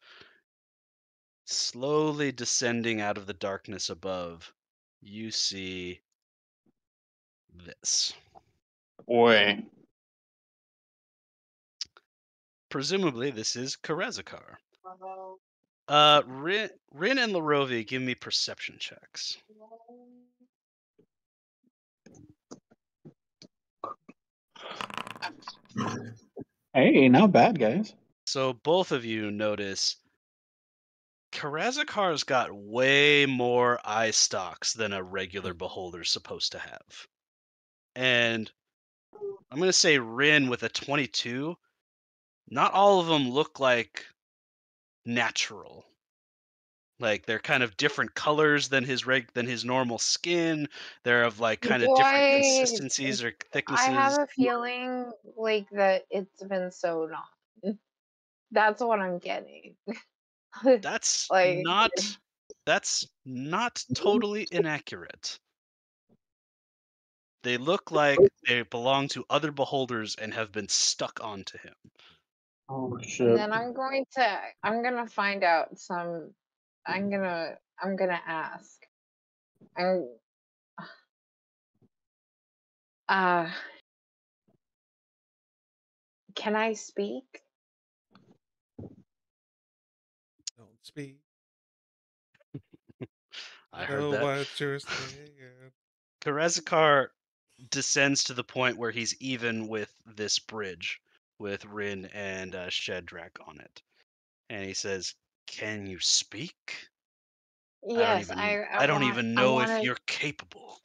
slowly descending out of the darkness above, you see this. Boy. Presumably, this is Karazakar. Rin and Larovi, give me perception checks. Hey, not bad, guys. So both of you notice Karazakar's got way more eye stalks than a regular beholder's supposed to have. And I'm going to say Rin with a 22, not all of them look like natural. Like they're kind of different colors than his normal skin. They're of like kind of different consistencies or thicknesses. I have a feeling like that it's been sewed on. That's what I'm getting. That's like not totally inaccurate. They look like they belong to other beholders and have been stuck onto him. Oh shit. then I'm gonna find out some. I'm gonna ask. Can I speak? Don't speak. I heard Know that. what you're saying. Karazakar descends to the point where he's even with this bridge, with Rin and Shedrak on it. And he says, Can you speak? Yes, I don't even know if you're capable.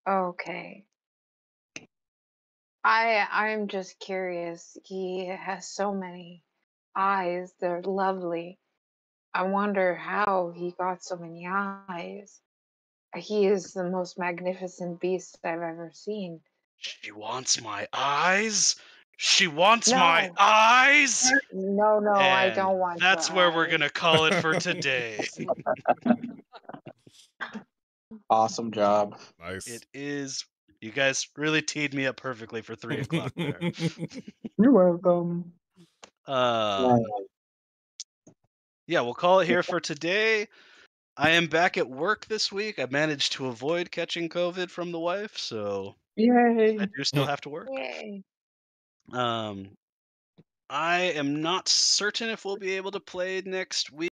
Okay. I'm just curious. He has so many eyes. They're lovely. I wonder how he got so many eyes. He is the most magnificent beast I've ever seen. She wants my eyes? She wants my eyes? No, I don't want that's the where we're eyes. going to call it for today. Awesome job. Nice. It is. You guys really teed me up perfectly for 3 o'clock there. You're welcome. Yeah, we'll call it here for today. I am back at work this week. I managed to avoid catching COVID from the wife, so Yay. I do still have to work. Yay. I am not certain if we'll be able to play next week.